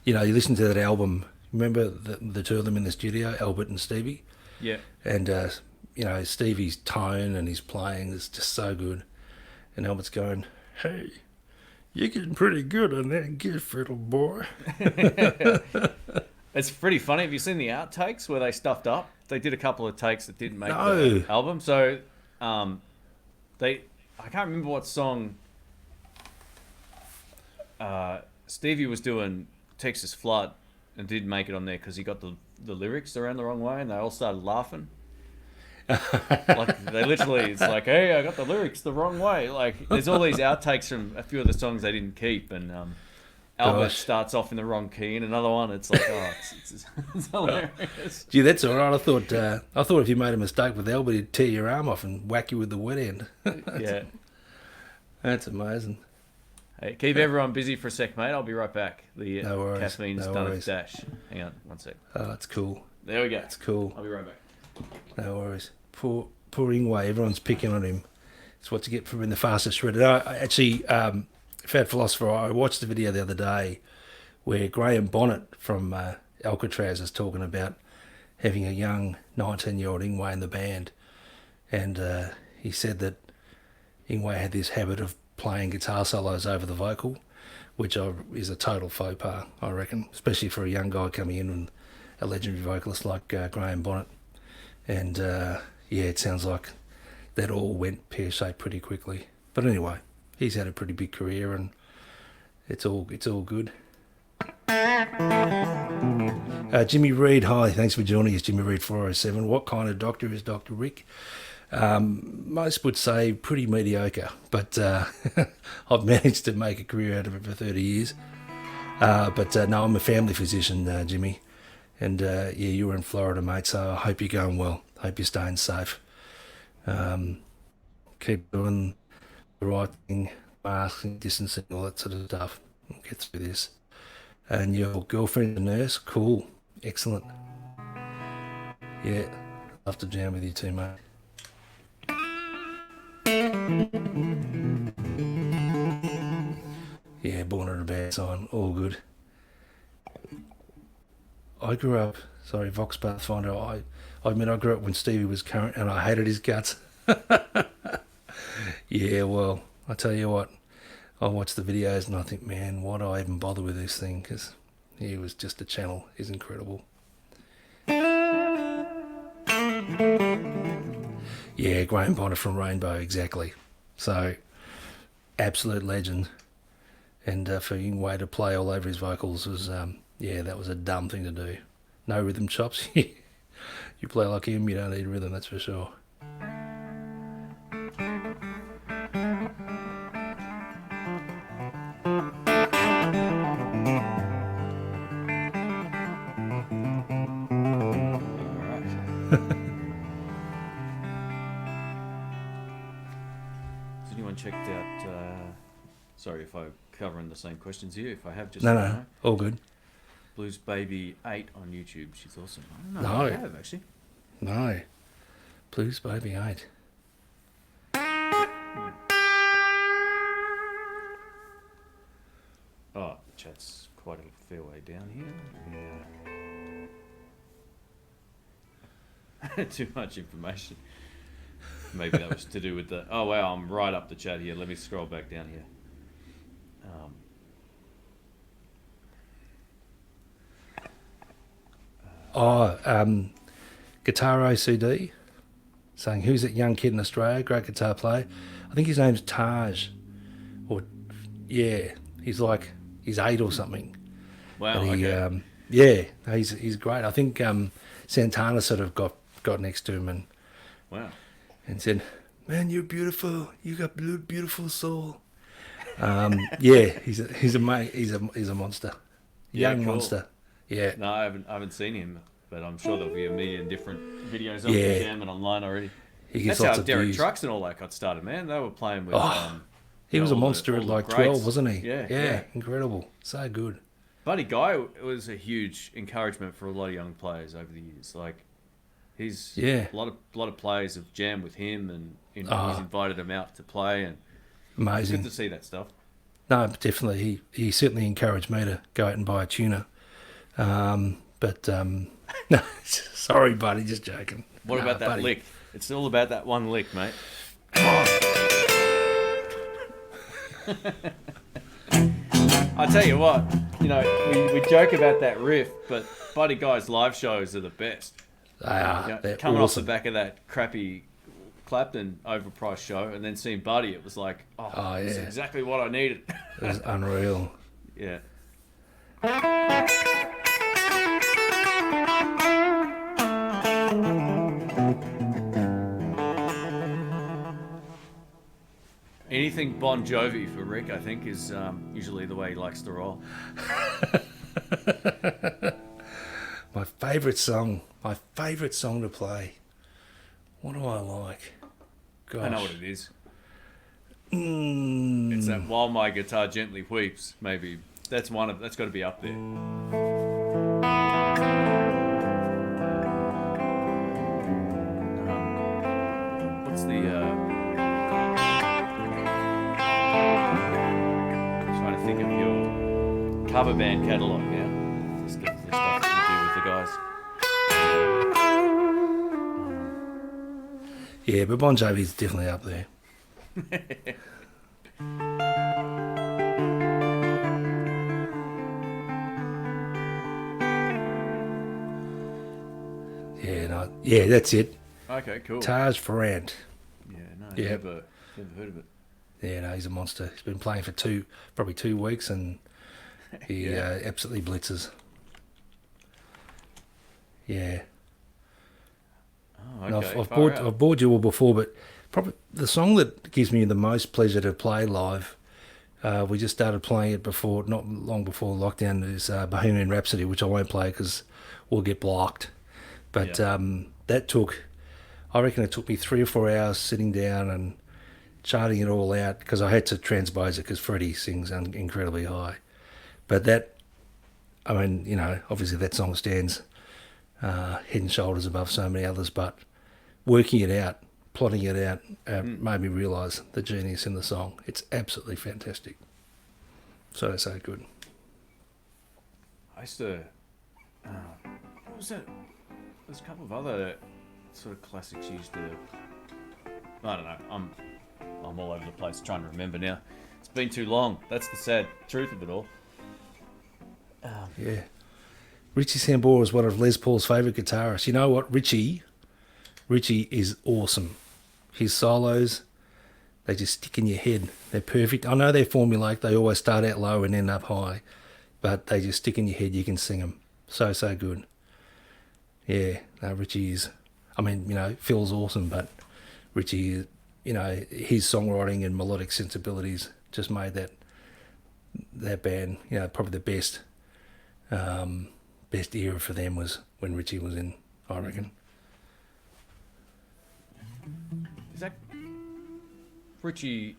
you know, you listen to that album, remember the two of them in the studio, Albert and Stevie? Yeah. And, you know, Stevie's tone and his playing is just so good. And Albert's going, hey, you're getting pretty good on that gift, little boy. It's pretty funny. Have you seen the outtakes where they stuffed up? They did a couple of takes that didn't make the album. So, I can't remember what song Stevie was doing Texas Flood and didn't make it on there because he got the lyrics around the wrong way, and they all started laughing. Like they literally, it's like, hey, I got the lyrics the wrong way. Like there's all these outtakes from a few of the songs they didn't keep, and Albert starts off in the wrong key, and another one, it's like, it's hilarious. Gee, that's all right. I thought if you made a mistake with Albert, he'd tear your arm off and whack you with the wet end. Yeah, that's amazing. Hey, keep everyone busy for a sec, mate. I'll be right back. The caffeine's done its dash. Hang on, one sec. Oh, that's cool. There we go. That's cool. I'll be right back. No worries. Poor Ingwe. Everyone's picking on him. It's what you get for being the fastest shredder. I actually, Fat Philosopher, I watched a video the other day where Graham Bonnet from Alcatraz is talking about having a young 19-year-old Ingwe in the band. And he said that Ingwe had this habit of playing guitar solos over the vocal, which is a total faux pas, I reckon, especially for a young guy coming in and a legendary vocalist like Graham Bonnet. And it sounds like that all went pear-shaped pretty quickly. But anyway, he's had a pretty big career, and it's all good. Jimmy Reed, hi, thanks for joining us, Jimmy Reed 407. What kind of doctor is Dr. Rick? Most would say pretty mediocre, but I've managed to make a career out of it for 30 years. But no, I'm a family physician, Jimmy. And you were in Florida, mate, so I hope you're going well. Hope you're staying safe. Keep doing the right thing, masking, distancing, all that sort of stuff. We'll get through this. And your girlfriend's a nurse? Cool. Excellent. Yeah, love to jam with you too, mate. Yeah, born at a bad sign. All good. I grew up, sorry, Vox Pathfinder. I admit I grew up when Stevie was current and I hated his guts. Yeah, well, I tell you what, I watch the videos and I think, man, why do I even bother with this thing? Because he was just a channel. He's incredible. Yeah, Graham Bonner from Rainbow, exactly. So, absolute legend. And for Yngwie to play all over his vocals was, yeah, that was a dumb thing to do. No rhythm chops. You play like him, you don't need rhythm, that's for sure. Has anyone checked out? Sorry if I'm covering the same questions here. If I have, just No, all good. Blues Baby 8 on YouTube. She's awesome. I don't know. No. If I have actually. No. Blues Baby 8. Oh, the chat's quite a fair way down here. Yeah. Too much information. Maybe that was to do with the... Oh, wow, I'm right up the chat here. Let me scroll back down here. Guitar OCD saying, who's that young kid in Australia? Great guitar player. I think his name's Taj. Or, yeah, he's 8 or something. Wow, But he, okay. yeah, he's great. I think Santana sort of got next to him and Wow. said, "Man, you're beautiful. You got beautiful soul." Yeah, he's a monster, Yeah, young cool. monster. Yeah, No, I haven't seen him, but I'm sure there'll be a million different videos of Yeah. him jamming online already. he gets That's lots how of Derek views. Trucks and all that got started, man. They were playing with... He was a all the- monster all at the like greats. 12, wasn't he? Yeah. Incredible, so good. Buddy Guy was a huge encouragement for a lot of young players over the years. Like, he's Yeah. a lot of players have jammed with him, and he's Oh. invited them out to play, and it's Amazing. good to see that stuff. No, definitely. He certainly encouraged me to go out and buy a tuner. But no, sorry, buddy, just joking. What No, about that buddy. lick? It's all about that one lick, mate. I tell you what, we joke about that riff, but Buddy Guy's live shows are the best. They are. They're Coming off the awesome. back of that crappy Clapton overpriced show, and then seeing Buddy, it was like, Oh, This is yeah. exactly what I needed. It was unreal. Yeah. Anything Bon Jovi for Rick, I think, is usually the way he likes to roll. My favourite song to play. What do I like? Gosh. I know what it is. Mm, It's that While My Guitar Gently Weeps, maybe. That's got to be up there. What's the trying to think of your cover band catalogue now. Just the stuff that you do with the guys. yeah, but Bon Jovi's definitely up there. Yeah, that's it. Okay, cool. Taj Farrant. Yeah, no, Yeah. never heard of it. Yeah, no, he's a monster. He's been playing for probably 2 weeks, and he Yeah. absolutely blitzes. Yeah. Oh, And okay. I've bored you all before, but probably the song that gives me the most pleasure to play live, we just started playing it not long before lockdown, is Bohemian Rhapsody, which I won't play because we'll get blocked. But I reckon it took me 3 or 4 hours sitting down and charting it all out because I had to transpose it because Freddie sings incredibly high. But obviously that song stands head and shoulders above so many others, but working it out plotting it out made me realise the genius in the song. It's absolutely fantastic. So good. I used to. What was it? There's a couple of other sort of classics you used to. I don't know. I'm all over the place trying to remember now. It's been too long. That's the sad truth of it all. Yeah. Richie Sambora is one of Les Paul's favourite guitarists. You know what? Richie is awesome. His solos, they just stick in your head. They're perfect. I know they're formulaic. They always start out low and end up high. But they just stick in your head. You can sing them. So good. Yeah. No, Richie is... I mean, Phil's awesome, but Richie, his songwriting and melodic sensibilities just made that band, probably the best era for them was when Richie was in, I reckon. Is that Richie?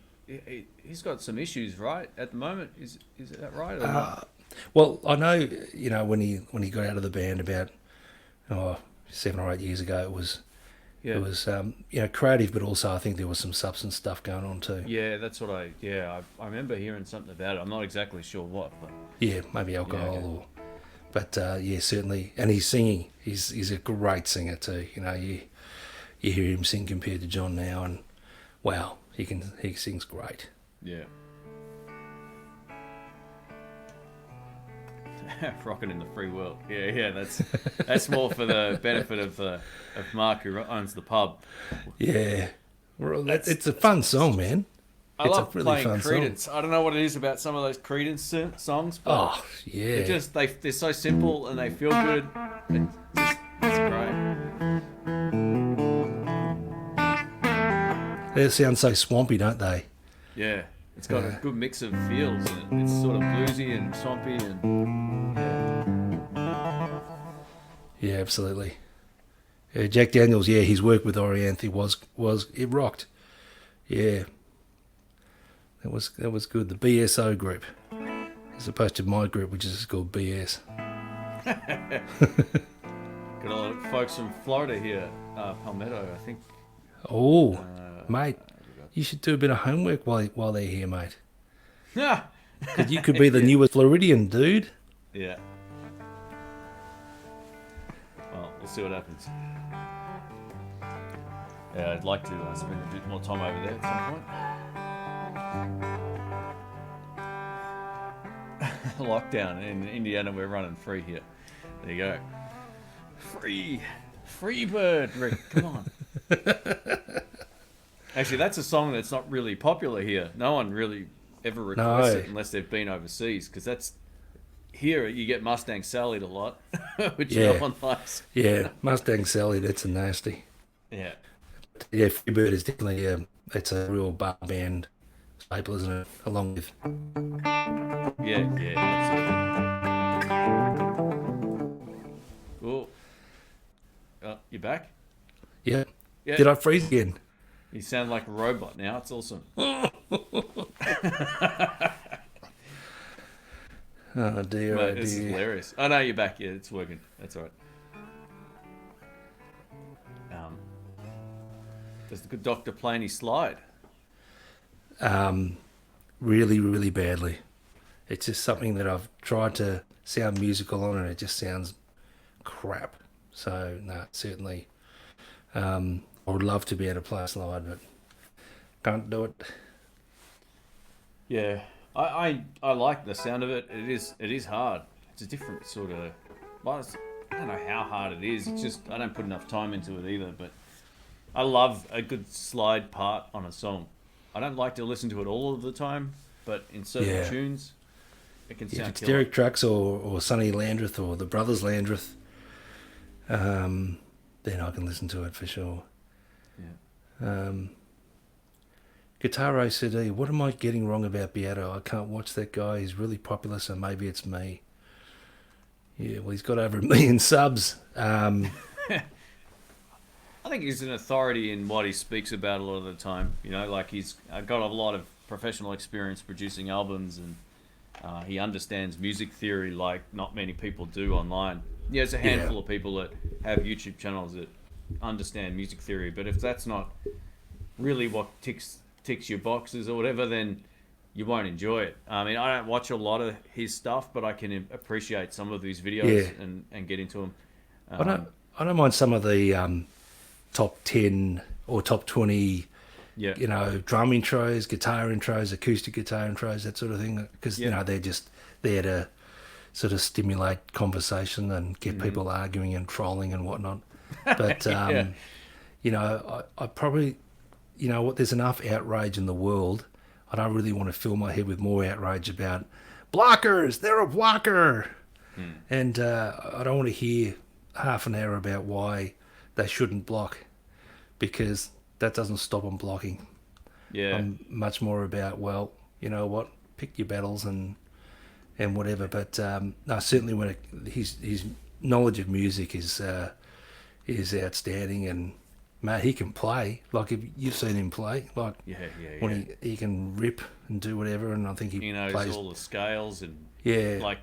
He's got some issues, right? At the moment, is that right? Or not? Well, I know, when he got out of the band about 7 or 8 years ago, it was creative, but also I think there was some substance stuff going on too. Yeah, that's what I remember hearing something about it. I'm not exactly sure what, but yeah, maybe alcohol but certainly. And he's singing. He's a great singer too. You hear him sing compared to John now, and wow, he sings great. Yeah. Rocking in the free world. Yeah, that's more for the benefit of Mark, who owns the pub. Yeah, it's a fun song, man. I love playing Creedence. I don't know what it is about some of those Creedence songs, but they're so simple and they feel good. It's great. They sound so swampy, don't they? Yeah, it's got a good mix of feels in it. It's sort of bluesy and swampy and yeah, absolutely. Jack Daniels, his work with Orianthi was it rocked. Yeah, that was good. The BSO group, as opposed to my group, which is called BS. Got a lot of folks from Florida here, Palmetto, I think. Oh, mate, you should do a bit of homework while they're here, mate. Yeah, you could be the newest Floridian, dude. Yeah. Well, we'll see what happens. Yeah, I'd like to spend a bit more time over there at some point. Lockdown in Indiana, we're running free here. There you go. Free bird, Rick. Come on. Actually, that's a song that's not really popular here. No one really ever requests it unless they've been overseas, because that's here you get Mustang Sallied a lot, which no one likes. Yeah, Mustang Sally, that's a nasty. Yeah. Yeah, Freebird is definitely it's a real bar band staple, isn't it? Along with absolutely. Cool. You back? Yeah. Did I freeze again? You sound like a robot now. It's awesome. Oh dear, Mate, this is hilarious. Oh no, you're back. Yeah, it's working. That's all right. Does the good doctor play any slide? Really, really badly. It's just something that I've tried to sound musical on, and it just sounds crap. So no, certainly. I would love to be able to play a slide, but can't do it. Yeah, I like the sound of it. It is hard. It's a different sort of. Well, I don't know how hard it is. It's just I don't put enough time into it either. But I love a good slide part on a song. I don't like to listen to it all of the time, but in certain tunes, it can sound. If it's Derek Trucks or Sonny Landreth or the Brothers Landreth, then I can listen to it for sure. Yeah. Guitar OCD, what am I getting wrong about Beato? I can't watch that guy. He's really popular, so maybe it's me. Yeah, well, he's got over 1 million subs. I think he's an authority in what he speaks about a lot of the time. Like he's got a lot of professional experience producing albums, and he understands music theory like not many people do online. Yeah, there's a handful of people that have YouTube channels that understand music theory, but if that's not really what ticks your boxes or whatever, then you won't enjoy it. I mean, I don't watch a lot of his stuff, but I can appreciate some of his videos Yeah. and get into them. I don't mind some of the top 10 or top 20, Yeah, drum intros, guitar intros, acoustic guitar intros, that sort of thing, because Yeah. they're just there to sort of stimulate conversation and get Mm-hmm. people arguing and trolling and whatnot. But Yeah. I probably, what, there's enough outrage in the world. I don't really want to fill my head with more outrage about blockers. They're a blocker, and I don't want to hear half an hour about why they shouldn't block, because that doesn't stop them blocking. Yeah. I'm much more about, well, you know what, pick your battles and whatever. But no, certainly when his knowledge of music is outstanding, and mate, he can play. Like, if you've seen him play, like Yeah. when he can rip and do whatever, and I think he He knows plays. all the scales and Yeah,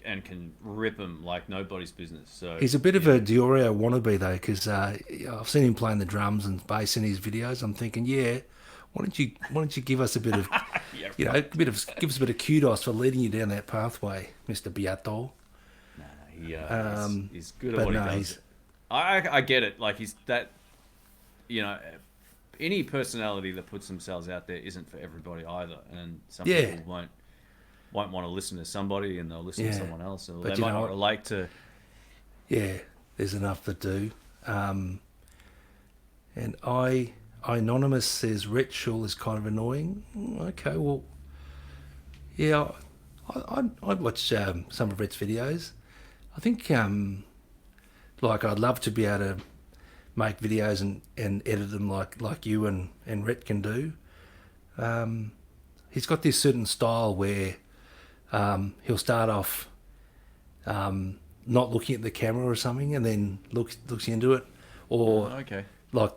and can rip them like nobody's business. So he's a bit of a Diorio wannabe though, because I've seen him playing the drums and bass in his videos. I'm thinking, yeah, why don't you give us a bit of, yeah, give us a bit of kudos for leading you down that pathway, Mr. Beato. he's good at but what no, he does. he's- I get it. Like, he's that, any personality that puts themselves out there isn't for everybody either, and some Yeah. people won't want to listen to somebody, and they'll listen to Yeah. someone else, or But they you might know not what? relate to. Yeah, there's enough that do. And Anonymous says Rhett Shaw is kind of annoying. Okay, well, yeah, I'd watch some of Rhett's videos. I think, like, I'd love to be able to make videos and edit them like you and Rhett can do. He's got this certain style where he'll start off not looking at the camera or something, and then looks into it, or Okay. like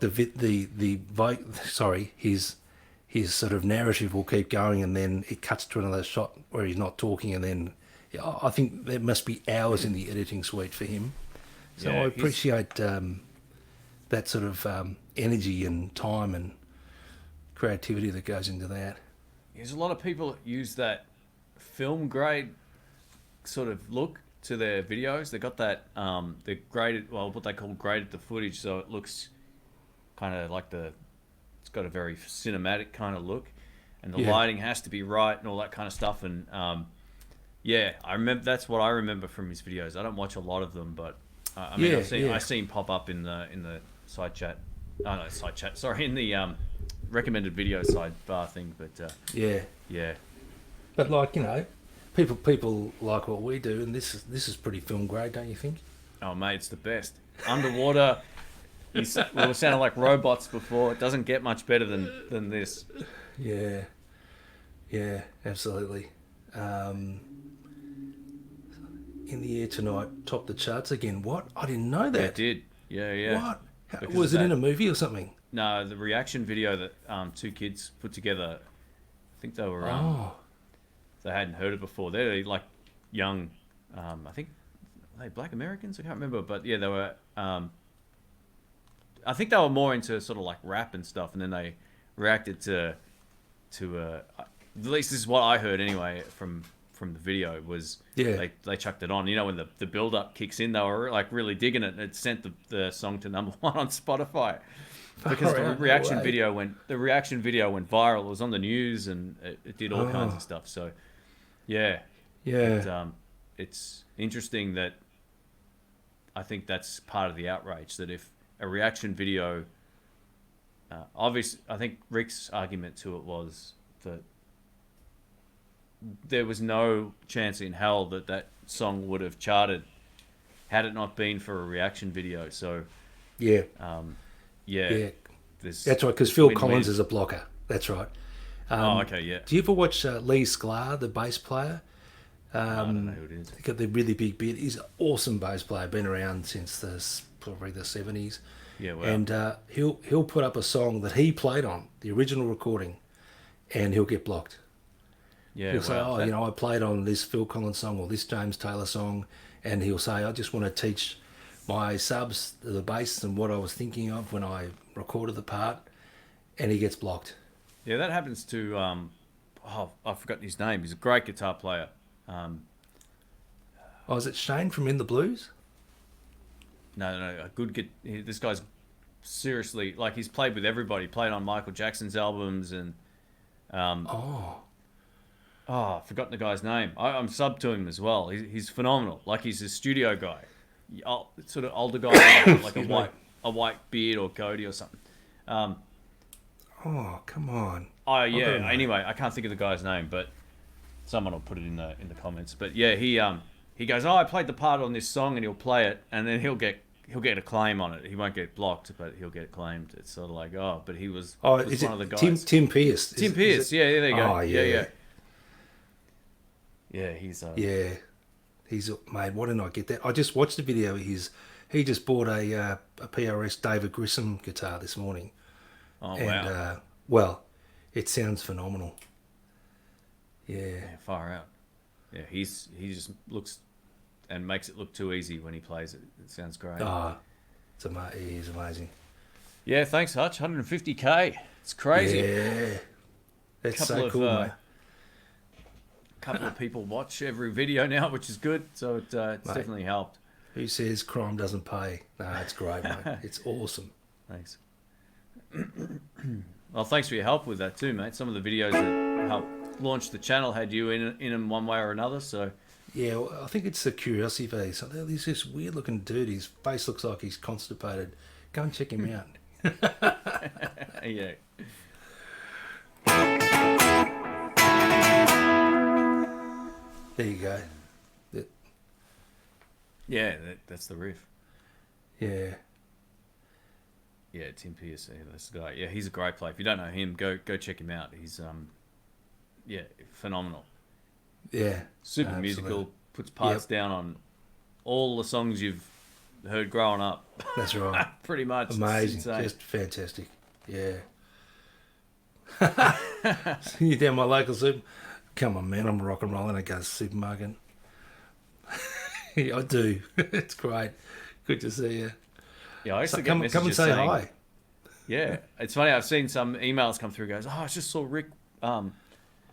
his sort of narrative will keep going, and then it cuts to another shot where he's not talking, and then I think there must be hours in the editing suite for him. So Yeah, I he's- appreciate that sort of energy and time and creativity that goes into that. There's a lot of people that use that film grade sort of look to their videos. They got that the graded, well, what they call graded the footage, so it looks kind of like it's got a very cinematic kind of look, and the Yeah. lighting has to be right and all that kind of stuff. And yeah, I remember, that's what I remember from his videos. I don't watch a lot of them, but I mean, Yeah, I see him pop up in the side chat. Oh no, side chat. Sorry, in the recommended video side bar thing. But Yeah. yeah. But like, people like what we do, and this is pretty film grade, don't you think? Oh, mate, it's the best. Underwater, we were sounding like robots before. It doesn't get much better than this. Yeah, absolutely. In the Air Tonight topped the charts again. What? I didn't know that. It did. Yeah. What? Because Was of it in that. a movie or something? No, the reaction video that two kids put together. I think they were Oh, they hadn't heard it before. They're like young. I think, are they Black Americans? I can't remember, but yeah, they were. I think they were more into sort of like rap and stuff, and then they reacted to at least this is what I heard anyway from the video was Yeah. they chucked it on. You know, when the build up kicks in, they were like really digging it, and it sent the song to #1 on Spotify because Far the out, no reaction way. video went viral. It was on the news, and it did all kinds Oh. of stuff. So yeah, yeah. it's interesting that I think that's part of the outrage, that if a reaction video, obviously, I think Rick's argument to it was that there was no chance in hell that song would have charted had it not been for a reaction video. So Yeah. yeah, That's right, because Phil win-win. Collins is a blocker. That's right. Oh, okay, yeah. Do you ever watch Lee Sklar, the bass player? I don't know who it is. He got the really big beard. He's an awesome bass player. Been around since probably the 70s. Yeah, well, And he'll put up a song that he played on the original recording, and he'll get blocked. yeah, He'll say, well, I played on this Phil Collins song or this James Taylor song, and he'll say, I just want to teach my subs the bass and what I was thinking of when I recorded the part. and he gets blocked. Yeah, that happens to I've forgotten his name. He's a great guitar player. Oh, is it Shane from In the Blues? No, a good this guy's seriously, like, he's played with everybody. Played on Michael Jackson's albums and I've forgotten the guy's name. I'm sub to him as well. He's phenomenal. Like, he's a studio guy, sort of older guy, like a white beard or goatee or something. Oh, come on. Oh yeah. Anyway, I can't think of the guy's name, but someone will put it in the comments. But yeah, he goes, oh, I played the part on this song, and he'll play it, and then he'll get a claim on it. He won't get blocked, but he'll get claimed. It's sort of like, but he was one of the guys. Tim Pierce? Tim Pierce. Yeah, there you go. Oh, yeah. Yeah, he's he's mate. Why didn't I get that? I just watched the video. He just bought a PRS David Grissom guitar this morning. Oh, and, wow. Well, it sounds phenomenal. Yeah, far out. Yeah, he just looks and makes it look too easy when he plays it. It sounds great. He's amazing. Yeah, thanks, Hutch. 150K. It's crazy. Yeah, that's so cool, mate. Couple of people watch every video now, which is good. So it's definitely helped. Who says crime doesn't pay? No, it's great, mate. It's awesome. Thanks. Well, thanks for your help with that too, mate. Some of the videos that helped launch the channel had you in them one way or another. So yeah, well, I think it's the curiosity value. So there's this weird looking dude. His face looks like he's constipated. Go and check him out. Yeah. There you go. Yeah, that's the riff. Yeah. Yeah, Tim Pierce, that's the guy. Yeah, he's a great player. If you don't know him, go check him out. He's phenomenal. Yeah. Super absolutely. musical, puts parts down on all the songs you've heard growing up. That's right. Pretty much. Amazing. Just fantastic. Yeah. You down my local super. Come on, man. I'm rock and rolling. I go to the supermarket. Yeah, I do. It's great. Good to see you. Yeah, I used to get come messages and say saying, hi. Yeah, it's funny. I've seen some emails come through. Goes, I just saw Rick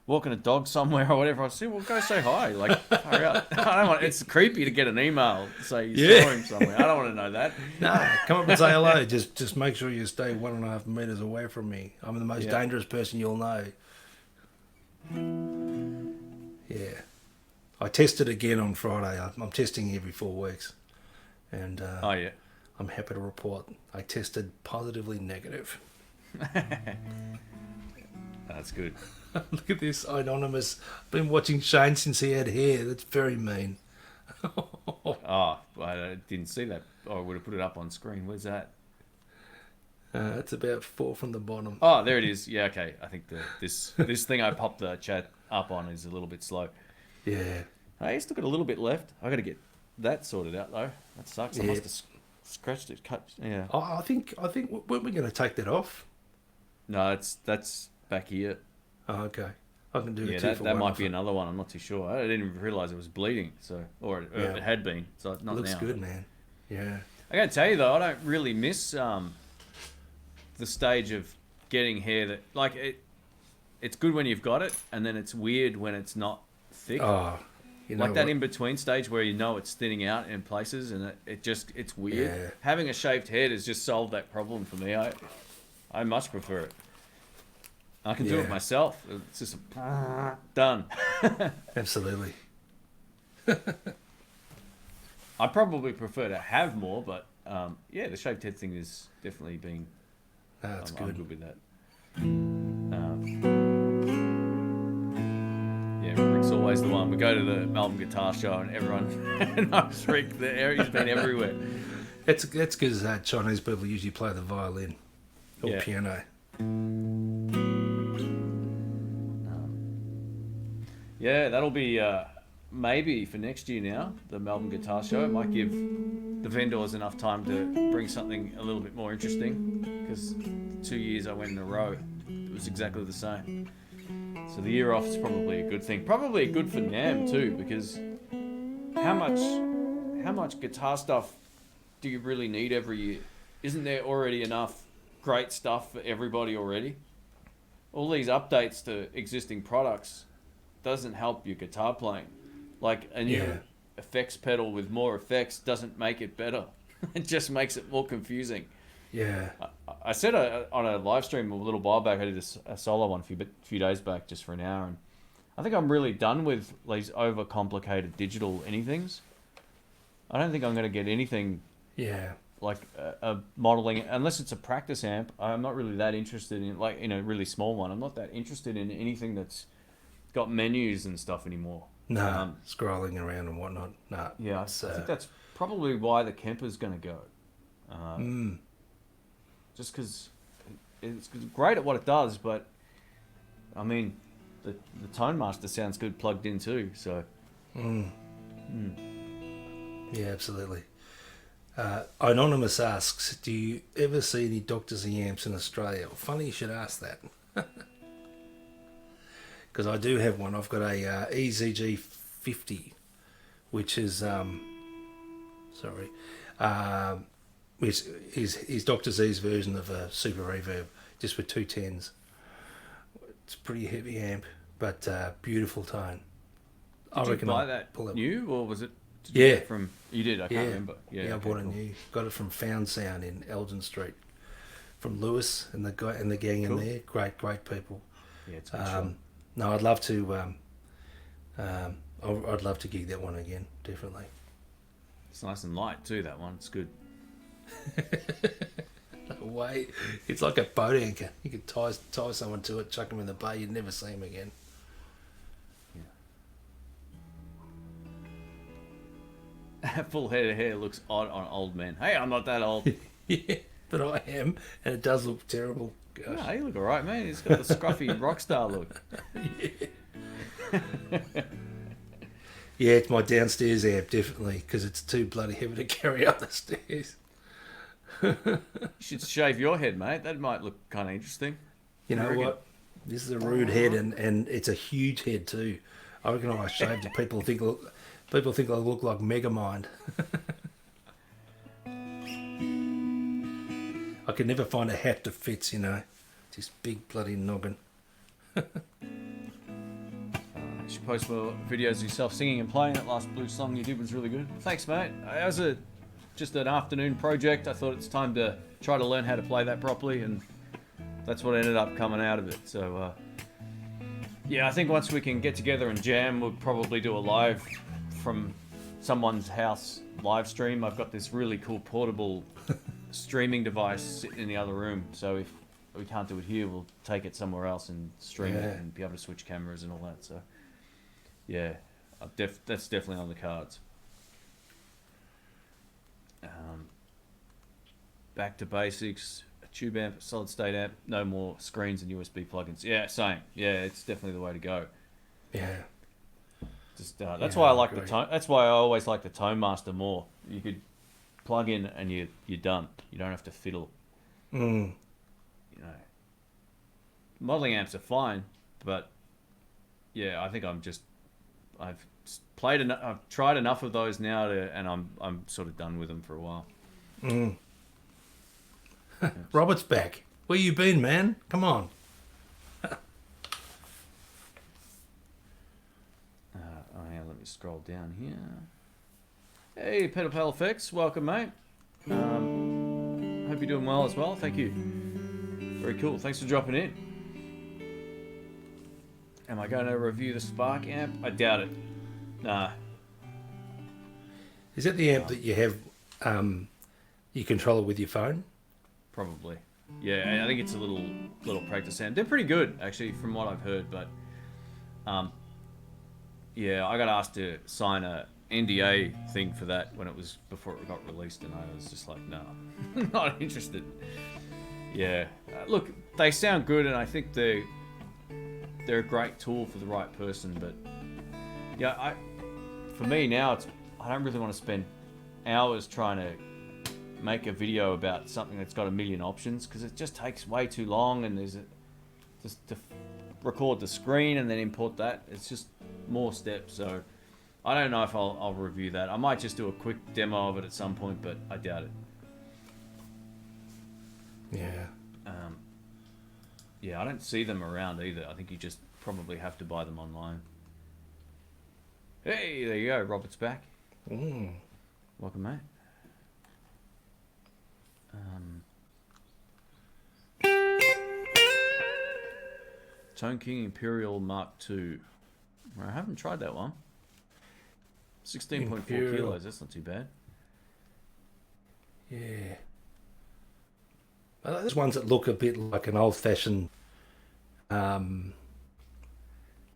walking a dog somewhere or whatever. I said, well, go say hi. Like, hurry up. I don't want. It's creepy to get an email to say you saw him somewhere. I don't want to know that. No, come up and say hello. Just make sure you stay 1.5 meters away from me. I'm the most dangerous person you'll know. Yeah. I tested again on Friday. I'm testing every 4 weeks. And I'm happy to report I tested positively negative. That's good. Look at this, anonymous. I've been watching Shane since he had hair. That's very mean. I didn't see that. I would have put it up on screen. Where's that? It's about 4 from the bottom. Oh, there it is. Yeah, okay. I think this thing I popped the chat up on is a little bit slow. Yeah. Hey, still got a little bit left. I got to get that sorted out though. That sucks. I must have scratched it. Cut. Yeah. Oh, I think weren't we going to take that off? No, that's back here. Oh, okay. I can do it. That might be another one. I'm not too sure. I didn't even realise it was bleeding. So, or it had been. So not looks now. good, man. Yeah. I got to tell you though, I don't really miss the stage of getting hair that like it's good when you've got it, and then it's weird when it's not thick. Oh, you know like that in between stage where you know it's thinning out in places, and it's weird. Yeah. Having a shaved head has just solved that problem for me. I much prefer it. I can do it myself. It's just done. Absolutely. I probably prefer to have more, but the shaved head thing is definitely being. That's good. I'm good with that. Rick's always the one. We go to the Melbourne Guitar Show and everyone knows Rick. He's been everywhere. That's because Chinese people usually play the violin or piano. That'll be maybe for next year now, the Melbourne Guitar Show. It might give the vendors enough time to bring something a little bit more interesting, because 2 years I went in a row, it was exactly the same. So the year off is probably a good thing. Probably good for NAMM too, because how much guitar stuff do you really need every year? Isn't there already enough great stuff for everybody already. All these updates to existing products doesn't help your guitar playing. Like a new effects pedal with more effects doesn't make it better. It just makes it more confusing. Yeah. I said on a live stream a little while back, I did a solo one a few days back just for an hour, and I think I'm really done with these overcomplicated digital anythings. I don't think I'm going to get anything like a modeling, unless it's a practice amp. I'm not really that interested in, like, in a really small one. I'm not that interested in anything that's got menus and stuff anymore. No, scrolling around and whatnot. No. Yeah, I think that's probably why the Kemper's going to go. Just because it's great at what it does, but I mean, the Tone Master sounds good plugged in too. So, yeah, absolutely. Anonymous asks, do you ever see any Dr. Z amps in Australia? Well, funny you should ask that. Because I do have one. I've got a EZG 50, which is is Dr. Z's version of a super reverb, just with 2 10s. It's a pretty heavy amp, but beautiful tone. Did you buy that new, or was it? From you did. I can't remember. Yeah, I bought a new. Got it from Found Sound in Elgin Street, from Lewis and the guy and the gang in there. Great people. Yeah, it's good. No, I'd love to. I'd love to gig that one again. Definitely. It's nice and light too. That one. It's good. No way. It's like a boat anchor. You could tie someone to it, chuck them in the bay. You'd never see them again. Yeah. Full head of hair looks odd on old men. Hey, I'm not that old. Yeah, but I am, and it does look terrible. Gosh. No, you look alright, man. He's got the scruffy rock star look. Yeah, it's my downstairs amp, definitely, because it's too bloody heavy to carry up the stairs. You should shave your head, mate. That might look kind of interesting. You know what? This is a rude head, and it's a huge head too. I reckon if I shaved it, people think I look like Megamind. I could never find a hat that fits, you know. Just big bloody noggin. You should post more videos of yourself singing and playing. That last blues song you did was really good. Thanks, mate. As just an afternoon project, I thought it's time to try to learn how to play that properly, and that's what ended up coming out of it. So, yeah, I think once we can get together and jam, we'll probably do a live from someone's house live stream. I've got this really cool portable streaming device sitting in the other room, so if we can't do it here, we'll take it somewhere else and stream it and be able to switch cameras and all that. So, yeah, that's definitely on the cards. Back to basics. A tube amp, solid state amp, no more screens and USB plugins. Yeah, same. Yeah, it's definitely the way to go. Yeah. Just that's why I like the tone. That's why I always like the Tone Master more. You could plug in and you're done. You don't have to fiddle. You know, modeling amps are fine, but yeah, I think I've tried enough of those now and I'm sort of done with them for a while. Robert's back. Where you been, man? Come on. Let me scroll down here. Hey, Pedal Pal Effects, welcome, mate. Hope you're doing well as well. Thank you. Very cool. Thanks for dropping in. Am I going to review the Spark amp? I doubt it. Nah. Is that the amp that you have? You control it with your phone? Probably. Yeah, I think it's a little practice amp. They're pretty good, actually, from what I've heard. But yeah, I got asked to sign a NDA thing for that before it got released, and I was just like, no, not interested. Yeah, look, they sound good, and I think they're a great tool for the right person. But yeah, for me now, I don't really want to spend hours trying to make a video about something that's got a million options, because it just takes way too long, and just to record the screen and then import that, it's just more steps. So I don't know if I'll review that. I might just do a quick demo of it at some point, but I doubt it. Yeah. Yeah, I don't see them around either. I think you just probably have to buy them online. Hey, there you go. Robert's back. Mm. Welcome, mate. Tone King Imperial Mark II. I haven't tried that one. 16.4 Imperial. kilos. That's not too bad. Yeah. There's ones that look a bit like an old-fashioned, sort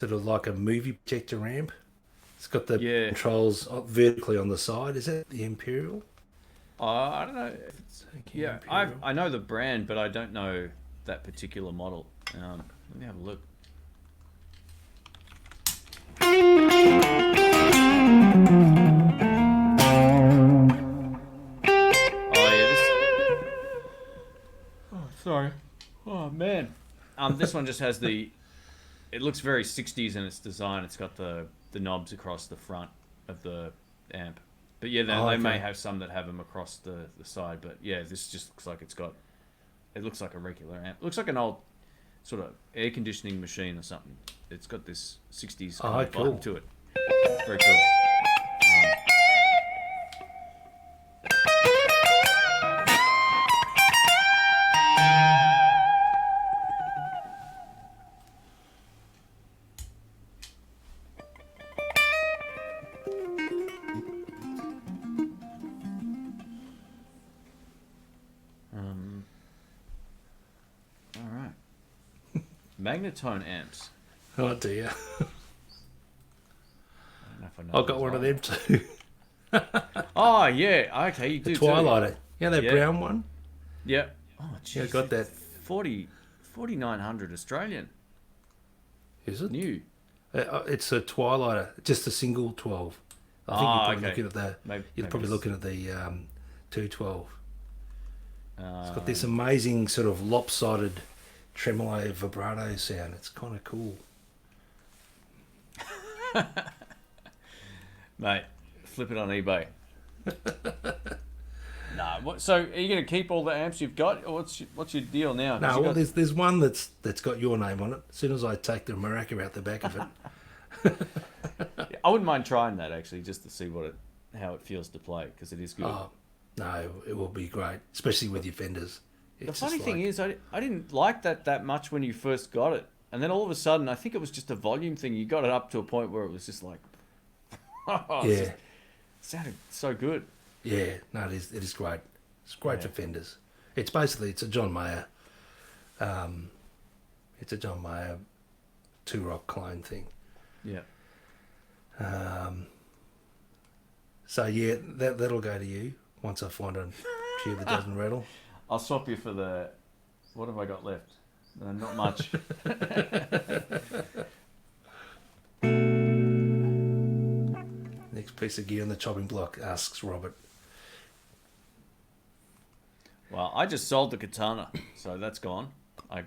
of like a movie projector amp. It's got the controls vertically on the side. Is that the Imperial? I don't know. If it's, yeah, I know the brand, but I don't know that particular model. Let me have a look. Sorry. Oh man. This one just has the. It looks very 60s in its design. It's got the knobs across the front of the amp. But yeah, they may have some that have them across the side. But yeah, this just looks like it's got. It looks like a regular amp. It looks like an old sort of air conditioning machine or something. It's got this 60s kind of vibe to it. Very cool. Magnetone amps. Oh dear. I I've got one of them too. Oh yeah, okay, you do. Twilighter. Yeah, that brown one. Yeah. Oh geez, yeah, I got that. 4,900 Australian. Is it new? It's a Twilighter, just a single 12. I think you're probably looking at the. You're probably looking at the 212. It's got this amazing sort of lopsided tremolo vibrato sound. It's kind of cool. Mate, flip it on eBay. Nah, so are you going to keep all the amps you've got, or what's your deal now? No, well, there's one that's got your name on it. As soon as I take the maraca out the back of it. Yeah, I wouldn't mind trying that actually, just to see how it feels to play, because it is good. Oh, no, it will be great, especially with your Fenders. The funny thing is, I didn't like that much when you first got it. And then all of a sudden, I think it was just a volume thing. You got it up to a point where it was just like... it sounded so good. Yeah, no, it is great. It's great for Fenders. It's basically, it's a John Mayer. It's a John Mayer 2-rock clone thing. Yeah. So, yeah, that'll go to you once I find a tube that doesn't rattle. I'll swap you for the... What have I got left? Not much. Next piece of gear on the chopping block, asks Robert. Well, I just sold the katana, so that's gone. I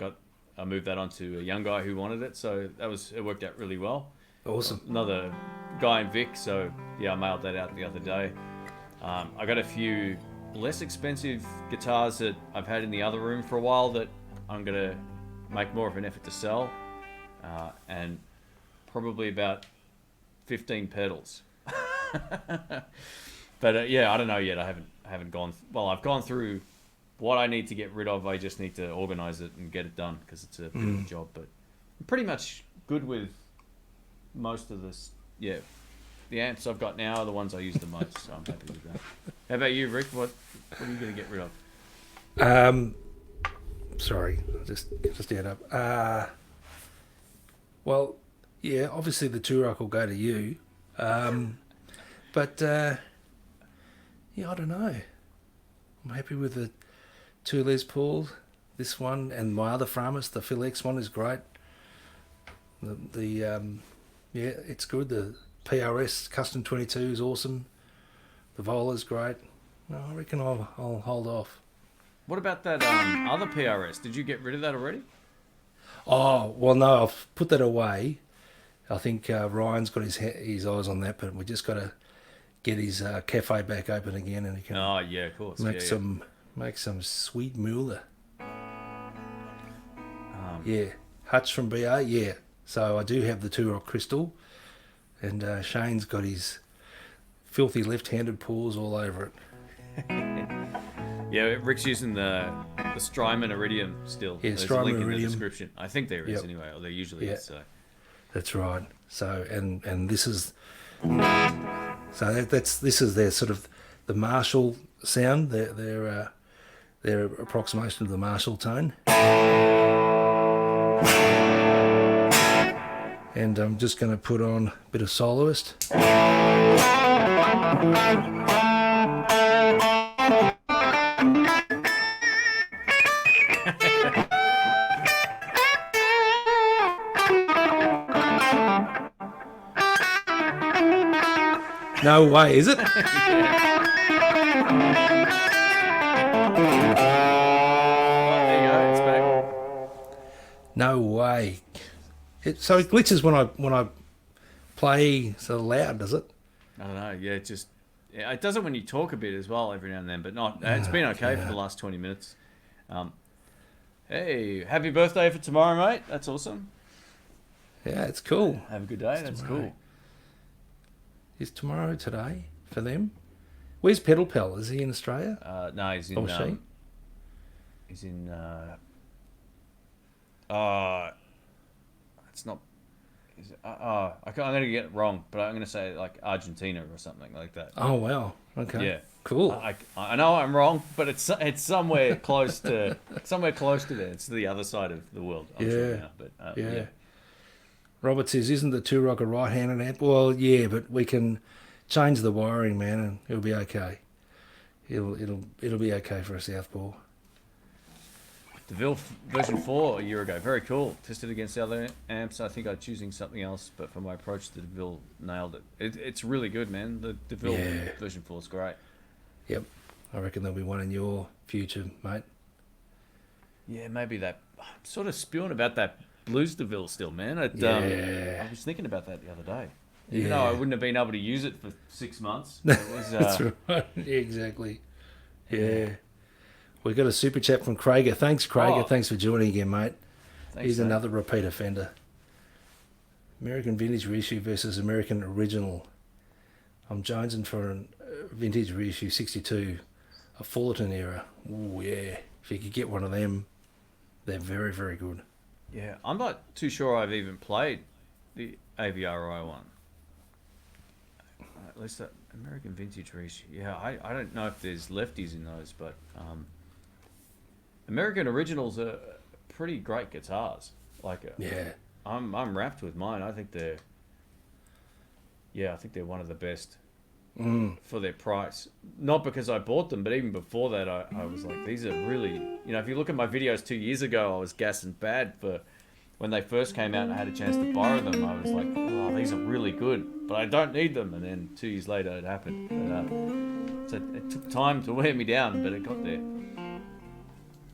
moved that on to a young guy who wanted it, so it worked out really well. Awesome. Another guy in Vic, so yeah, I mailed that out the other day. I got a few less expensive guitars that I've had in the other room for a while that I'm gonna make more of an effort to sell, and probably about 15 pedals. But yeah, I don't know yet. I haven't gone. Well, I've gone through what I need to get rid of. I just need to organize it and get it done, because it's a bit of a job. But I'm pretty much good with most of this. Yeah, the amps I've got now are the ones I use the most, so I'm happy with that. How about you, Rick? What are you going to get rid of? Sorry, I'll just stand up. Well, yeah, obviously the Turok will go to you. But yeah, I don't know. I'm happy with the two Les Paul, this one, and my other Framus, the Phil X one, is great. Yeah, it's good. The PRS Custom 22 is awesome. The Vola's great. No, I reckon I'll hold off. What about that other PRS? Did you get rid of that already? Oh, well, no, I've put that away. I think Ryan's got his eyes on that, but we just got to get his cafe back open again, and he can of course. Make some sweet moolah. Yeah. Hutch from BA, yeah. So I do have the Two Rock Crystal, and Shane's got his filthy left-handed paws all over it. Yeah, Rick's using the Strymon Iridium still. Yeah, There's a Strymon link in the Iridium. description. I think there is Yep. anyway, or there usually Yeah. is. So. That's right. So and this is this is their sort of the Marshall sound, their approximation of the Marshall tone. And I'm just going to put on a bit of soloist. No way, is it? There you go, it's back. No way. So it glitches when I play so loud, does it? I don't know. Yeah, it does it when you talk a bit as well every now and then, but not. It's been okay for the last 20 minutes. Hey, happy birthday for tomorrow, mate. That's awesome. Yeah, it's cool. Have a good day. That's cool. Is tomorrow today for them? Where's Pedal Pal? Is he in Australia? No, he's in. Or she? He's in. It's not. I'm going to get it wrong, but I'm going to say like Argentina or something like that. Oh wow. Okay. Yeah. Cool. I know I'm wrong, but it's somewhere close to there. It's the other side of the world. I'm sure now, but yeah. Robert says, "Isn't the Two Rock a right-handed amp?" Well, yeah, but we can change the wiring, man, and it'll be okay. It'll be okay for a southpaw. DeVille version 4 a year ago. Very cool. Tested against the other amps. I think I was choosing something else, but for my approach, the DeVille nailed it. It's really good, man. The DeVille version 4 is great. Yep. I reckon there'll be one in your future, mate. Yeah, maybe that. I'm sort of spewing about that Blues DeVille still, man. I was thinking about that the other day. Even though I wouldn't have been able to use it for 6 months. It was, That's right. Yeah, exactly. Yeah. We got a super chat from Craiger. Thanks, Craiger. Thanks for joining again, mate. He's another repeat offender. American Vintage Reissue versus American Original. I'm jonesing for a Vintage Reissue 62, a Fullerton era. Oh, yeah. If you could get one of them, they're very, very good. Yeah, I'm not too sure I've even played the AVRI one. At least that American Vintage Reissue. Yeah, I don't know if there's lefties in those, but American Originals are pretty great guitars. I'm wrapped with mine. I think they're one of the best for their price. Not because I bought them, but even before that, I was like, these are really, if you look at my videos 2 years ago, I was gassing bad for when they first came out and I had a chance to borrow them. I was like, oh, these are really good, but I don't need them. And then 2 years later, it happened. But, so it took time to wear me down, but it got there.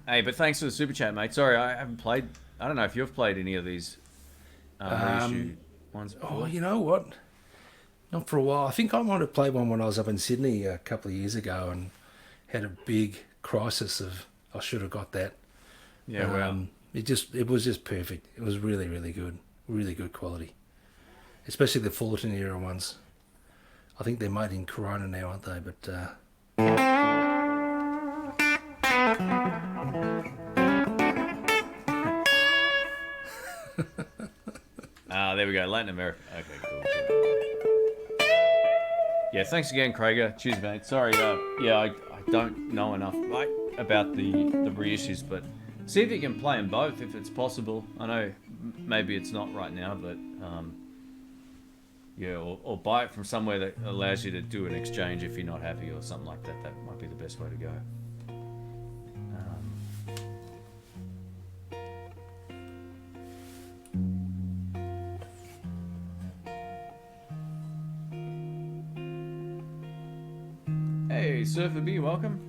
Hey, but thanks for the super chat, mate. Sorry, I haven't played. I don't know if you've played any of these reissue ones before. Oh, you know what? Not for a while. I think I might have played one when I was up in Sydney a couple of years ago and had a big crisis of I should have got that. Yeah, wow. It was just perfect. It was really, really good. Really good quality. Especially the Fullerton era ones. I think they're made in Corona now, aren't they? But there we go. Latin America. Okay, cool. Yeah, thanks again, Craiger. Cheers, mate. Sorry, I don't know enough about the reissues, but see if you can play them both if it's possible. I know maybe it's not right now, but or buy it from somewhere that allows you to do an exchange if you're not happy or something like that. That might be the best way to go. Hey, Surfer B, welcome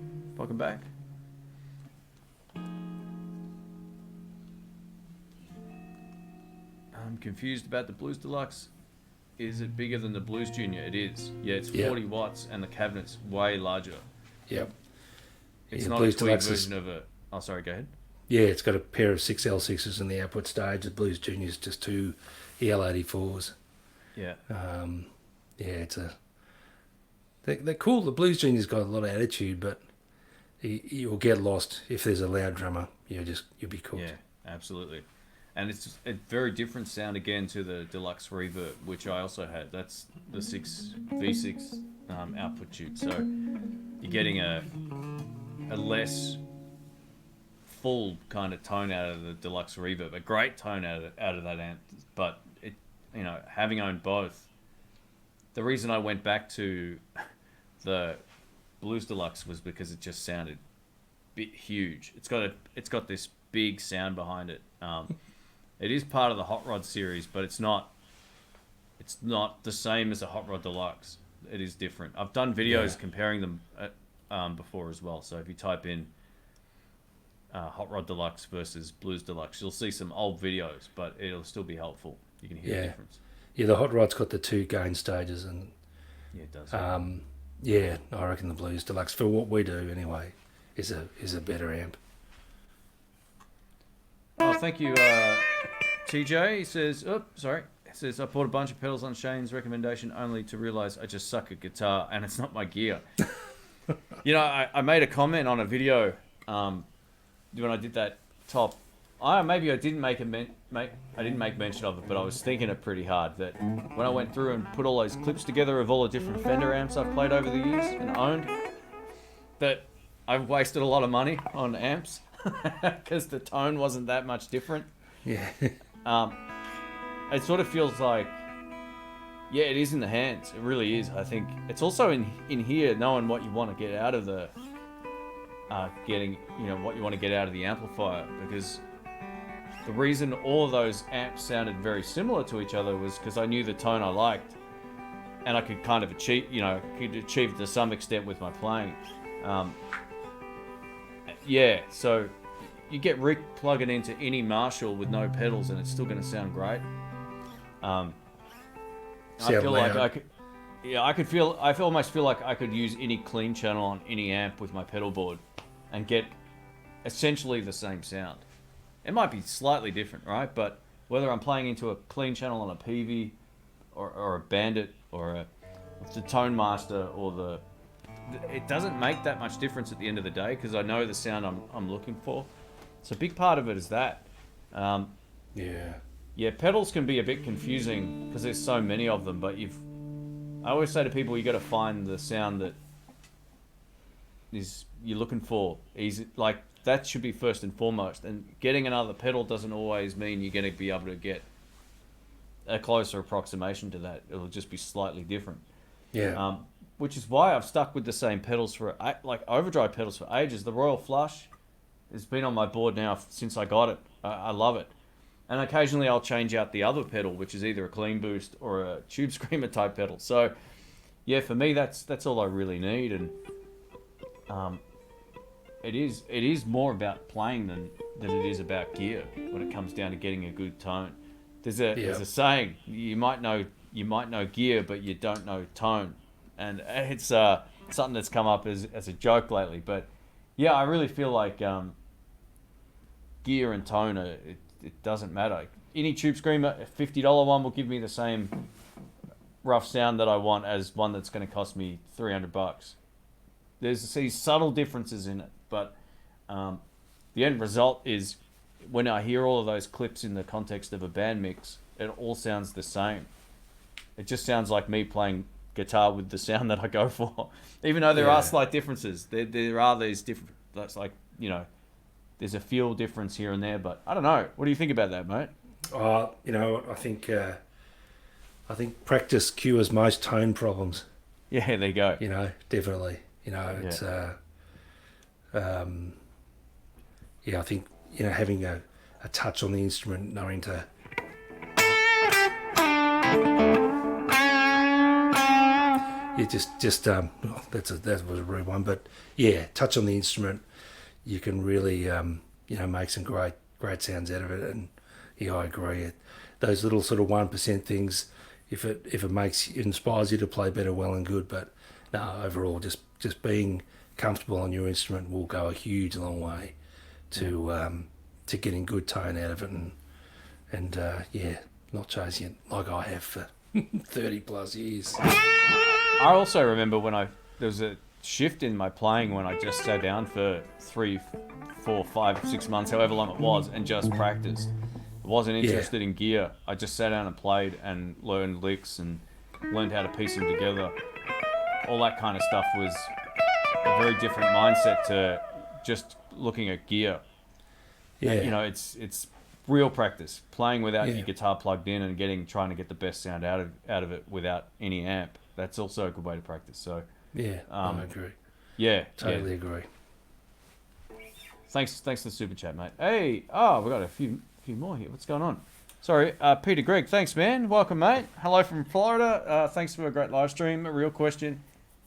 back. I'm confused about the Blues Deluxe. Is it bigger than the Blues Junior? It is. Yeah, it's 40 watts and the cabinet's way larger. Yep. It's not a tweak version of a... Oh, sorry, go ahead. Yeah, it's got a pair of 6 L6s in the output stage. The Blues Junior's just 2 EL84s. Yeah. Yeah, they're cool. The Blues Junior's got a lot of attitude, but you'll get lost if there's a loud drummer. You'll be cooked. Yeah, absolutely. And it's a very different sound again to the deluxe reverb, which I also had. That's the V6 output tube. So you're getting a less full kind of tone out of the deluxe reverb, a great tone out of that amp. But it, having owned both, the reason I went back to the Blues Deluxe was because it just sounded huge. It's got this big sound behind it. It is part of the Hot Rod series, but it's not the same as a Hot Rod Deluxe. It is different. I've done videos comparing them before as well. So if you type in Hot Rod Deluxe versus Blues Deluxe, you'll see some old videos, but it'll still be helpful. You can hear the difference. Yeah, the Hot Rod's got the 2 gain stages, and yeah, it does. yeah, I reckon the Blues Deluxe, for what we do anyway, is a better amp. Oh, thank you, TJ. He says, I bought a bunch of pedals on Shane's recommendation only to realise I just suck at guitar and it's not my gear. I made a comment on a video when I did that top. Maybe I didn't I didn't make mention of it, but I was thinking it pretty hard that when I went through and put all those clips together of all the different Fender amps I've played over the years and owned, that I've wasted a lot of money on amps because the tone wasn't that much different. Yeah. It sort of feels like, yeah, it is in the hands. It really is. I think it's also in here, knowing what you want to get out of the, what you want to get out of the amplifier, because the reason all of those amps sounded very similar to each other was because I knew the tone I liked, and I could kind of achieve it to some extent with my playing. So you get Rick plugging into any Marshall with no pedals, and it's still going to sound great. I feel like I could. Yeah, I almost feel like I could use any clean channel on any amp with my pedal board, and get essentially the same sound. It might be slightly different, right? But whether I'm playing into a clean channel on a PV, or a Bandit, or the Tone Master, or it doesn't make that much difference at the end of the day, because I know the sound I'm looking for. So a big part of it is that. Yeah, pedals can be a bit confusing because there's so many of them. But I always say to people, you got to find the sound that you're looking for. Easy, like that should be first and foremost. And getting another pedal doesn't always mean you're going to be able to get a closer approximation to that. It'll just be slightly different. Yeah. Which is why I've stuck with the same pedals for overdrive pedals for ages. The Royal Flush has been on my board now since I got it. I love it. And occasionally I'll change out the other pedal, which is either a clean boost or a tube screamer type pedal. So, yeah, for me that's all I really need. And it is more about playing than it is about gear when it comes down to getting a good tone. There's a saying, you might know gear, but you don't know tone, and it's something that's come up as a joke lately. But yeah, I really feel like gear and tone it doesn't matter. Any tube screamer, a $50 one will give me the same rough sound that I want as one that's going to cost me $300. There's these subtle differences in it, but the end result is when I hear all of those clips in the context of a band mix, it all sounds the same. It just sounds like me playing guitar with the sound that I go for, even though there are slight differences. There are these different. That's like there's a feel difference here and there, but I don't know. What do you think about that, mate? I think practice cures most tone problems. Yeah, there you go. Definitely. It's I think having a touch on the instrument, knowing to that was a rude one, but yeah, touch on the instrument, you can really make some great sounds out of it. And yeah, I agree. Those little sort of 1% things, if it inspires you to play better, well and good. But no, overall, just being comfortable on your instrument will go a huge long way to to getting good tone out of it, and yeah, not chasing it like I have for 30 plus years. I also remember when there was a shift in my playing when I just sat down for 3, 4, 5, 6 months, however long it was, and just practiced. I wasn't interested in gear. I just sat down and played and learned licks and learned how to piece them together. All that kind of stuff was a very different mindset to just looking at gear. Yeah, And, you know, it's real practice, playing without your guitar plugged in and trying to get the best sound out of it without any amp. That's also a good way to practice. So yeah, I agree. Yeah, Totally agree. Thanks for the super chat, mate. Hey, we've got a few more here. What's going on? Sorry, Peter Gregg, thanks, man. Welcome, mate. Hello from Florida. Thanks for a great live stream. A real question: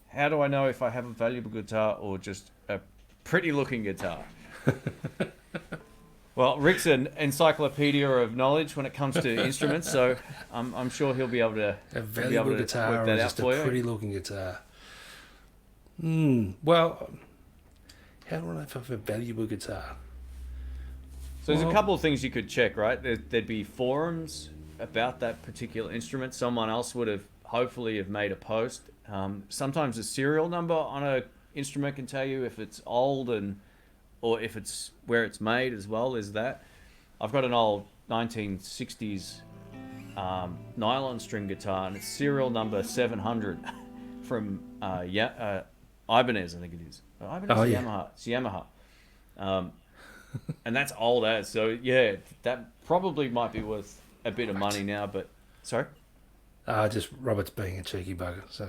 how do I know if I have a valuable guitar or just a pretty-looking guitar? Well, Rick's an encyclopedia of knowledge when it comes to instruments, so I'm sure he'll be able to A valuable guitar work or that out just a for you. pretty-looking guitar? Well, how do I know if I have a valuable guitar? So there's a couple of things you could check, right? There'd be forums about that particular instrument. Someone else would have hopefully have made a post. Sometimes the serial number on a instrument can tell you if it's old or if it's where it's made as well as that. I've got an old 1960s nylon string guitar, and it's serial number 700 from Ibanez, I think it is. Ibanez or Yamaha? It's Yamaha. And that's old as, so yeah, that probably might be worth a bit of money now, but... Sorry? Just Robert's being a cheeky bugger, so...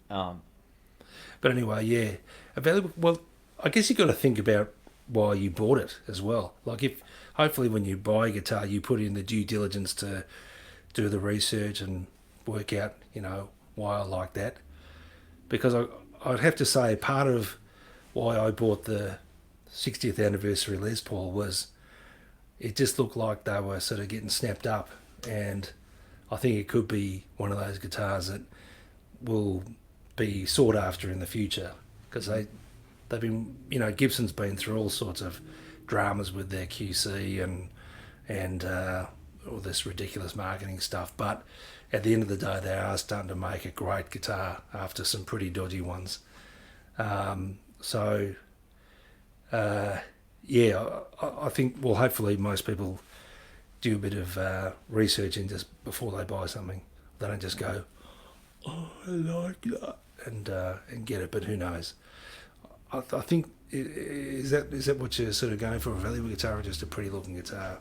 But anyway, yeah. Available. Well, I guess you got to think about why you bought it as well. Like, if hopefully when you buy a guitar, you put in the due diligence to do the research and work out, you know, why I like that. Because I'd have to say part of why I bought the 60th anniversary Les Paul was it just looked like they were sort of getting snapped up, and I think it could be one of those guitars that will be sought after in the future, because they've been, you know, Gibson's been through all sorts of dramas with their QC and all this ridiculous marketing stuff, but at the end of the day they are starting to make a great guitar after some pretty dodgy ones. Yeah, I think, well, hopefully most people do a bit of research in just before they buy something. They don't just go, oh, I like that, and get it, but who knows. I think, is that what you're sort of going for, a valuable guitar or just a pretty looking guitar?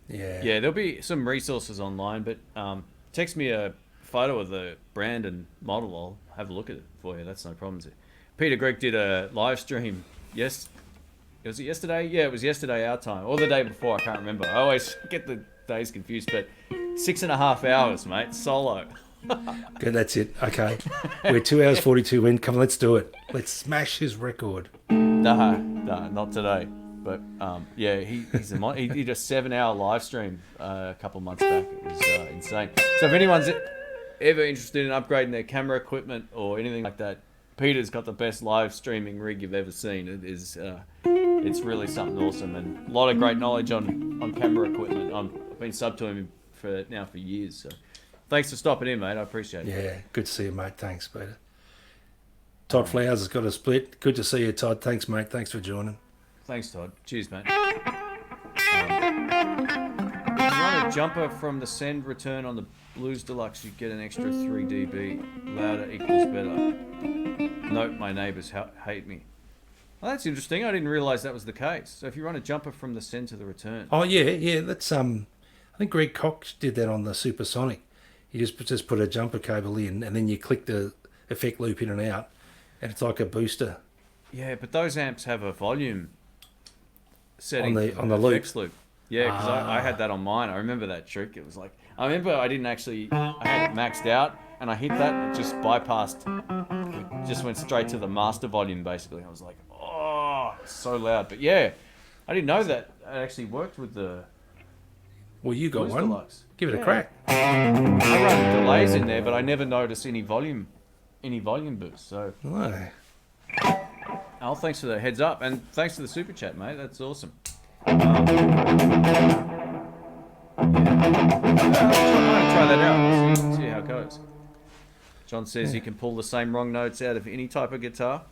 Yeah. Yeah, there'll be some resources online, but text me a photo of the brand and model. I'll have a look at it for you. That's no problem. Peter Gregg did a live stream. Yes, was it yesterday? Yeah, it was yesterday our time, or the day before. I can't remember. I always get the days confused. But 6.5 hours, mate, solo. Okay, that's it. Okay, we're 2 hours 42 in. Come on, let's do it. Let's smash his record. Nah, not today. But yeah, he did a 7-hour live stream a couple of months back. It was insane. So if anyone's ever interested in upgrading their camera equipment or anything like that, Peter's got the best live streaming rig you've ever seen. It is, it's really something awesome, and a lot of great knowledge on camera equipment. I've been sub to him for years. So thanks for stopping in, mate. I appreciate it. Yeah, good to see you, mate. Thanks, Peter. Todd Flowers has got a split. Good to see you, Todd. Thanks, mate. Thanks for joining. Thanks, Todd. Cheers, mate. If you want a jumper from the send return on the Blues Deluxe, you get an extra 3 dB. Louder equals better. Note, my neighbours hate me. Well, that's interesting. I didn't realise that was the case. So if you run a jumper from the send to the return. Oh yeah. That's I think Greg Cox did that on the Supersonic. You just put a jumper cable in, and then you click the effect loop in and out, and it's like a booster. Yeah, but those amps have a volume setting on the loop. Effects loop. Yeah, because I had that on mine. I remember that trick. It was like, I remember I didn't actually, I had it maxed out, and I hit that, and it just bypassed, it just went straight to the master volume, basically. I was like, oh, it's so loud. But yeah, I didn't know that it actually worked with the Well, you got Blues one. Deluxe. Give it a crack. I run delays in there, but I never noticed any volume boost. So, No. Al, thanks for the heads up, and thanks for the super chat, mate. That's awesome. Try that out. See how it goes. John says you can pull the same wrong notes out of any type of guitar.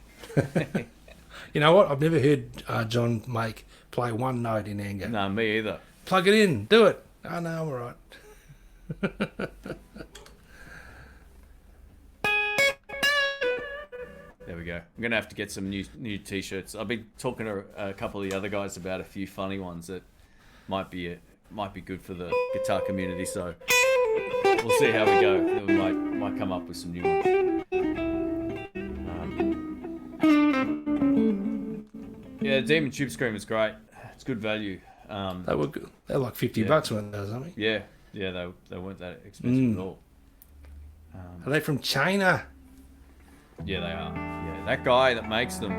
You know what? I've never heard John play one note in anger. No, me either. Plug it in. Do it. Oh, no, I'm all right. There we go. I'm going to have to get some new t-shirts. I've been talking to a couple of the other guys about a few funny ones that might be good for the guitar community, so we'll see how we go. We might come up with some new ones. Yeah, Demon Tube Scream is great. It's good value. They were good. They're like $50, weren't they, or something? Yeah, they weren't that expensive at all. Are they from China? Yeah, they are. Yeah, that guy that makes them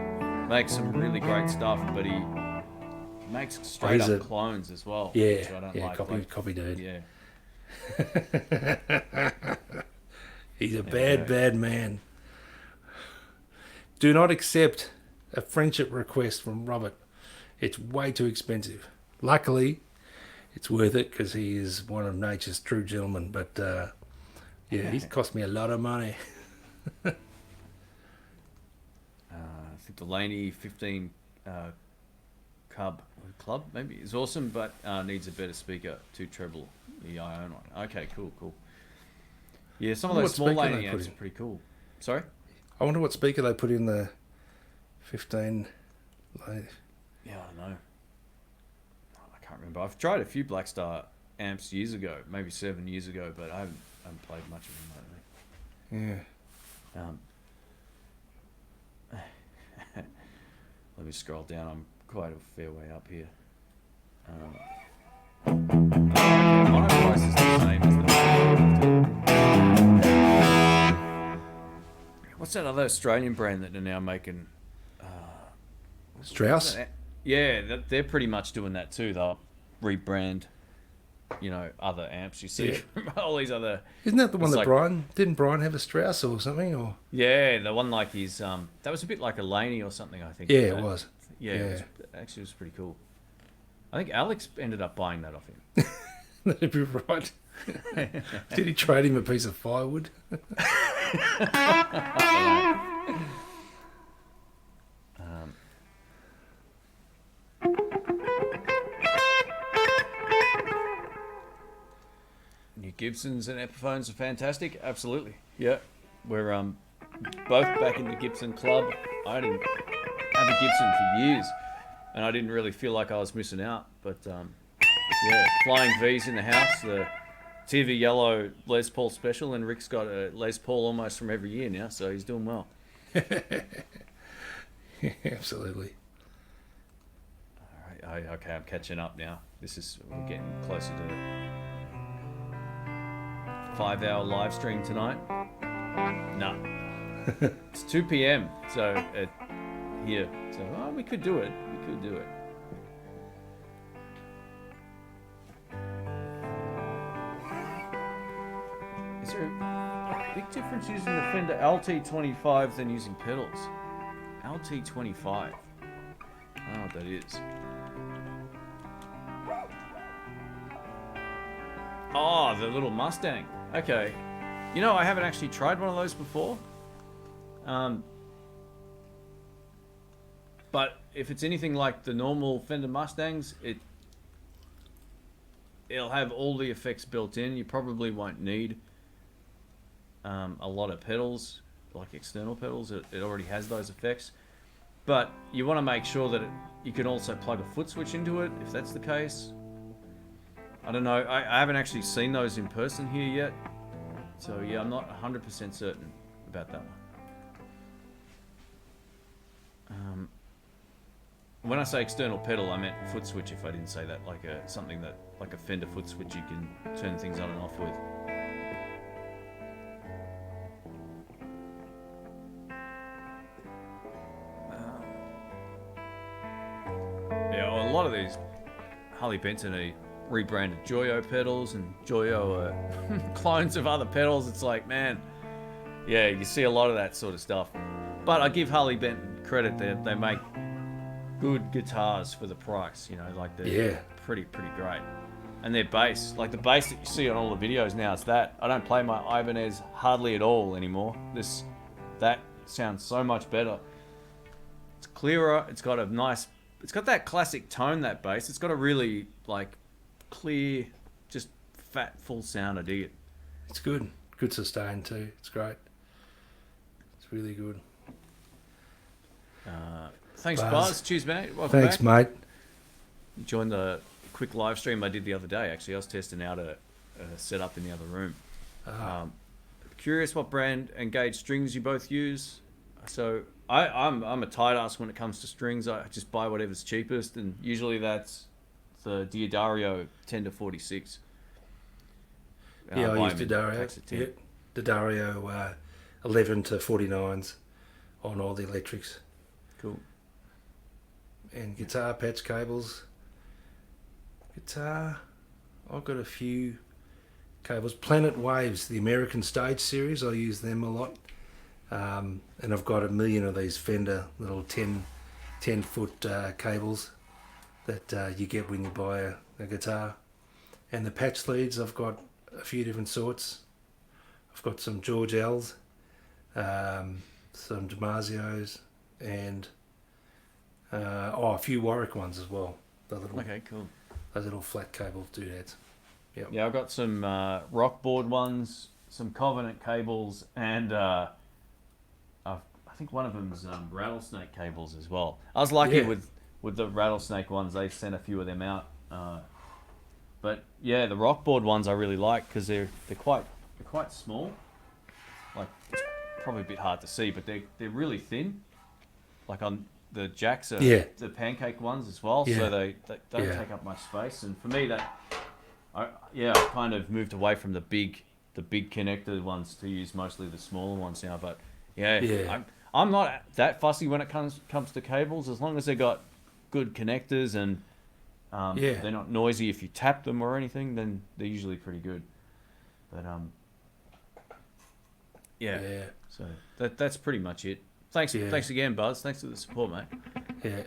makes some really great stuff, but he makes straight up clones as well. Yeah, which I don't like. Copy dude. Yeah. He's a bad man. Do not accept a friendship request from Robert. It's way too expensive. Luckily, it's worth it because he is one of nature's true gentlemen. But he's cost me a lot of money. I think the Laney 15 club maybe is awesome, but needs a better speaker to treble. Yeah, I own one. Okay, cool. Yeah, some of those small Laney amps are pretty cool. Sorry? I wonder what speaker they put in the 15. Yeah, I don't know. I can't remember. I've tried a few Blackstar amps years ago, maybe 7 years ago, but I haven't played much of them lately. Yeah. Let me scroll down. I'm quite a fair way up here. Mono price is the same as what's that other Australian brand that are now making? Strauss? Yeah, they're pretty much doing that too. They'll rebrand, other amps. You see all these other. Isn't that the one that Brian didn't Brian have a Strauss or something? Or yeah, the one like his that was a bit like a Laney or something. I think. Yeah, it was. Yeah, it was pretty cool. I think Alex ended up buying that off him. That'd be right. Did he trade him a piece of firewood? New Gibsons and Epiphones are fantastic. Absolutely. Yeah. We're both back in the Gibson club. I didn't have a Gibson for years, and I didn't really feel like I was missing out. But Flying V's in the house, the TV Yellow Les Paul special, and Rick's got a Les Paul almost from every year now, so he's doing well. Absolutely. All right. Okay, I'm catching up now. We're getting closer to 5-hour live stream tonight. No. It's 2 p.m. So here. So we could do it. Is there a big difference using the Fender LT25 than using pedals? LT25. I don't know what that is. Oh, the little Mustang. Okay. I haven't actually tried one of those before. But if it's anything like the normal Fender Mustangs, it'll have all the effects built in. You probably won't need a lot of pedals, like external pedals. It already has those effects. But you want to make sure that you can also plug a foot switch into it, if that's the case. I don't know. I haven't actually seen those in person here yet. So yeah, I'm not 100% certain about that one. When I say external pedal, I meant foot switch. If I didn't say that, like a Fender foot switch, you can turn things on and off with. A lot of these Harley Benton are rebranded Joyo pedals, and Joyo are clones of other pedals. It's like, man, you see a lot of that sort of stuff. But I give Harley Benton credit that they make good guitars for the price. You know, like they're Yeah. pretty great. And their bass, like the bass that you see on all the videos now, it's that. I don't play my Ibanez hardly at all anymore. That sounds so much better. It's clearer. It's got that classic tone, that bass. It's got a really like clear, just fat, full sound. I dig it. It's good. Good sustain too. It's great. It's really good. Thanks, Buzz. Cheers, mate. Welcome Thanks, back. mate. Joined the quick live stream I did the other day. Actually, I was testing out a setup in the other room. Curious what brand and gauge strings you both use. So I'm a tight ass when it comes to strings. I just buy whatever's cheapest, and usually that's the Diodario 10 to 46. Yeah, I use Diodario. Yep. Diodario 11 to 49s on all the electrics. Cool. And guitar patch cables. Guitar, I've got a few cables. Planet Waves, the American Stage series, I use them a lot. And I've got a million of these Fender little 10-foot cables that you get when you buy a guitar. And the patch leads, I've got a few different sorts. I've got some George L's, some Damasio's, and a few Warwick ones as well. Okay, cool. Those little flat cable doodads. Yep. Yeah, I've got some Rockboard ones, some Covenant cables, and I think one of them's Rattlesnake cables as well. I was lucky with the Rattlesnake ones. They sent a few of them out. But yeah, the Rockboard ones I really like because they're quite small. Like, it's probably a bit hard to see, but they're really thin. Like on the jacks are the pancake ones as well, so they don't take up much space. And for me, I kind of moved away from the big connector ones to use mostly the smaller ones now. But I'm not that fussy when it comes to cables, as long as they got good connectors and they're not noisy if you tap them or anything, then they're usually pretty good. But so that's pretty much it. Thanks again, Buzz. Thanks for the support, mate. Yeah.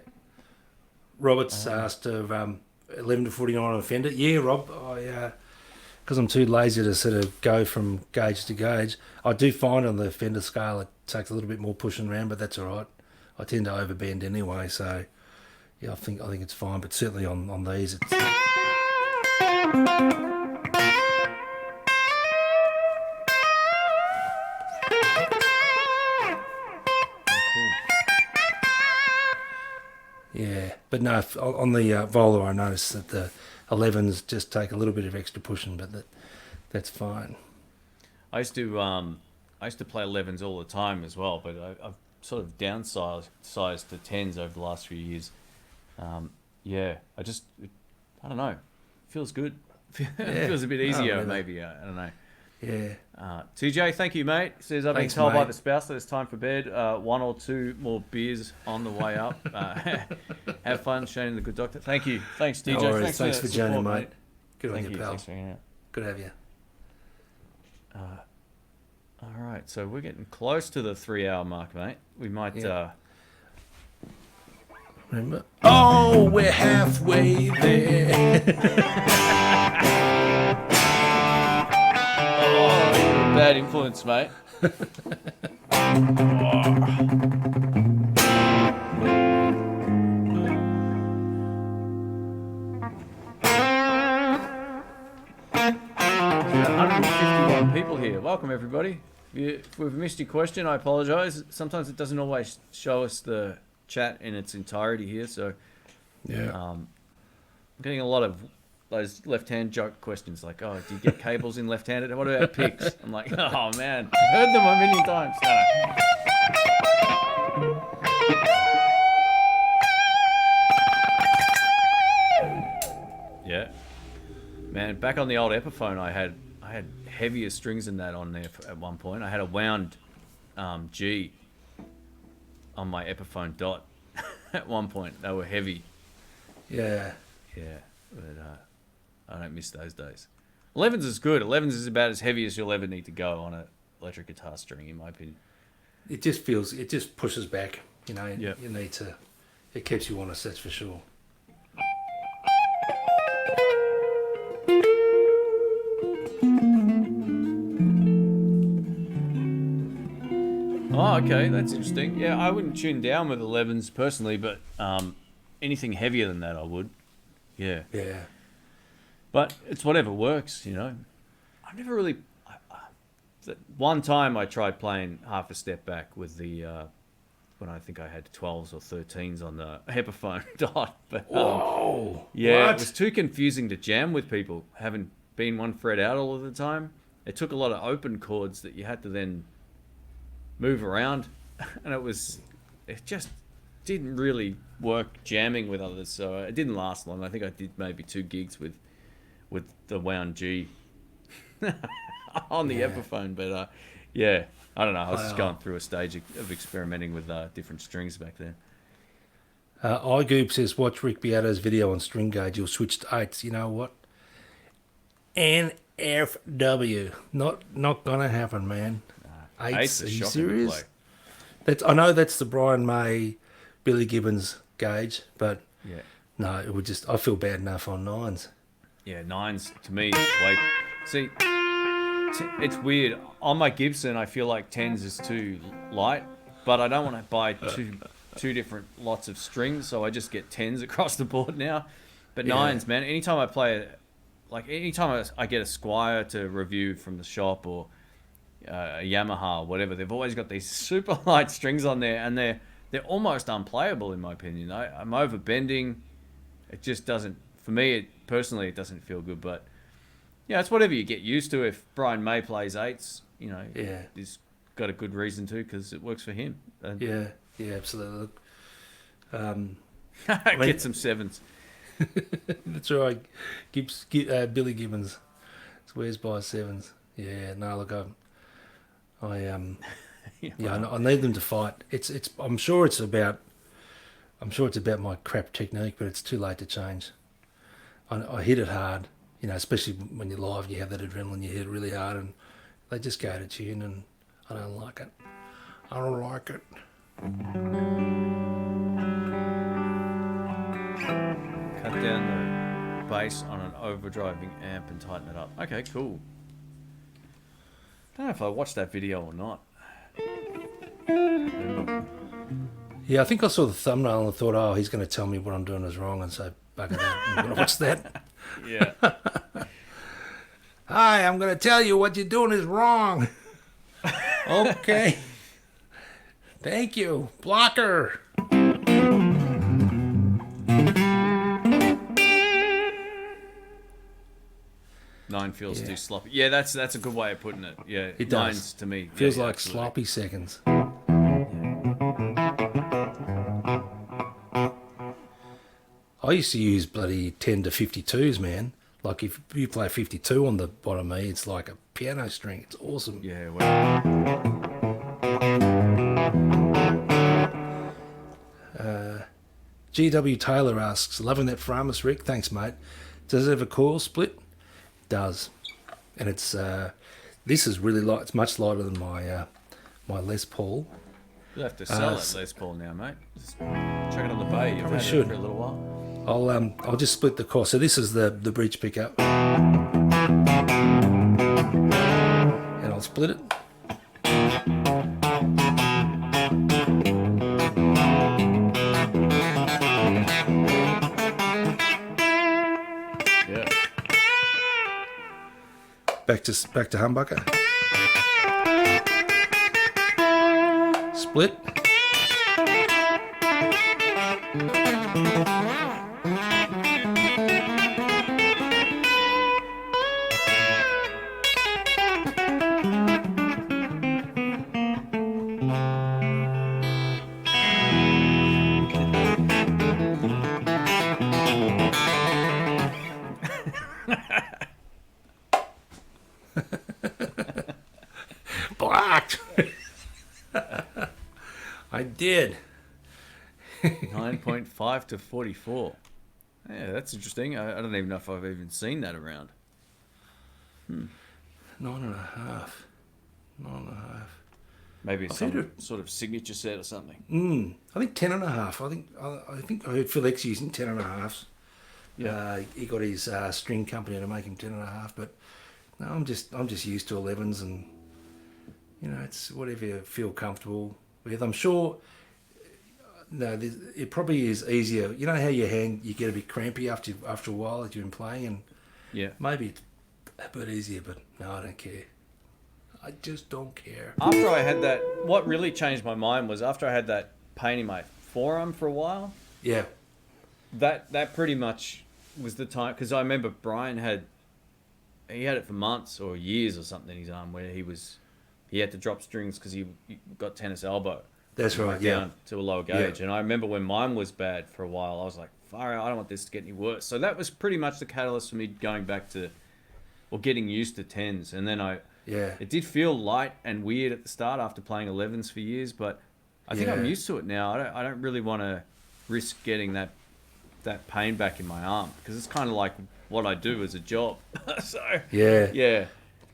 Robert's asked of 11 to 49 on a Fender. Yeah, Rob, because I'm too lazy to sort of go from gauge to gauge, I do find on the Fender scale it takes a little bit more pushing around, but that's all right. I tend to overbend anyway, so yeah, I think it's fine. But certainly on these, it's yeah. But no, on the Vola, I noticed that the 11s just take a little bit of extra pushing, but that's fine. I used to play 11s all the time as well, but I've sort of downsized to 10s over the last few years. I don't know. It feels good. It feels a bit easier, maybe. I don't know. Yeah. TJ, thank you, mate. Says I've been told by the spouse that it's time for bed. 1 or 2 more beers on the way up. Have fun, Shane, the good doctor. Thank you. Thanks, TJ. No worries. Thanks for joining, mate. Good Thank on you, pal. Thanks for hanging out. Good to have you. All right, so we're getting close to the 3-hour mark, mate. We might. Remember? Oh, we're halfway there. Oh, you're a bad influence, mate. There's 151 people here. Welcome, everybody. If we've missed your question, I apologise. Sometimes it doesn't always show us the chat in its entirety here, so I'm getting a lot of those left-hand joke questions like, oh, do you get cables in left-handed? What about picks? I'm like, oh man, I've heard them a million times. Yeah, man, back on the old Epiphone, I had heavier strings than that on there at one point. I had a wound G on my Epiphone Dot at one point. They were heavy. Yeah. Yeah, but I don't miss those days. 11s is good. 11s is about as heavy as you'll ever need to go on an electric guitar string, in my opinion. It just pushes back, you know. Yep. You need to It keeps you honest, that's for sure. Oh, okay, that's interesting. Yeah, I wouldn't tune down with 11s personally, but anything heavier than that, I would. Yeah. Yeah. But it's whatever works, you know. I've never really. One time I tried playing half a step back with the when I think I had 12s or 13s on the Epiphone dot. But Whoa! yeah, What? it was too confusing to jam with people, having been one fret out all of the time. It took a lot of open chords that you had to then move around, and it just didn't really work jamming with others. So it didn't last long. I think I did maybe 2 gigs with the wound G on the Epiphone, but yeah, I don't know. I was just going through a stage of experimenting with different strings back then. iGoob says, watch Rick Beato's video on string gauge. You'll switch to 8s. You know what? NFW. Not gonna happen, man. 8s? Are you serious? I know that's the Brian May, Billy Gibbons gauge, but Yeah. no, it would just. I feel bad enough on 9s. Yeah, 9s to me. Like, see, it's weird. On my Gibson, I feel like 10s is too light, but I don't want to buy two different lots of strings, so I just get 10s across the board now. But 9s, man, anytime I play, like anytime I get a Squier to review from the shop or a Yamaha or whatever, they've always got these super light strings on there, and they're almost unplayable in my opinion. I'm over bending. It just doesn't, for me, personally, it doesn't feel good. But yeah, it's whatever you get used to. If Brian May plays 8s, you know, he's got a good reason to, because it works for him. And Yeah, absolutely. get some 7s. That's right. Billy Gibbons swears by 7s. Yeah, no, look, I need them to fight. I'm sure it's about my crap technique, but it's too late to change. I hit it hard, you know, especially when you're live, you have that adrenaline, you hit it really hard, and they just go to tune, and I don't like it. I don't like it. Cut down the bass on an overdriving amp and tighten it up. Okay, cool. Don't know if I watched that video or not. Yeah, I think I saw the thumbnail and thought, oh, he's going to tell me what I'm doing is wrong, and so bugger that. I'm going to watch that. Yeah. Hi, I'm going to tell you what you're doing is wrong. Okay. Thank you. Blocker. Nine feels too sloppy. Yeah, that's a good way of putting it. Yeah, It nines does. to me Feels yeah, like absolutely. sloppy seconds. I used to use bloody 10 to 52s, man. Like if you play 52 on the bottom E, it's like a piano string. It's awesome. Yeah. Well, GW Taylor asks, loving that Framus, Rick. Thanks, mate. Does it have a coil split? It does. And it's this is really light. It's much lighter than my my Les Paul. you'll have to sell it, Les Paul, now, mate. Just chuck it on the bay. You've had should. it for a little while. I'll just split the coil. So this is the bridge pickup, and I'll split it. Yeah. Back to humbucker. Split. Blocked. I did. 9.5 to 44. Yeah, that's interesting. I don't even know if I've even seen that around. 9.5. 9.5. Maybe I've some heard sort of signature set or something. I think 10.5. I think I heard Phil X using 10.5s. Yeah. He got his string company to make him 10.5, but no, I'm just used to 11s, and it's whatever you feel comfortable with. I'm sure. No, it probably is easier. You know how your hand you get a bit crampy after a while that you've been playing, and maybe it's a bit easier. But no, I don't care. I just don't care. After I had that, what really changed my mind was after I had that pain in my forearm for a while. Yeah. That pretty much was the time, because I remember Brian had it for months or years or something in his arm where he had to drop strings because he got tennis elbow. That's right. Down to a lower gauge, Yeah. and I remember when mine was bad for a while, I was like, "Far out! I don't want this to get any worse." So that was pretty much the catalyst for me going back to, or getting used to 10s, and then it did feel light and weird at the start after playing 11s for years, but I think I'm used to it now. I don't really want to risk getting that pain back in my arm because it's kind of like what I do as a job. So yeah.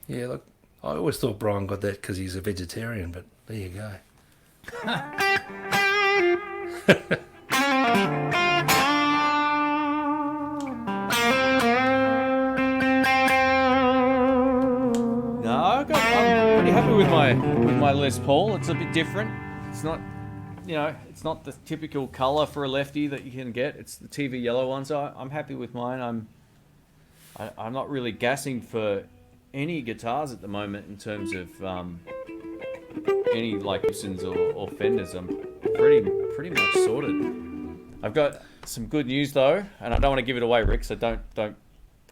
Look, I always thought Brian got that because he's a vegetarian, but there you go. I'm pretty happy with my Les Paul. It's a bit different. It's not, it's not the typical color for a lefty that you can get. It's the TV yellow one, so I'm happy with mine. I'm not really gassing for any guitars at the moment in terms of any like Gibsons or Fenders. I'm pretty much sorted. I've got some good news though, and I don't want to give it away, Rick. So don't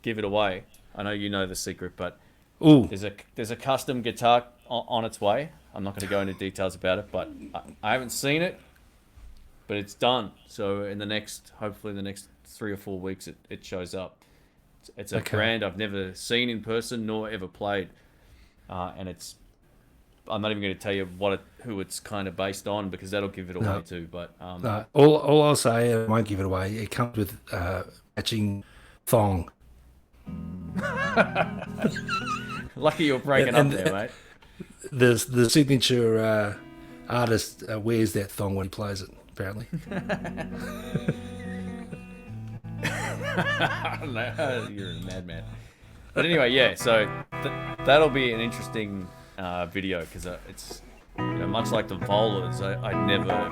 give it away. I know you know the secret, but there's a custom guitar on its way. I'm not going to go into details about it, but I haven't seen it, but it's done. So hopefully in the next 3 or 4 weeks, it shows up. It's a brand I've never seen in person nor ever played, and I'm not even going to tell you who it's kind of based on because that'll give it away too. But no, all I'll say, I won't give it away. It comes with matching thong. Lucky you're breaking up there, mate. The signature artist wears that thong when he plays it, apparently. No, you're a madman. But anyway, yeah. So that'll be an interesting video because it's much like the Volas. I never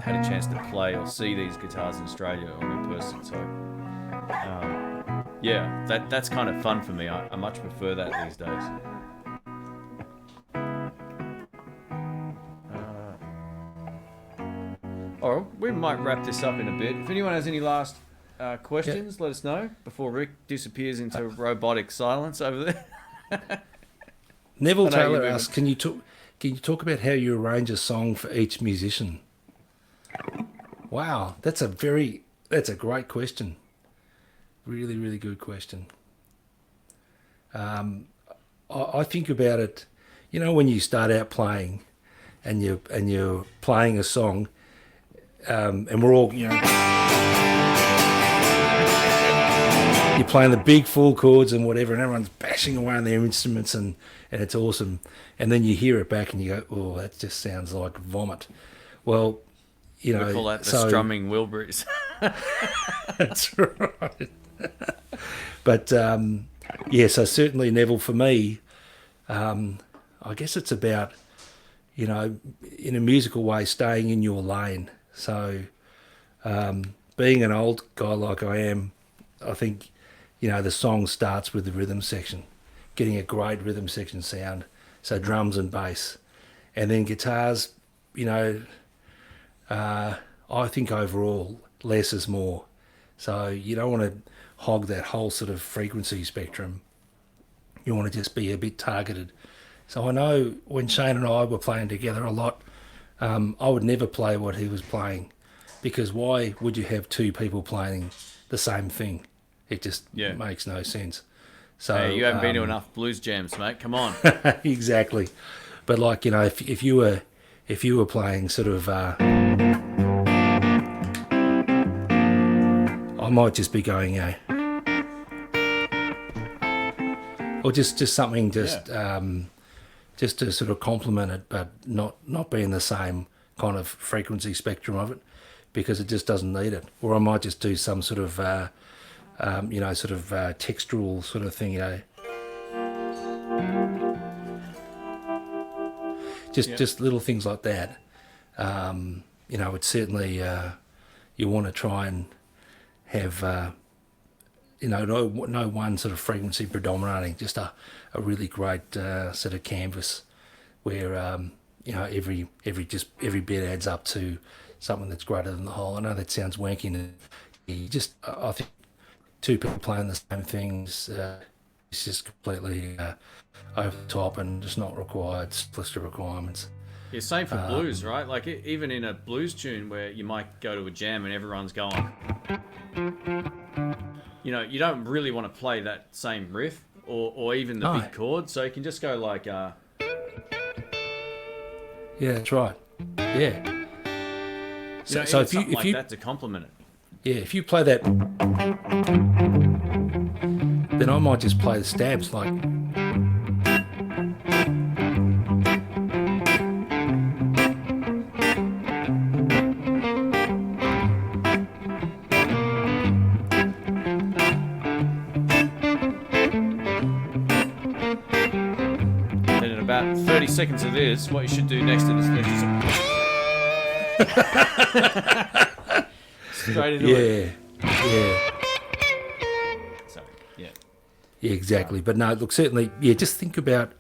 had a chance to play or see these guitars in Australia or in person. So that's kind of fun for me. I much prefer that these days. We might wrap this up in a bit. If anyone has any last questions, let us know before Rick disappears into robotic silence over there. Neville Taylor asks, can you talk about how you arrange a song for each musician? Wow, that's a great question. Really, really good question. I think about it, when you start out playing and you're playing a song, and we're all, you're playing the big full chords and whatever, and everyone's bashing away on their instruments, and it's awesome. And then you hear it back and you go, oh, that just sounds like vomit. Well, we call that the strumming Wilburys. That's right. But so certainly, Neville, for me, I guess it's about, in a musical way, staying in your lane. So being an old guy like I am, I think, the song starts with the rhythm section, getting a great rhythm section sound, so drums and bass. And then guitars, I think overall, less is more. So you don't want to hog that whole sort of frequency spectrum. You want to just be a bit targeted. So I know when Shane and I were playing together a lot, I would never play what he was playing, because why would you have two people playing the same thing? It just makes no sense. So hey, you haven't been to enough blues jams, mate. Come on. Exactly. But if you were playing sort of, I might just be going, or just something just to sort of complement it, but not be in the same kind of frequency spectrum of it, because it just doesn't need it. Or I might just do some sort of, textural sort of thing, Just little things like that. It's certainly you want to try and have no one sort of frequency predominating. Just a really great sort of canvas where every bit adds up to something that's greater than the whole. I know that sounds wanky, and I think two people playing the same things is just completely over the top and just not required. List of requirements. Yeah, same for blues, right? Like even in a blues tune where you might go to a jam and everyone's going, you don't really want to play that same riff or even the big chord, so you can just go like, yeah, that's right. Yeah. So if you that to complement it. Yeah, if you play that, then I might just play the stabs like. Then in about 30 seconds of this, what you should do next is straight into it. Yeah. Sorry. Yeah. Yeah, exactly. But no, look, certainly, just think about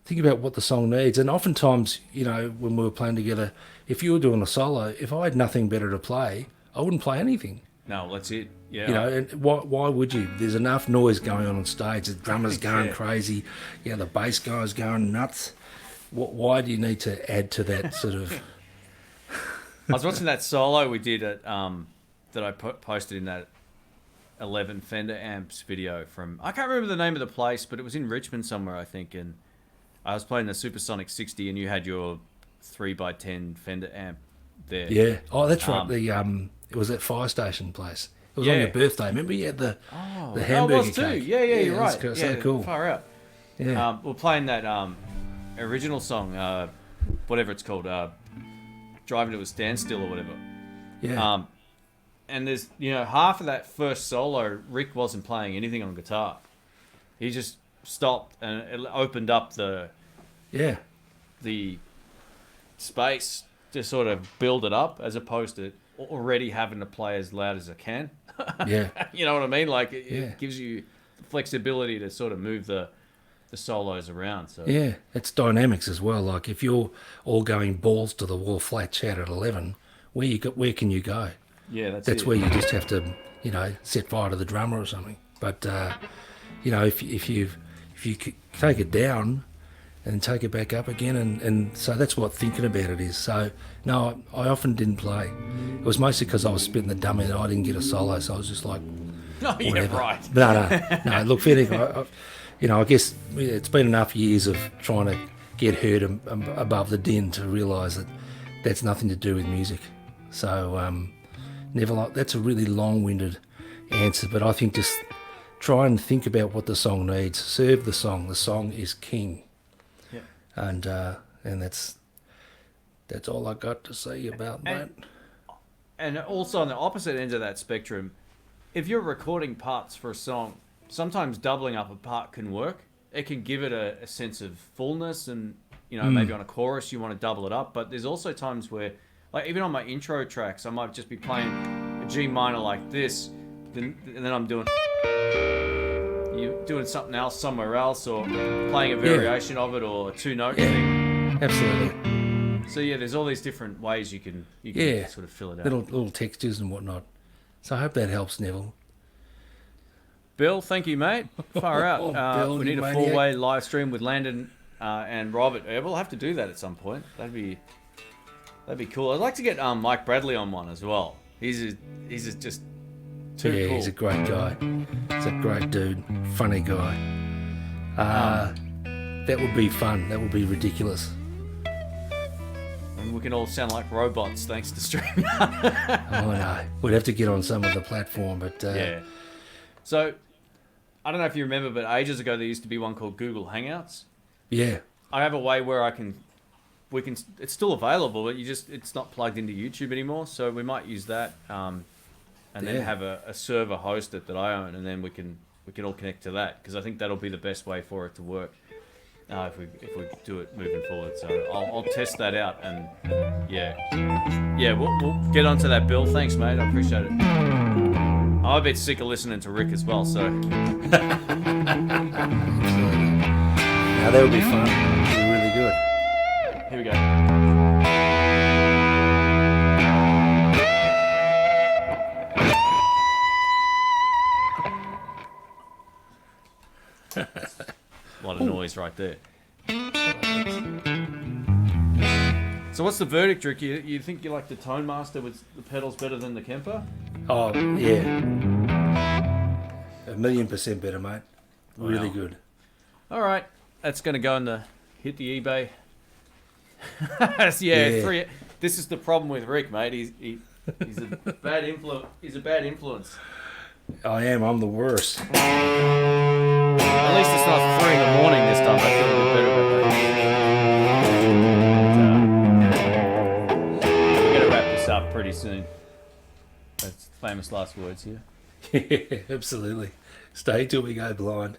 what the song needs. And oftentimes, when we were playing together, if you were doing a solo, if I had nothing better to play, I wouldn't play anything. No, that's it. Yeah. And why would you? There's enough noise going on stage. The drummer's going crazy. The bass guy's going nuts. Why do you need to add to that sort of... I was watching that solo we did at that I posted in that 11 Fender amps video from, I can't remember the name of the place, but it was in Richmond somewhere, I think, and I was playing the Supersonic 60 and you had your 3x10 Fender amp there. Yeah. Oh, that's right. It was that fire station place. It was on your birthday. Remember you had the hamburger it was too. cake? Yeah, you're right. So cool. Far out. Yeah. We're playing that original song, whatever it's called, Driving to a Standstill or whatever. Yeah. And there's, half of that first solo, Rick wasn't playing anything on guitar. He just stopped and it opened up the space to sort of build it up, as opposed to already having to play as loud as I can. Yeah. You know what I mean? Like it gives you the flexibility to sort of move the solos around. So yeah, it's dynamics as well. Like if you're all going balls to the wall, flat chat at 11, where can you go? Yeah, that's where you just have to, set fire to the drummer or something. But if you take it down and take it back up again, and so that's what thinking about it is. So no, I often didn't play. It was mostly because I was spitting the dummy and I didn't get a solo, so I was just like, oh yeah, whatever. right. No. Look, fair dinkum, I guess it's been enough years of trying to get heard above the din to realise that that's nothing to do with music. So that's a really long-winded answer, but I think just try and think about what the song needs. Serve the song. The song is king. Yeah. And that's all I got to say about that. And also on the opposite end of that spectrum, if you're recording parts for a song, sometimes doubling up a part can work. It can give it a sense of fullness, and maybe on a chorus you want to double it up. But there's also times where, like even on my intro tracks, I might just be playing a G minor like this, and then I'm doing something else somewhere else, or playing a variation of it, or a two-note thing. Absolutely. So there's all these different ways you can sort of fill it out. Little textures and whatnot. So I hope that helps, Neville. Bill, thank you, mate. Far out. Bill, we need a four-way live stream with Landon and Robert. We'll have to do that at some point. That'd be cool. I'd like to get Mike Bradley on one as well. He's just too cool. He's a great guy. He's a great dude. Funny guy. That would be fun. That would be ridiculous. And we can all sound like robots thanks to streaming. Oh no, we'd have to get on some of the platform, but yeah. So I don't know if you remember, but ages ago there used to be one called Google Hangouts. Yeah, I have a way where it's still available, but it's not plugged into YouTube anymore. So we might use that, and then have a server hosted that I own, and then we can all connect to that, because I think that'll be the best way for it to work if we do it moving forward. So I'll test that out, and we'll get onto that, Bill. Thanks, mate. I appreciate it. I'm a bit sick of listening to Rick as well, so. Now that would be fun. It'll be really good. Here we go. A lot of noise right there. So what's the verdict, Rick? You think you like the Tone Master with the pedals better than the Kemper? Oh, yeah. 1,000,000% better, mate. Really good. All right. That's going to go in hit the eBay. Three. This is the problem with Rick, mate. He's a bad influence. He's a bad influence. I am. I'm the worst. At least it's not 3 a.m. this time. I feel a bit better about that. We're going to wrap this up pretty soon. That's famous last words here. Yeah, absolutely. Stay till we go blind.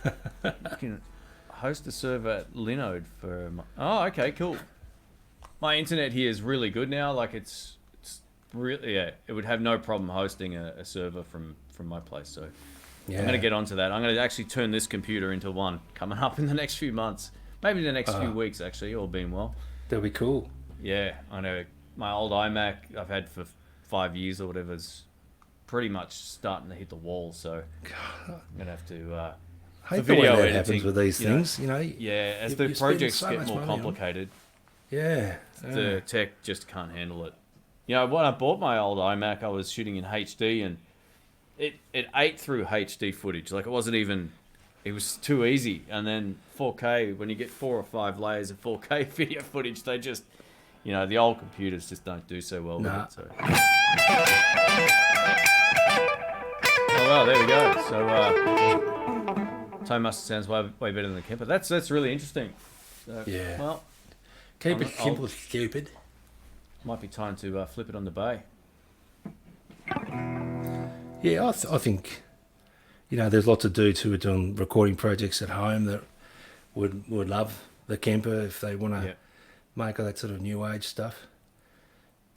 You can host a server at Linode for. Oh, okay, cool. My internet here is really good now. Like it's really it would have no problem hosting a server from my place. So I'm gonna get onto that. I'm gonna actually turn this computer into one coming up in the next few months, maybe the next few weeks actually, all being well. That'll be cool. Yeah, I know. My old iMac I've had for 5 years or whatever is pretty much starting to hit the wall. So I'm gonna have to. I hate the way that happens with these things, you know. Yeah, as the projects get more complicated. Yeah. The tech just can't handle it. You know, when I bought my old iMac, I was shooting in HD, and it ate through HD footage. Like, it wasn't even... It was too easy. And then 4K, when you get 4 or 5 layers of 4K video footage, they just... You know, the old computers just don't do so well with it. So. Oh, well, there we go. So, Tone Master sounds way better than the Kemper. That's really interesting. So, yeah. Well, keep it simple, stupid. Might be time to flip it on the bay. Yeah, I think, you know, there's lots to do too. We're doing recording projects at home that would love the Kemper if they want to make all that sort of new age stuff.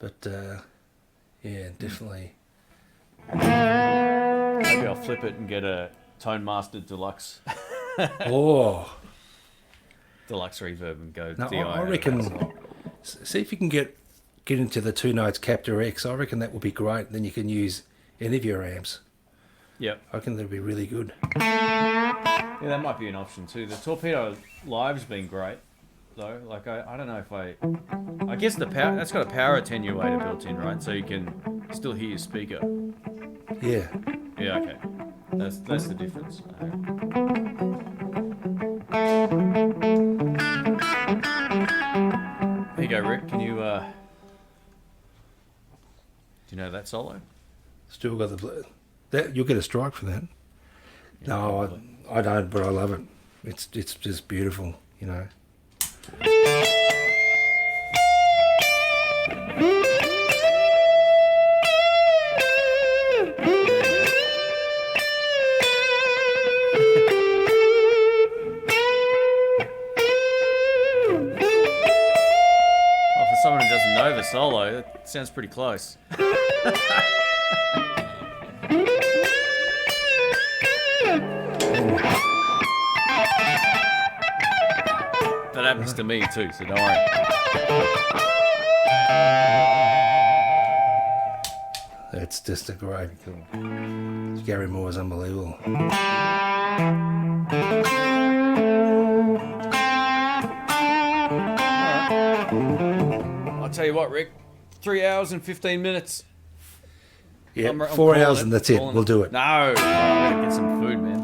But definitely. Maybe I'll flip it and get a Tone Master Deluxe. Deluxe reverb and go. No, I reckon. See if you can get into the 2 notes Captor X. I reckon that would be great. Then you can use any of your amps. Yep. I reckon that'd be really good. Yeah, that might be an option too. The Torpedo Live's been great, though. Like I don't know if I guess the power that's got a power attenuator built in, right? So you can still hear your speaker. Yeah. Yeah. Okay. That's the difference. Here you go, Rick. Can you do you know that solo? Still got that. You'll get a strike for that. Yeah, no, I don't, but I love it. It's just beautiful, you know. Someone who doesn't know the solo, that sounds pretty close. That happens to me too, so don't worry. It's just a great. Gary Moore's unbelievable. I'll tell you what, Rick. 3 hours and 15 minutes. Yeah, I'm 4 hours and that's it. We'll do it. No, I'm gonna get some food, man.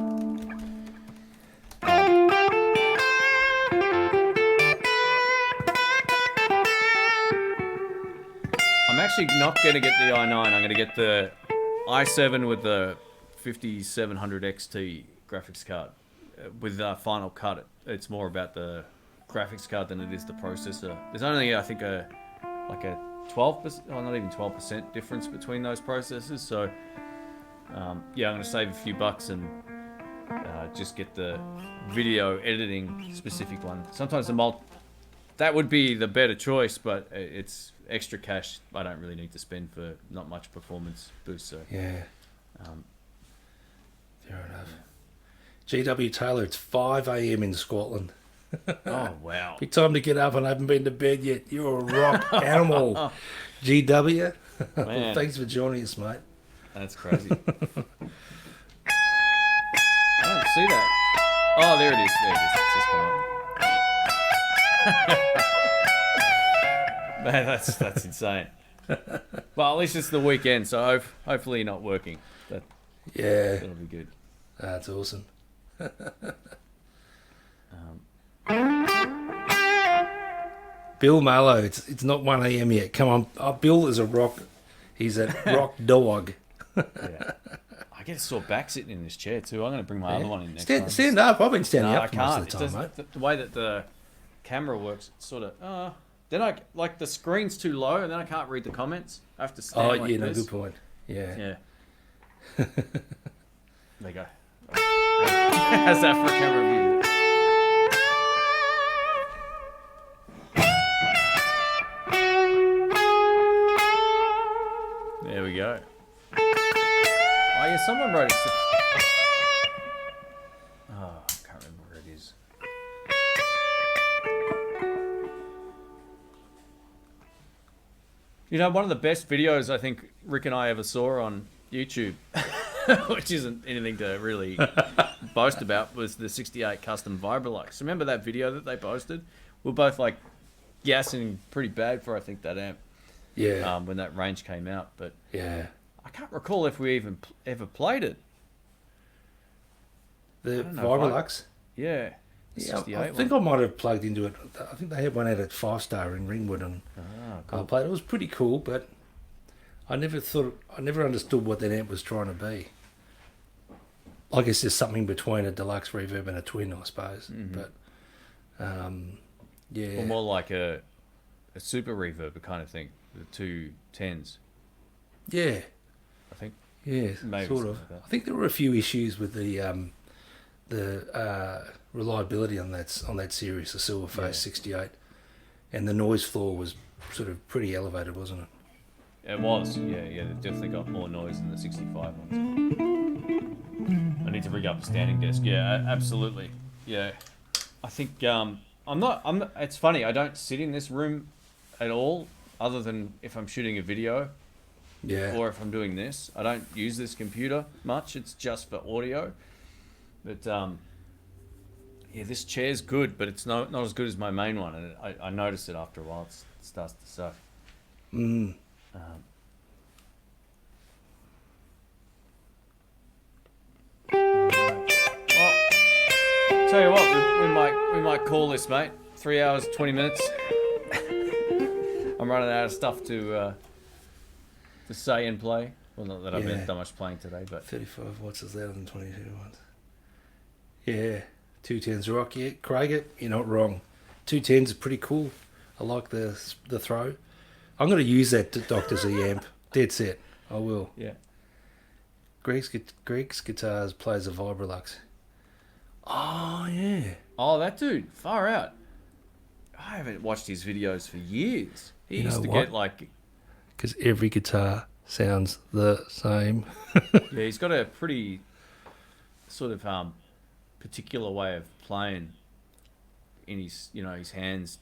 I'm actually not gonna get the i9. I'm gonna get the i7 with the 5700 XT graphics card. with Final Cut, it's more about the graphics card than it is the processor. There's only, I think, a 12%, or not even 12% difference between those processors. So, yeah, I'm going to save a few bucks and just get the video editing specific one. Sometimes that would be the better choice, but it's extra cash I don't really need to spend for not much performance boost. So yeah, fair enough. GW Taylor, it's 5 a.m. in Scotland. Oh wow! Be time to get up, and I haven't been to bed yet. You're a rock animal, GW. Well, thanks for joining us, mate. That's crazy. I don't see that. Oh, there it is. There it is. It's just come on. Man, that's insane. Well, at least it's the weekend, so hopefully not working. That'll be good. That's awesome. Bill Mallow, it's not 1 a.m. yet. Come on, Bill is a rock. He's a rock dog. Yeah. I get a sore back sitting in this chair too. I'm going to bring my other one in next time. Stand up. I've been standing up I can't. most of the time, mate. The way that the camera works, it's sort of. Then I like the screen's too low, and then I can't read the comments. I have to stand like this. Good point. Yeah. Yeah. There you go. How's that for a camera view? There we go. Oh yeah, someone wrote it. Oh, I can't remember where it is. You know, one of the best videos I think Rick and I ever saw on YouTube, which isn't anything to really boast about, was the 68 custom Vibrolux. Remember that video that they posted? We're both like gassing pretty bad for, I think, that amp. Yeah. When that range came out, but yeah, I can't recall if we even ever played it. The Vibrolux? Yeah. Yeah, I think I might have plugged into it. I think they had one out at 5 Star in Ringwood, and cool. I played. It was pretty cool, but I never understood what that amp was trying to be. I guess there's something between a deluxe reverb and a twin, I suppose. Mm-hmm. But yeah, or more like a super reverb kind of thing. The 2 10s. Yeah, I think. Yeah, maybe sort of. Like I think there were a few issues with the reliability on that series, the Silverface 68, and the noise floor was sort of pretty elevated, wasn't it? It was, yeah. They definitely got more noise than the 65 ones. I need to rig up a standing desk. Yeah, absolutely. Yeah, I think I'm not. It's funny. I don't sit in this room at all, other than if I'm shooting a video. Yeah. Or if I'm doing this, I don't use this computer much. It's just for audio. But yeah, this chair's good, but it's not as good as my main one, and I noticed it after a while. It starts to suck. Mm. Well, tell you what, we might call this, mate. 3 hours, 20 minutes. I'm running out of stuff to say and play. Well, not that I've been done much playing today, but 35 watts is louder than 22 watts. Yeah, 210s rock. Yeah, Craig, you're not wrong. 210s are pretty cool. I like the throw. I'm going to use that Dr. Z amp. Dead set. I will. Yeah. Greg's Guitars plays a Vibrolux. Oh, yeah. Oh, that dude. Far out. I haven't watched his videos for years. He used to get like... Because every guitar sounds the same. Yeah, he's got a pretty sort of particular way of playing in his hands.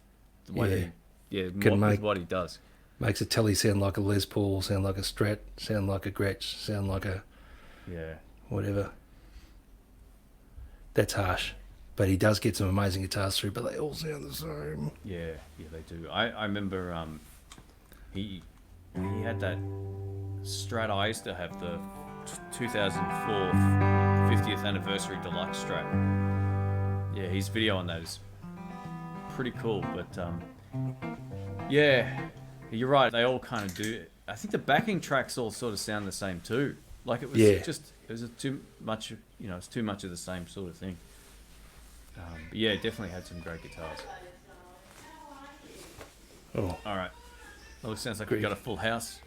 The way with what he does. Makes a telly sound like a Les Paul, sound like a Strat, sound like a Gretsch, sound like a whatever. That's harsh. But he does get some amazing guitars through, but they all sound the same. Yeah, they do. I remember he had that Strat. I used to have the 2004 50th anniversary deluxe Strat. Yeah, his video on that is pretty cool. But yeah, you're right. They all kind of do. I think the backing tracks all sort of sound the same too. Like it was it was too much. It's too much of the same sort of thing. But yeah, definitely had some great guitars. Oh, All right. Well, it sounds like we've got a full house.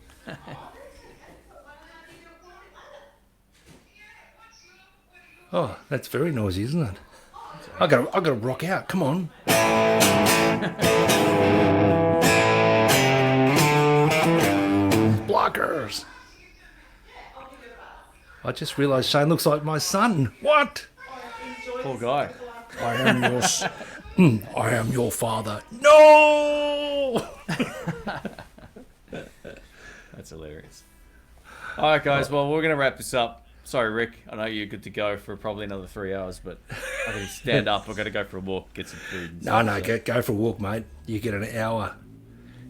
oh, that's very noisy, isn't it? I gotta rock out. Come on. Blockers. I just realised Shane looks like my son. What? Poor guy. I am your. I am your father. No. That's hilarious. All right, guys. Well, we're going to wrap this up. Sorry, Rick. I know you're good to go for probably another 3 hours, but I can stand up. I've got to go for a walk, get some food. And No, stuff, so. go for a walk, mate. You get an hour.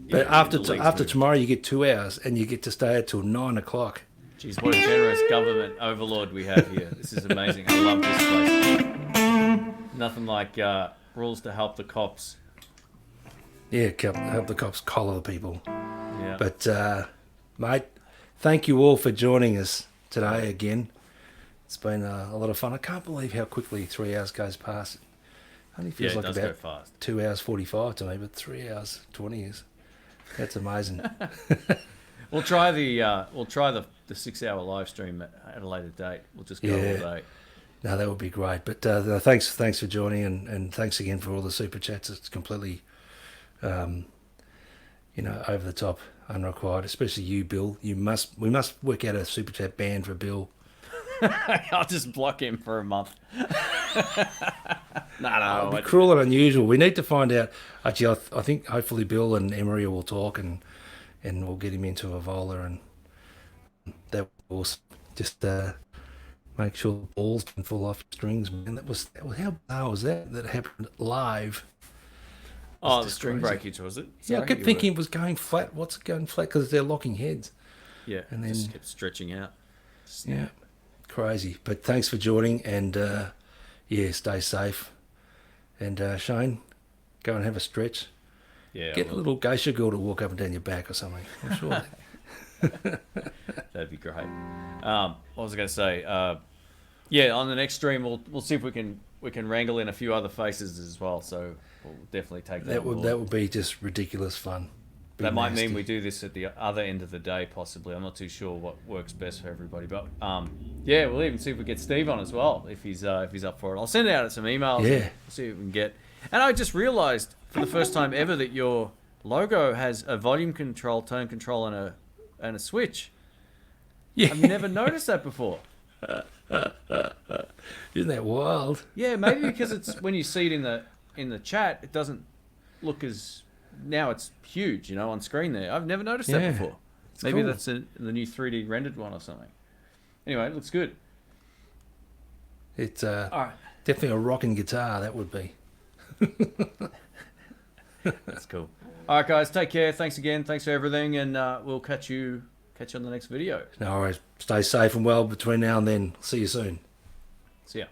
Yeah, But after the legs after move. tomorrow, you get 2 hours, and you get to stay out till 9 o'clock. Jeez, what a generous government overlord we have here. This is amazing. I love this place. Nothing like rules to help the cops. Yeah, help the cops collar the people. Yeah. But, mate, thank you all for joining us today again. It's been a lot of fun. I can't believe how quickly 3 hours goes past. It only feels it like does about go fast. 2 hours 45 to me, but 3 hours 20 is. That's amazing. We'll try the 6 hour live stream at a later date. We'll just go all day. No, that would be great. But no, thanks for joining, and thanks again for all the super chats. It's completely, over the top, unrequired. Especially you, Bill. We must work out a super chat ban for Bill. I'll just block him for a month. No. It'd be cruel and unusual. We need to find out. Actually, I think hopefully Bill and Emery will talk, and we'll get him into a Vola, and that will just make sure the balls can fall off strings. Man, that was how bizarre was that happened live? Oh, It's the just string crazy. breakage, was it? Yeah, I Sorry, kept you thinking it was going flat. What's it going flat? Because they're locking heads. Yeah, and just then- kept stretching out. Yeah, crazy. But thanks for joining, and stay safe. And Shane, go and have a stretch. Yeah, Get a little geisha girl to walk up and down your back or something. I'm sure. that'd be great. What was I going to say? On the next stream, we'll see if we can wrangle in a few other faces as well. So we'll definitely take that. that would be just ridiculous fun. Be That might nasty. mean we do this at the other end of the day, possibly. I'm not too sure what works best for everybody, but we'll even see if we get Steve on as well if he's up for it. I'll send out some emails. Yeah. And see what we can get. And I just realised for the first time ever that your logo has a volume control, tone control, and a switch. Yeah. I've never noticed that before. Isn't that wild? Yeah, maybe because it's when you see it in the chat, it doesn't look as. Now it's huge, on screen there. I've never noticed that Yeah, before. it's Maybe cool. that's the new 3D rendered one or something. Anyway, it looks good. It's All right. definitely a rocking guitar. That would be. That's cool. All right, guys, take care. Thanks again. Thanks for everything, and we'll catch you on the next video. No worries. Stay safe and well between now and then. See you soon. See ya.